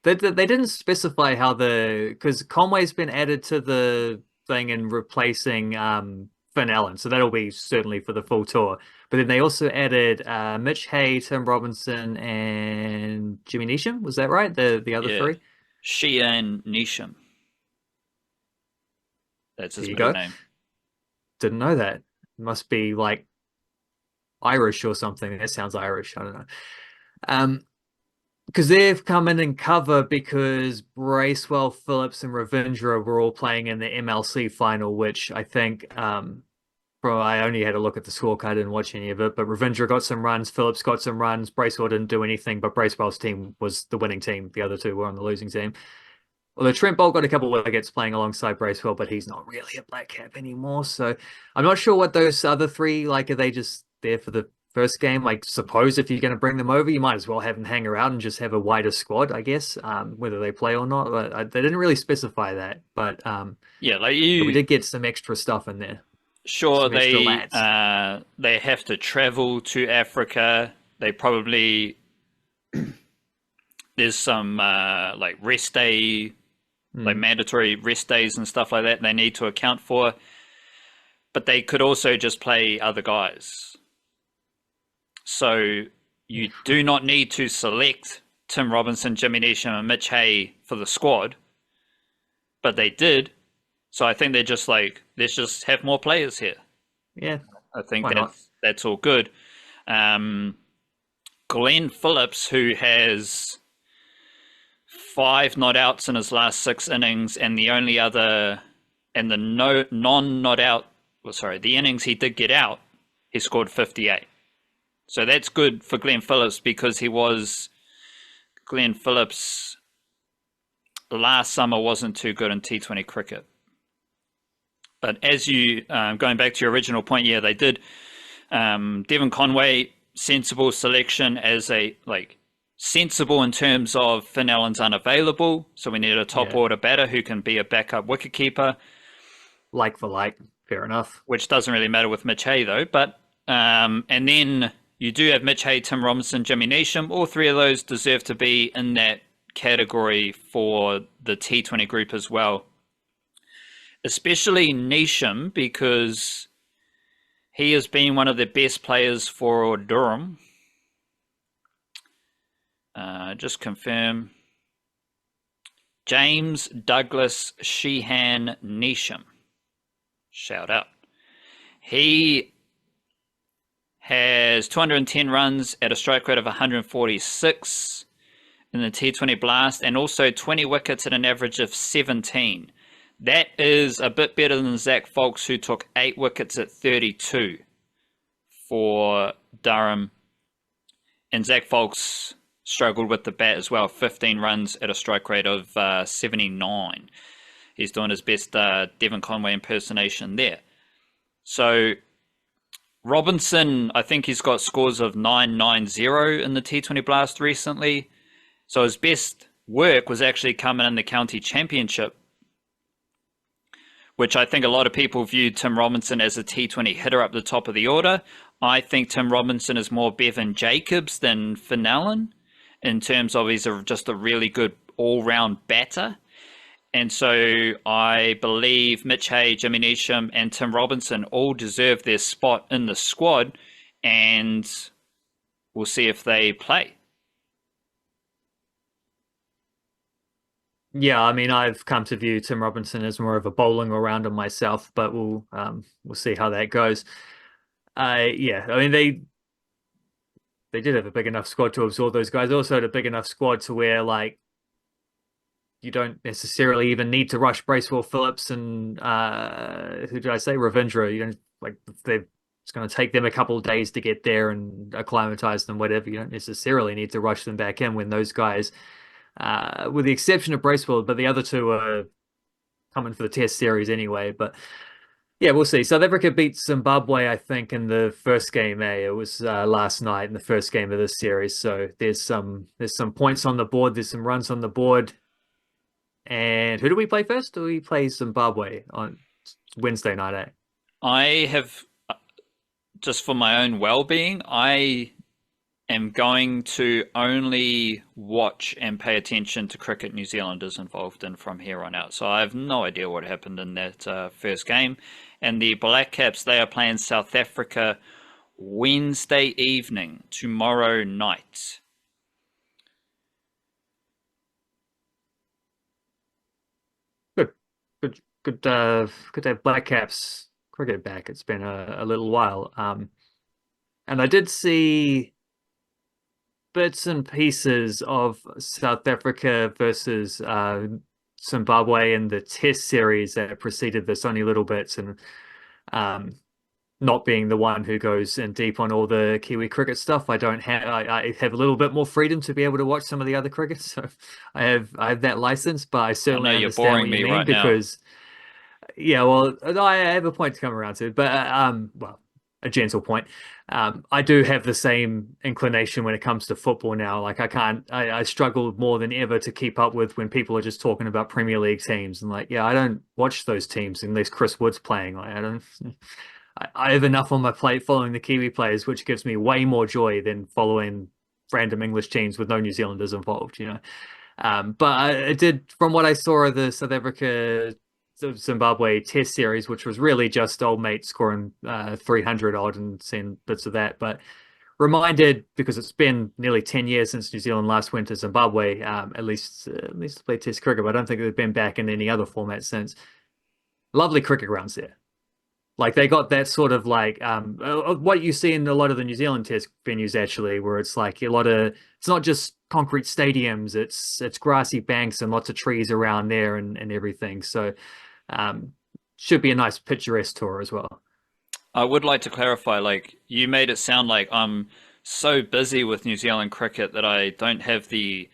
They didn't specify how because Conway's been added to the thing and replacing Finn Allen, so that'll be certainly for the full tour. But then they also added Mitch Hay, Tim Robinson, and Jimmy Neesham. Was that right? The other 3? Shea and Neesham. That's his middle name. Didn't know that. Must be like Irish or something. That sounds Irish. I don't know. Because they've come in and cover because Bracewell, Phillips, and Ravindra were all playing in the MLC final, which I think I only had a look at the scorecard, didn't watch any of it, but Ravindra got some runs, Phillips got some runs, Bracewell didn't do anything, but Bracewell's team was the winning team. The other 2 were on the losing team. Although Trent Bolt got a couple of wickets playing alongside Bracewell, but he's not really a black cap anymore. So I'm not sure what those other 3, are they just there for the first game? Suppose if you're going to bring them over, you might as well have them hang around and just have a wider squad, I guess, whether they play or not. But they didn't really specify that. But we did get some extra stuff in there. sure some extra lads. they have to travel to Africa. They probably there's some like rest day, like Mm. mandatory rest days and stuff like that they need to account for. But they could also just play other guys. So you do not need to select Tim Robinson, Jimmy Neesham, and Mitch Hay for the squad, but they did. So I think they're just like, let's just have more players here. Yeah, I think why not? that's all good. Glenn Phillips, who has 5 not outs in his last 6 innings, and the only other and the non-not out, well, sorry, the innings he did get out, he scored 58. So that's good for Glenn Phillips because Glenn Phillips last summer wasn't too good in T20 cricket. But as you, going back to your original point, yeah, they did. Devon Conway, sensible selection as sensible in terms of Finn Allen's unavailable. So we need a top order batter who can be a backup wicketkeeper. Like for like, fair enough. Which doesn't really matter with Mitch Hay though. But, and then you do have Mitch Hay, Tim Robinson, Jimmy Neesham. All 3 of those deserve to be in that category for the T20 group as well. Especially Neesham, because he has been one of the best players for Durham. Just confirm. James Douglas Sheehan Neesham. Shout out. He has 210 runs at a strike rate of 146 in the T20 Blast, and also 20 wickets at an average of 17. That is a bit better than Zach Folks, who took 8 wickets at 32 for Durham. And Zach Folks struggled with the bat as well, 15 runs at a strike rate of 79. He's doing his best Devon Conway impersonation there. So Robinson, I think he's got scores of 990 in the T20 Blast recently. So his best work was actually coming in the county championship, which I think a lot of people view Tim Robinson as a T20 hitter up the top of the order. I think Tim Robinson is more Bevan Jacobs than Finn Allen in terms of he's just a really good all-round batter. And so I believe Mitch Hay, Jimmy Neesham, and Tim Robinson all deserve their spot in the squad, and we'll see if they play. Yeah, I mean, I've come to view Tim Robinson as more of a bowling all-rounder myself, but we'll see how that goes. Yeah, I mean they did have a big enough squad to absorb those guys. Also had a big enough squad to where like you don't necessarily even need to rush Bracewell Phillips and who did I say? Ravindra. You don't like it's going to take them a couple of days to get there and acclimatize them, whatever. You don't necessarily need to rush them back in when those guys, with the exception of Bracewell, but the other 2 are coming for the Test series anyway. But yeah, we'll see. South Africa beat Zimbabwe, I think, in the first game. It was last night in the first game of this series. So there's some points on the board. There's some runs on the board. And who do we play first? Do we play Zimbabwe on Wednesday night? I have, just for my own well-being, I am going to only watch and pay attention to cricket New Zealand is involved in from here on out. So I have no idea what happened in that first game. And the Blackcaps, they are playing South Africa Wednesday evening, tomorrow night. Good to have Blackcaps cricket back. It's been a little while. And I did see bits and pieces of South Africa versus Zimbabwe in the Test series that preceded this, only little bits, and not being the one who goes in deep on all the Kiwi cricket stuff, I have a little bit more freedom to be able to watch some of the other cricket. So I have that license, but I certainly understand what you mean because yeah, well, I have a point to come around to, but well, a gentle point. I do have the same inclination when it comes to football now. Like I struggle more than ever to keep up with when people are just talking about Premier League teams and like, yeah, I don't watch those teams unless Chris Wood's playing. Like I don't. I have enough on my plate following the Kiwi players, which gives me way more joy than following random English teams with no New Zealanders involved, you know. But it did, from what I saw of the South Africa Zimbabwe Test series, which was really just old mate scoring 300 odd and seeing bits of that, but reminded because it's been nearly 10 years since New Zealand last went to Zimbabwe, at least to play Test cricket, but I don't think they've been back in any other format since. Lovely cricket grounds there. Like they got that sort of like what you see in a lot of the New Zealand Test venues actually, where it's like a lot of it's not just concrete stadiums, it's grassy banks and lots of trees around there and everything. So um, should be a nice picturesque tour as well. I would like to clarify, like you made it sound like I'm so busy with New Zealand cricket that I don't have the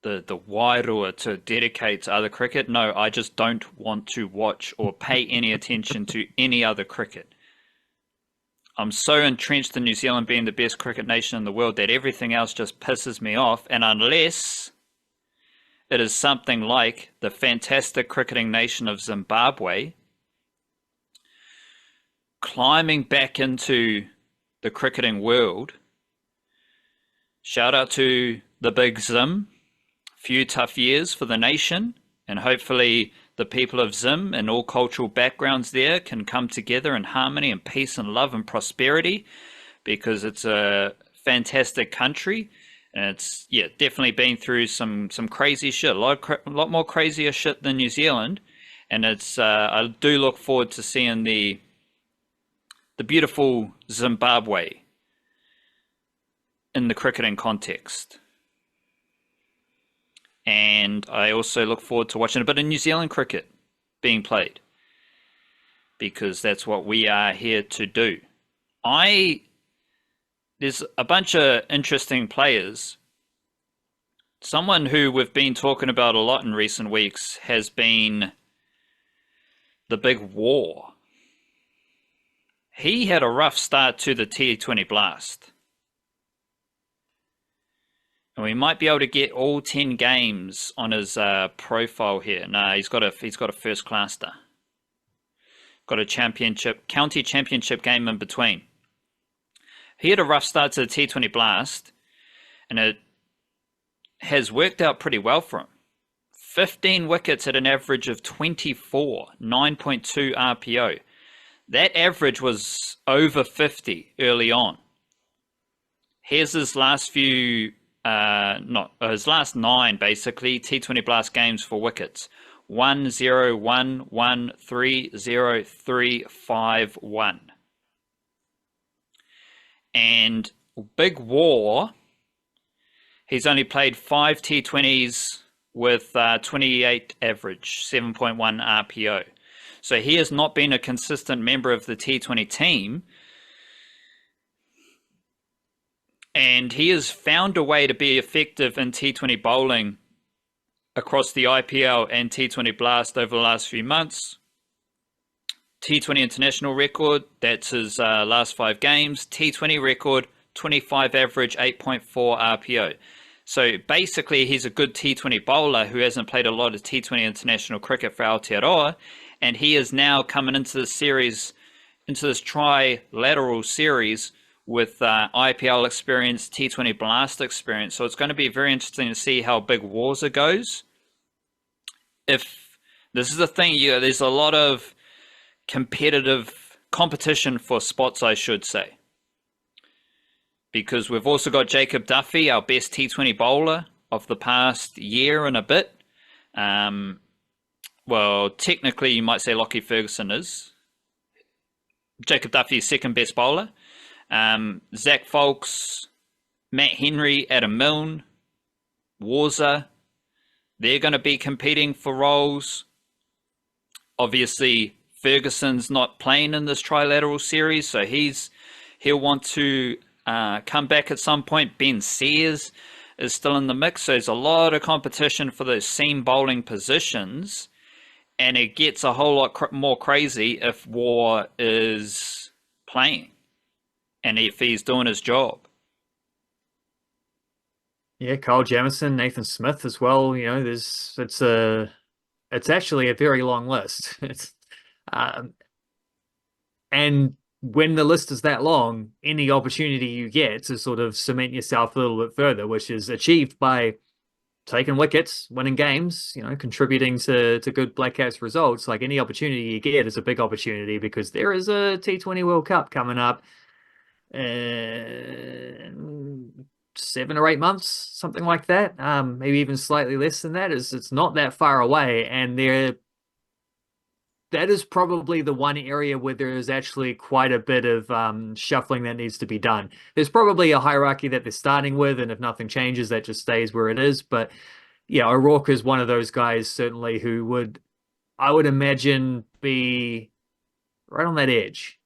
wairua to dedicate to other cricket. No, I just don't want to watch or pay any attention to any other cricket. I'm so entrenched in New Zealand being the best cricket nation in the world that everything else just pisses me off. And unless it is something like the fantastic cricketing nation of Zimbabwe climbing back into the cricketing world, shout out to the big Zim. Few tough years for the nation, and hopefully the people of Zim and all cultural backgrounds there can come together in harmony and peace and love and prosperity, because it's a fantastic country and it's definitely been through some crazy shit, a lot more crazier shit than New Zealand, and it's I do look forward to seeing the beautiful Zimbabwe in the cricketing context. And I also look forward to watching a bit of New Zealand cricket being played, because that's what we are here to do. There's a bunch of interesting players. Someone who we've been talking about a lot in recent weeks has been the big War. He had a rough start to the T20 Blast. And we might be able to get all 10 games on his profile here. No, he's got a first claster. Got a county championship game in between. He had a rough start to the T20 Blast, and it has worked out pretty well for him. 15 wickets at an average of 24, 9.2 RPO. That average was over 50 early on. Here's his last his last 9 basically T20 Blast games for wickets: 1 0 1 1 3 0 3 5 1. And Big War, he's only played 5 T20s with 28 average, 7.1 RPO. So he has not been a consistent member of the T20 team. And he has found a way to be effective in T20 bowling across the IPL and T20 Blast over the last few months. T20 international record, that's his last 5 games. T20 record, 25 average, 8.4 RPO. So basically, he's a good T20 bowler who hasn't played a lot of T20 international cricket for Aotearoa, and he is now coming into this series, into this trilateral series, with IPL experience, T20 Blast experience. So it's going to be very interesting to see how Big Warza goes. If this is the thing, there's a lot of competition for spots, I should say. Because we've also got Jacob Duffy, our best T20 bowler of the past year and a bit. Well, technically you might say Lockie Ferguson is. Jacob Duffy is second best bowler. Zach Folks, Matt Henry, Adam Milne, Warza, they're going to be competing for roles. Obviously, Ferguson's not playing in this trilateral series, so he'll want to come back at some point. Ben Sears is still in the mix, so there's a lot of competition for those seam bowling positions, and it gets a whole lot more crazy if War is playing and if he's doing his job. Yeah, Kyle Jamieson, Nathan Smith as well. You know, it's actually a very long list. It's um, And when the list is that long, any opportunity you get to sort of cement yourself a little bit further, which is achieved by taking wickets, winning games, contributing to good Blackcaps results, like any opportunity you get is a big opportunity because there is a T20 World Cup coming up in 7 or 8 months, something like that. Maybe even slightly less than that. It's not that far away, and that is probably the one area where there is actually quite a bit of shuffling that needs to be done. There's probably a hierarchy that they're starting with, and if nothing changes, that just stays where it is. But yeah, O'Rourke is one of those guys certainly who I would imagine, be right on that edge.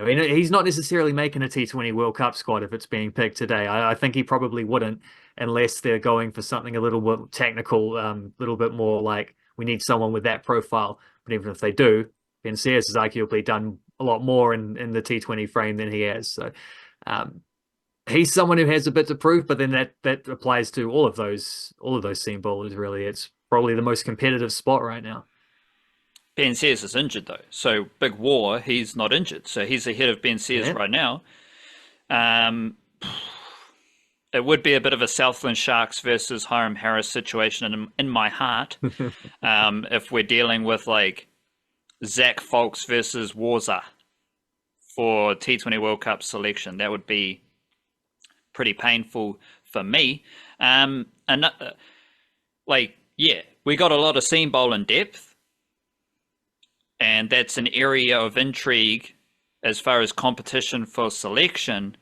He's not necessarily making a T20 World Cup squad if it's being picked today. I think he probably wouldn't unless they're going for something a little bit technical, a little bit more like we need someone with that profile. But even if they do, Ben Sears has arguably done a lot more in the T20 frame than he has. So he's someone who has a bit to prove, but then that applies to all of those seam bowlers, really. It's probably the most competitive spot right now. Ben Sears is injured though, so Big War, he's not injured, so he's ahead of Ben Sears right now. It would be a bit of a Southland Sharks versus Hiram Harris situation in my heart, if we're dealing with like Zach Folks versus Warza for T20 World Cup selection. That would be pretty painful for me. We got a lot of seam bowling depth. And that's an area of intrigue as far as competition for selection.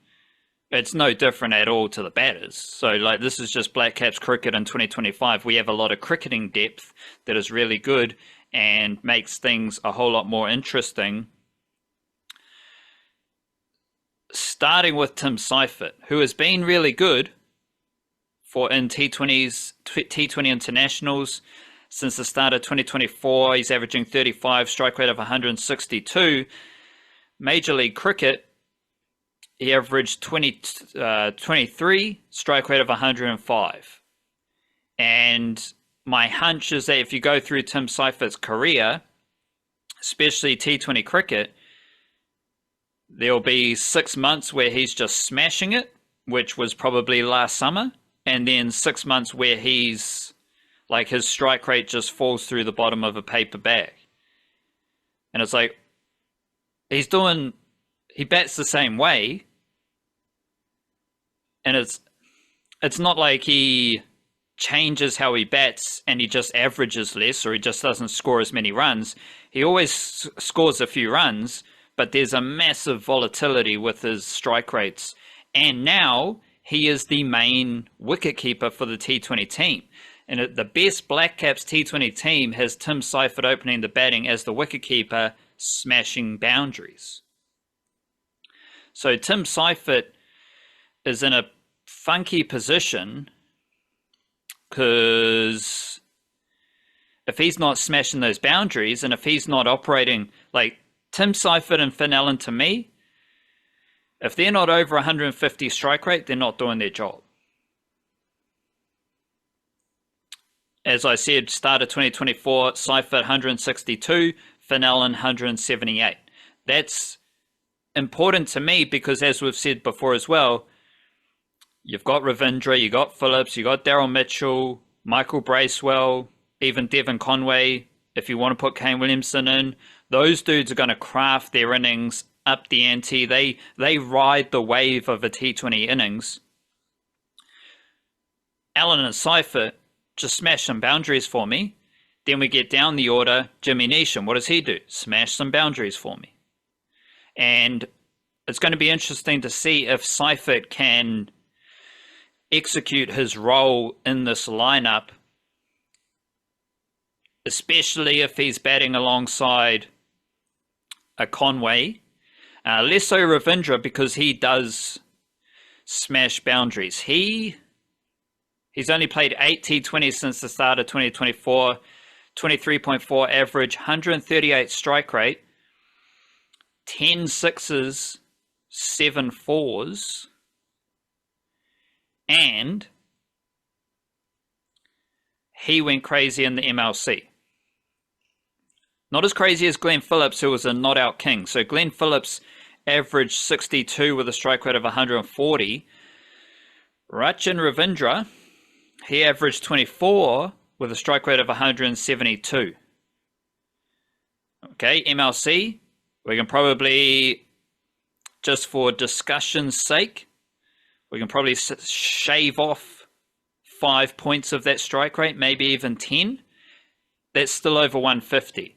It's no different at all to the batters. So, like, this is just Blackcaps cricket in 2025. We have a lot of cricketing depth that is really good and makes things a whole lot more interesting. Starting with Tim Seifert, who has been really good in T20 internationals. Since the start of 2024, he's averaging 35, strike rate of 162. Major League Cricket, he averaged 23, strike rate of 105. And my hunch is that if you go through Tim Seifert's career, especially T20 cricket, there'll be 6 months where he's just smashing it, which was probably last summer, and then 6 months where he's like his strike rate just falls through the bottom of a paper bag. And it's like, he bats the same way. And it's not like he changes how he bats and he just averages less or he just doesn't score as many runs. He always scores a few runs, but there's a massive volatility with his strike rates. And now he is the main wicketkeeper for the T20 team. And the best Blackcaps T20 team has Tim Seifert opening the batting as the wicketkeeper, smashing boundaries. So Tim Seifert is in a funky position because if he's not smashing those boundaries and if he's not operating, like Tim Seifert and Finn Allen, to me, if they're not over 150 strike rate, they're not doing their job. As I said, start of 2024, Seifert 162, Finn Allen 178. That's important to me because, as we've said before as well, you've got Ravindra, you got Phillips, you got Daryl Mitchell, Michael Bracewell, even Devon Conway. If you want to put Kane Williamson in, those dudes are going to craft their innings up the ante. They ride the wave of a T20 innings. Allen and Seifert just smash some boundaries for me. Then we get down the order. Jimmy Neesham, what does he do? Smash some boundaries for me. And it's going to be interesting to see if Seifert can execute his role in this lineup, especially if he's batting alongside a Conway. Less so Ravindra because he does smash boundaries. He's only played 8 T20s since the start of 2024, 23.4 average, 138 strike rate, 10 sixes, 7 fours, and he went crazy in the MLC. Not as crazy as Glenn Phillips, who was a not out king. So Glenn Phillips averaged 62 with a strike rate of 140. Rachin Ravindra, he averaged 24 with a strike rate of 172. Okay, MLC, we can probably, just for discussion's sake, we can probably shave off 5 points of that strike rate, maybe even 10. That's still over 150.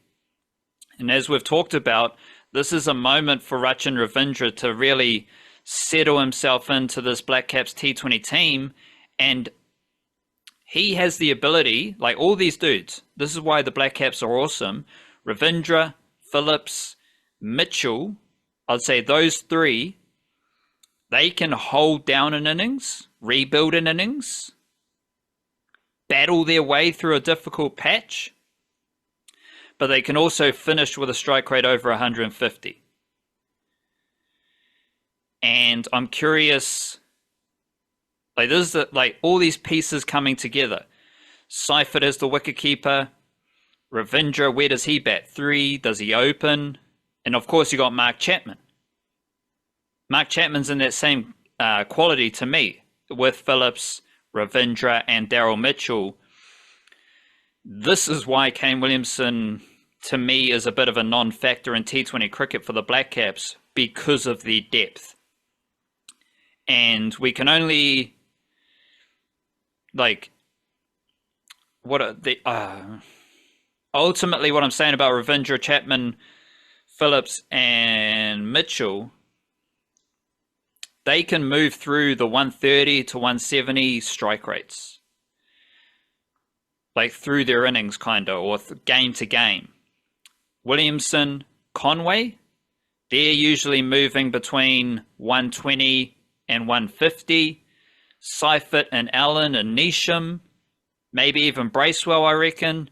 And as we've talked about, this is a moment for Rachin Ravindra to really settle himself into this Blackcaps T20 team. And he has the ability, like all these dudes, this is why the Blackcaps are awesome. Ravindra, Phillips, Mitchell, I'd say those three, they can hold down an innings, rebuild an innings, battle their way through a difficult patch, but they can also finish with a strike rate over 150. And I'm curious, like this is like all these pieces coming together. Seifert as the wicketkeeper, Ravindra, where does he bat? 3, does he open? And of course you got Mark Chapman. Mark Chapman's in that same quality to me with Phillips, Ravindra and Daryl Mitchell. This is why Kane Williamson, to me, is a bit of a non-factor in T20 cricket for the Blackcaps because of the depth. And we can only, like, what are the ultimately what I'm saying about Ravindra, Chapman, Phillips and Mitchell, they can move through the 130 to 170 strike rates, like through their innings kind of, or game to game. Williamson, Conway, they're usually moving between 120 and 150. Seifert and Allen and Neesham, maybe even Bracewell, I reckon,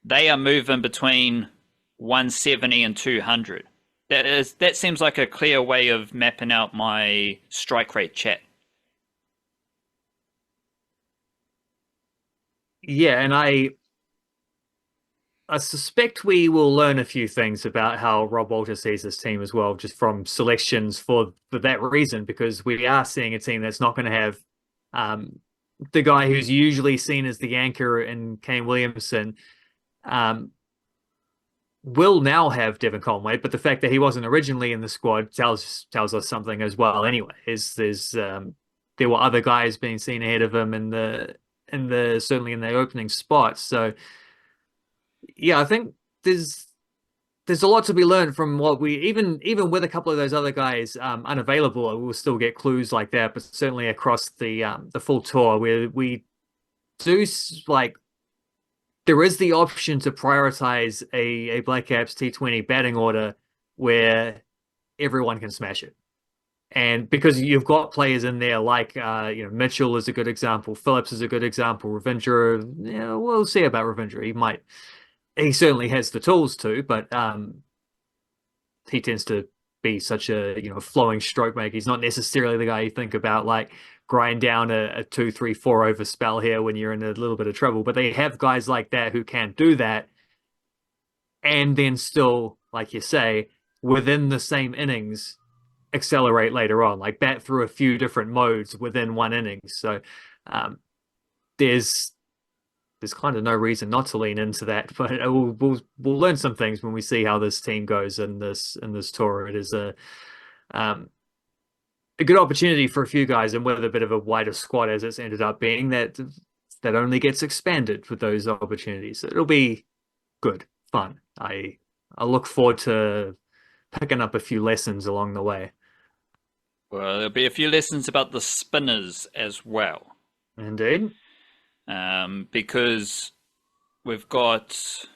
they are moving between 170 and 200. That seems like a clear way of mapping out my strike rate chat. Yeah, and I suspect we will learn a few things about how Rob Walter sees this team as well, just from selections for that reason, because we are seeing a team that's not going to have the guy who's usually seen as the anchor in Kane Williamson. Will now have Devon Conway, but the fact that he wasn't originally in the squad tells us something as well. Anyway, there were other guys being seen ahead of him in the certainly in the opening spots. So yeah, I think there's a lot to be learned from what we even with a couple of those other guys unavailable. We'll still get clues like that, but certainly across the full tour, where we do like. There is the option to prioritize a Blackcaps T20 batting order where everyone can smash it. And because you've got players in there like Mitchell is a good example, Phillips is a good example, Ravindra, we'll see about Ravindra. He certainly has the tools to, but he tends to be such a flowing stroke maker. He's not necessarily the guy you think about like grind down a 2, 3, 4 over spell here when you're in a little bit of trouble. But they have guys like that who can do that, and then still, like you say, within the same innings, accelerate later on, like bat through a few different modes within one innings. So there's kind of no reason not to lean into that. But we'll learn some things when we see how this team goes in this tour. It is a good opportunity for a few guys, and with a bit of a wider squad as it's ended up being, that only gets expanded with those opportunities. It'll be good, fun. I look forward to picking up a few lessons along the way. Well, there'll be a few lessons about the spinners as well. Indeed. Because we've got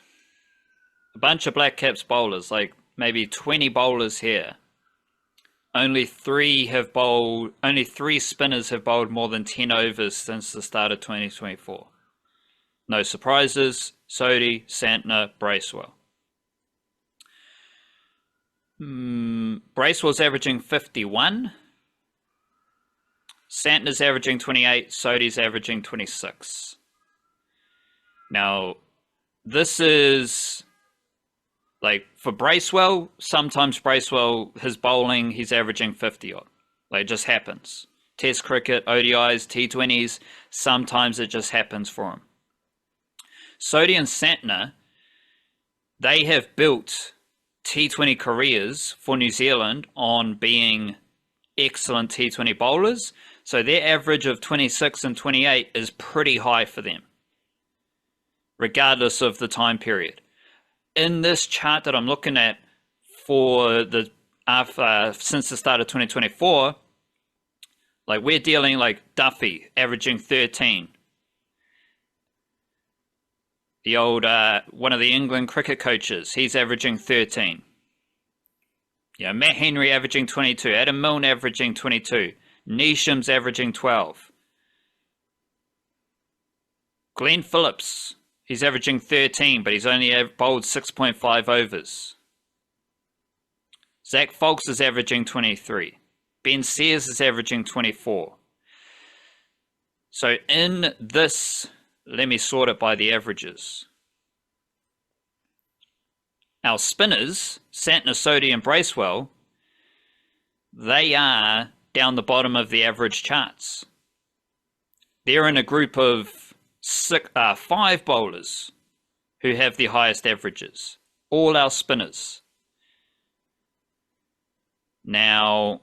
a bunch of Blackcaps bowlers, like maybe 20 bowlers here. Only 3 spinners have bowled more than 10 overs since the start of 2024. No surprises. Sodhi, Santner, Bracewell. Bracewell's averaging 51. Santner's averaging 28. Sodhi's averaging 26. Now, this is Like for Bracewell, sometimes Bracewell, his bowling, he's averaging 50 odd. Like it just happens. Test cricket, ODIs, T20s, sometimes it just happens for him. Sodhi and Santner, they have built T20 careers for New Zealand on being excellent T20 bowlers. So their average of 26 and 28 is pretty high for them, regardless of the time period. In this chart that I'm looking at for the since the start of 2024, like we're dealing like Duffy averaging 13. The old one of the England cricket coaches, he's averaging 13. Yeah, Matt Henry averaging 22, Adam Milne averaging 22, Neesham's averaging 12. Glenn Phillips, he's averaging 13, but he's only bowled 6.5 overs. Zach Folks is averaging 23. Ben Sears is averaging 24. So in this, let me sort it by the averages. Our spinners, Santner, Sodhi and Bracewell, they are down the bottom of the average charts. They're in a group of 5 bowlers who have the highest averages. All our spinners. Now,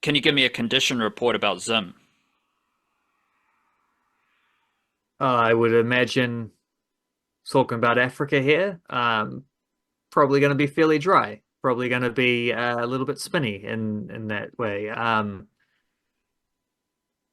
can you give me a condition report about Zim? I would imagine, talking about Africa here, probably going to be fairly dry. Probably going to be a little bit spinny in that way.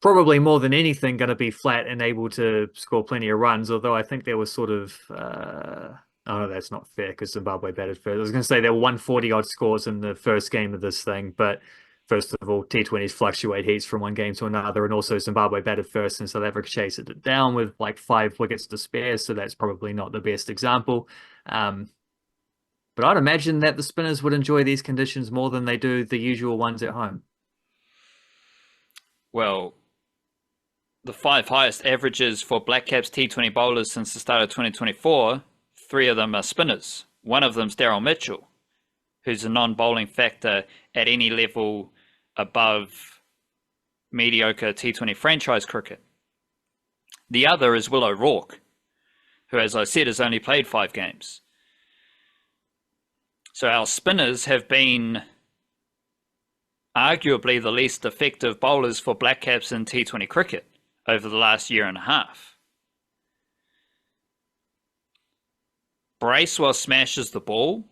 Probably more than anything going to be flat and able to score plenty of runs, although I think there was sort of... oh, no, that's not fair because Zimbabwe batted first. I was going to say there were 140-odd scores in the first game of this thing, but first of all, T20s fluctuate heats from one game to another, and also Zimbabwe batted first and South Africa chased it down with like 5 wickets to spare, so that's probably not the best example. But I'd imagine that the spinners would enjoy these conditions more than they do the usual ones at home. Well, the 5 highest averages for Blackcaps T20 bowlers since the start of 2024, 3 of them are spinners. One of them's Daryl Mitchell, who's a non-bowling factor at any level above mediocre T20 franchise cricket. The other is Will O'Rourke, who, as I said, has only played 5 games. So our spinners have been arguably the least effective bowlers for Blackcaps in T20 cricket over the last year and a half. Bracewell smashes the ball,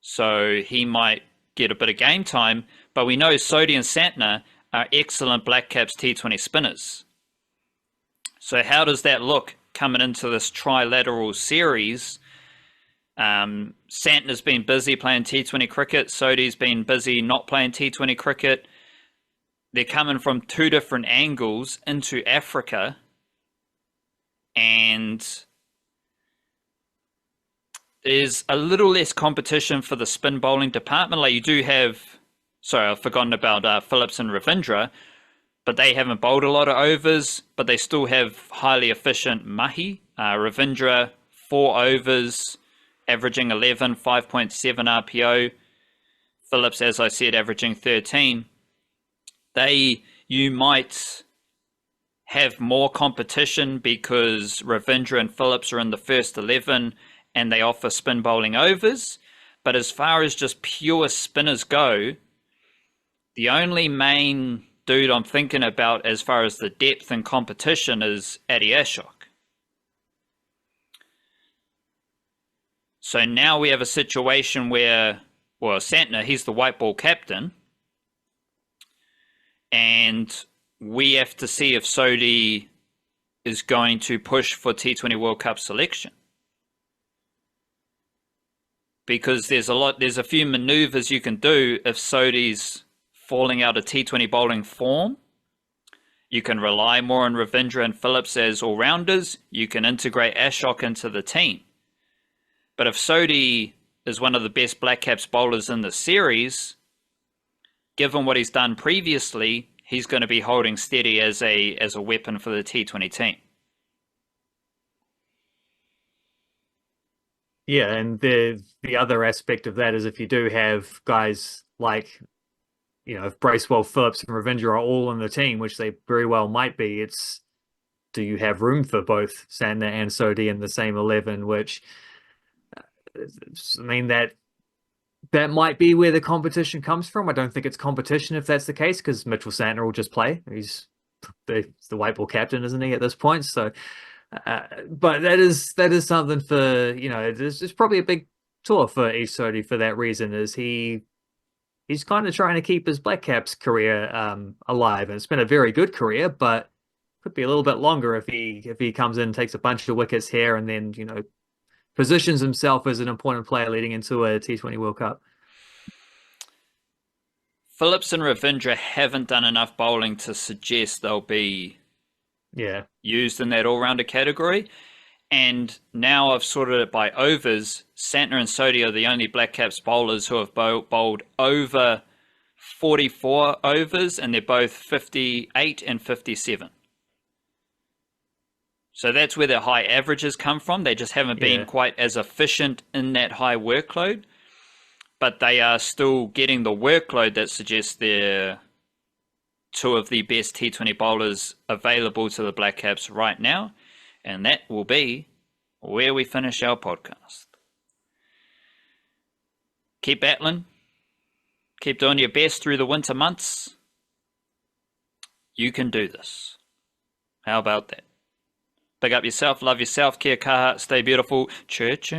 so he might get a bit of game time, but we know Sodhi and Santner are excellent Blackcaps T20 spinners. So how does that look coming into this trilateral series? Santner's been busy playing T20 cricket, Sodhi's been busy not playing T20 cricket. They're coming from 2 different angles into Africa, and there's a little less competition for the spin bowling department. Like you do have, sorry, I've forgotten about Phillips and Ravindra, but they haven't bowled a lot of overs, but they still have highly efficient mahi. Ravindra, 4 overs, averaging 11, 5.7 RPO. Phillips, as I said, averaging 13. You might have more competition because Ravindra and Phillips are in the first 11 and they offer spin bowling overs. But as far as just pure spinners go, the only main dude I'm thinking about as far as the depth and competition is Aotearoa. So now we have a situation where, well, Santner, he's the white ball captain, and we have to see if Sodhi is going to push for T20 World Cup selection. Because there's a few maneuvers you can do if Sodhi's falling out of T20 bowling form. You can rely more on Ravindra and Phillips as all-rounders. You can integrate Ashok into the team. But if Sodhi is one of the best Blackcaps bowlers in the series, given what he's done previously, he's going to be holding steady as a weapon for the T20 team. Yeah, and the other aspect of that is if you do have guys like, if Bracewell, Phillips, and Ravinder are all in the team, which they very well might be, it's do you have room for both Santner and Sodhi in the same 11? Which, I mean, that might be where the competition comes from. I don't think it's competition if that's the case, because Mitchell Santner will just play. He's the white ball captain, isn't he, at this point? So, but that is something for, it's probably a big tour for Ish Sodhi for that reason. Is he's kind of trying to keep his Blackcaps career alive, and it's been a very good career, but could be a little bit longer if he comes in, takes a bunch of wickets here, and then positions himself as an important player leading into a T20 World Cup. Phillips and Ravindra haven't done enough bowling to suggest they'll be Yeah, used in that all-rounder category. And now I've sorted it by overs. Santner and Sodhi are the only Blackcaps bowlers who have bowled over 44 overs, and they're both 58 and 57. So that's where their high averages come from. They just haven't been quite as efficient in that high workload, but they are still getting the workload that suggests they're two of the best T20 bowlers available to the Blackcaps right now. And that will be where we finish our podcast. Keep battling. Keep doing your best through the winter months. You can do this. How about that? Big up yourself, love yourself, kia kaha, stay beautiful. Church.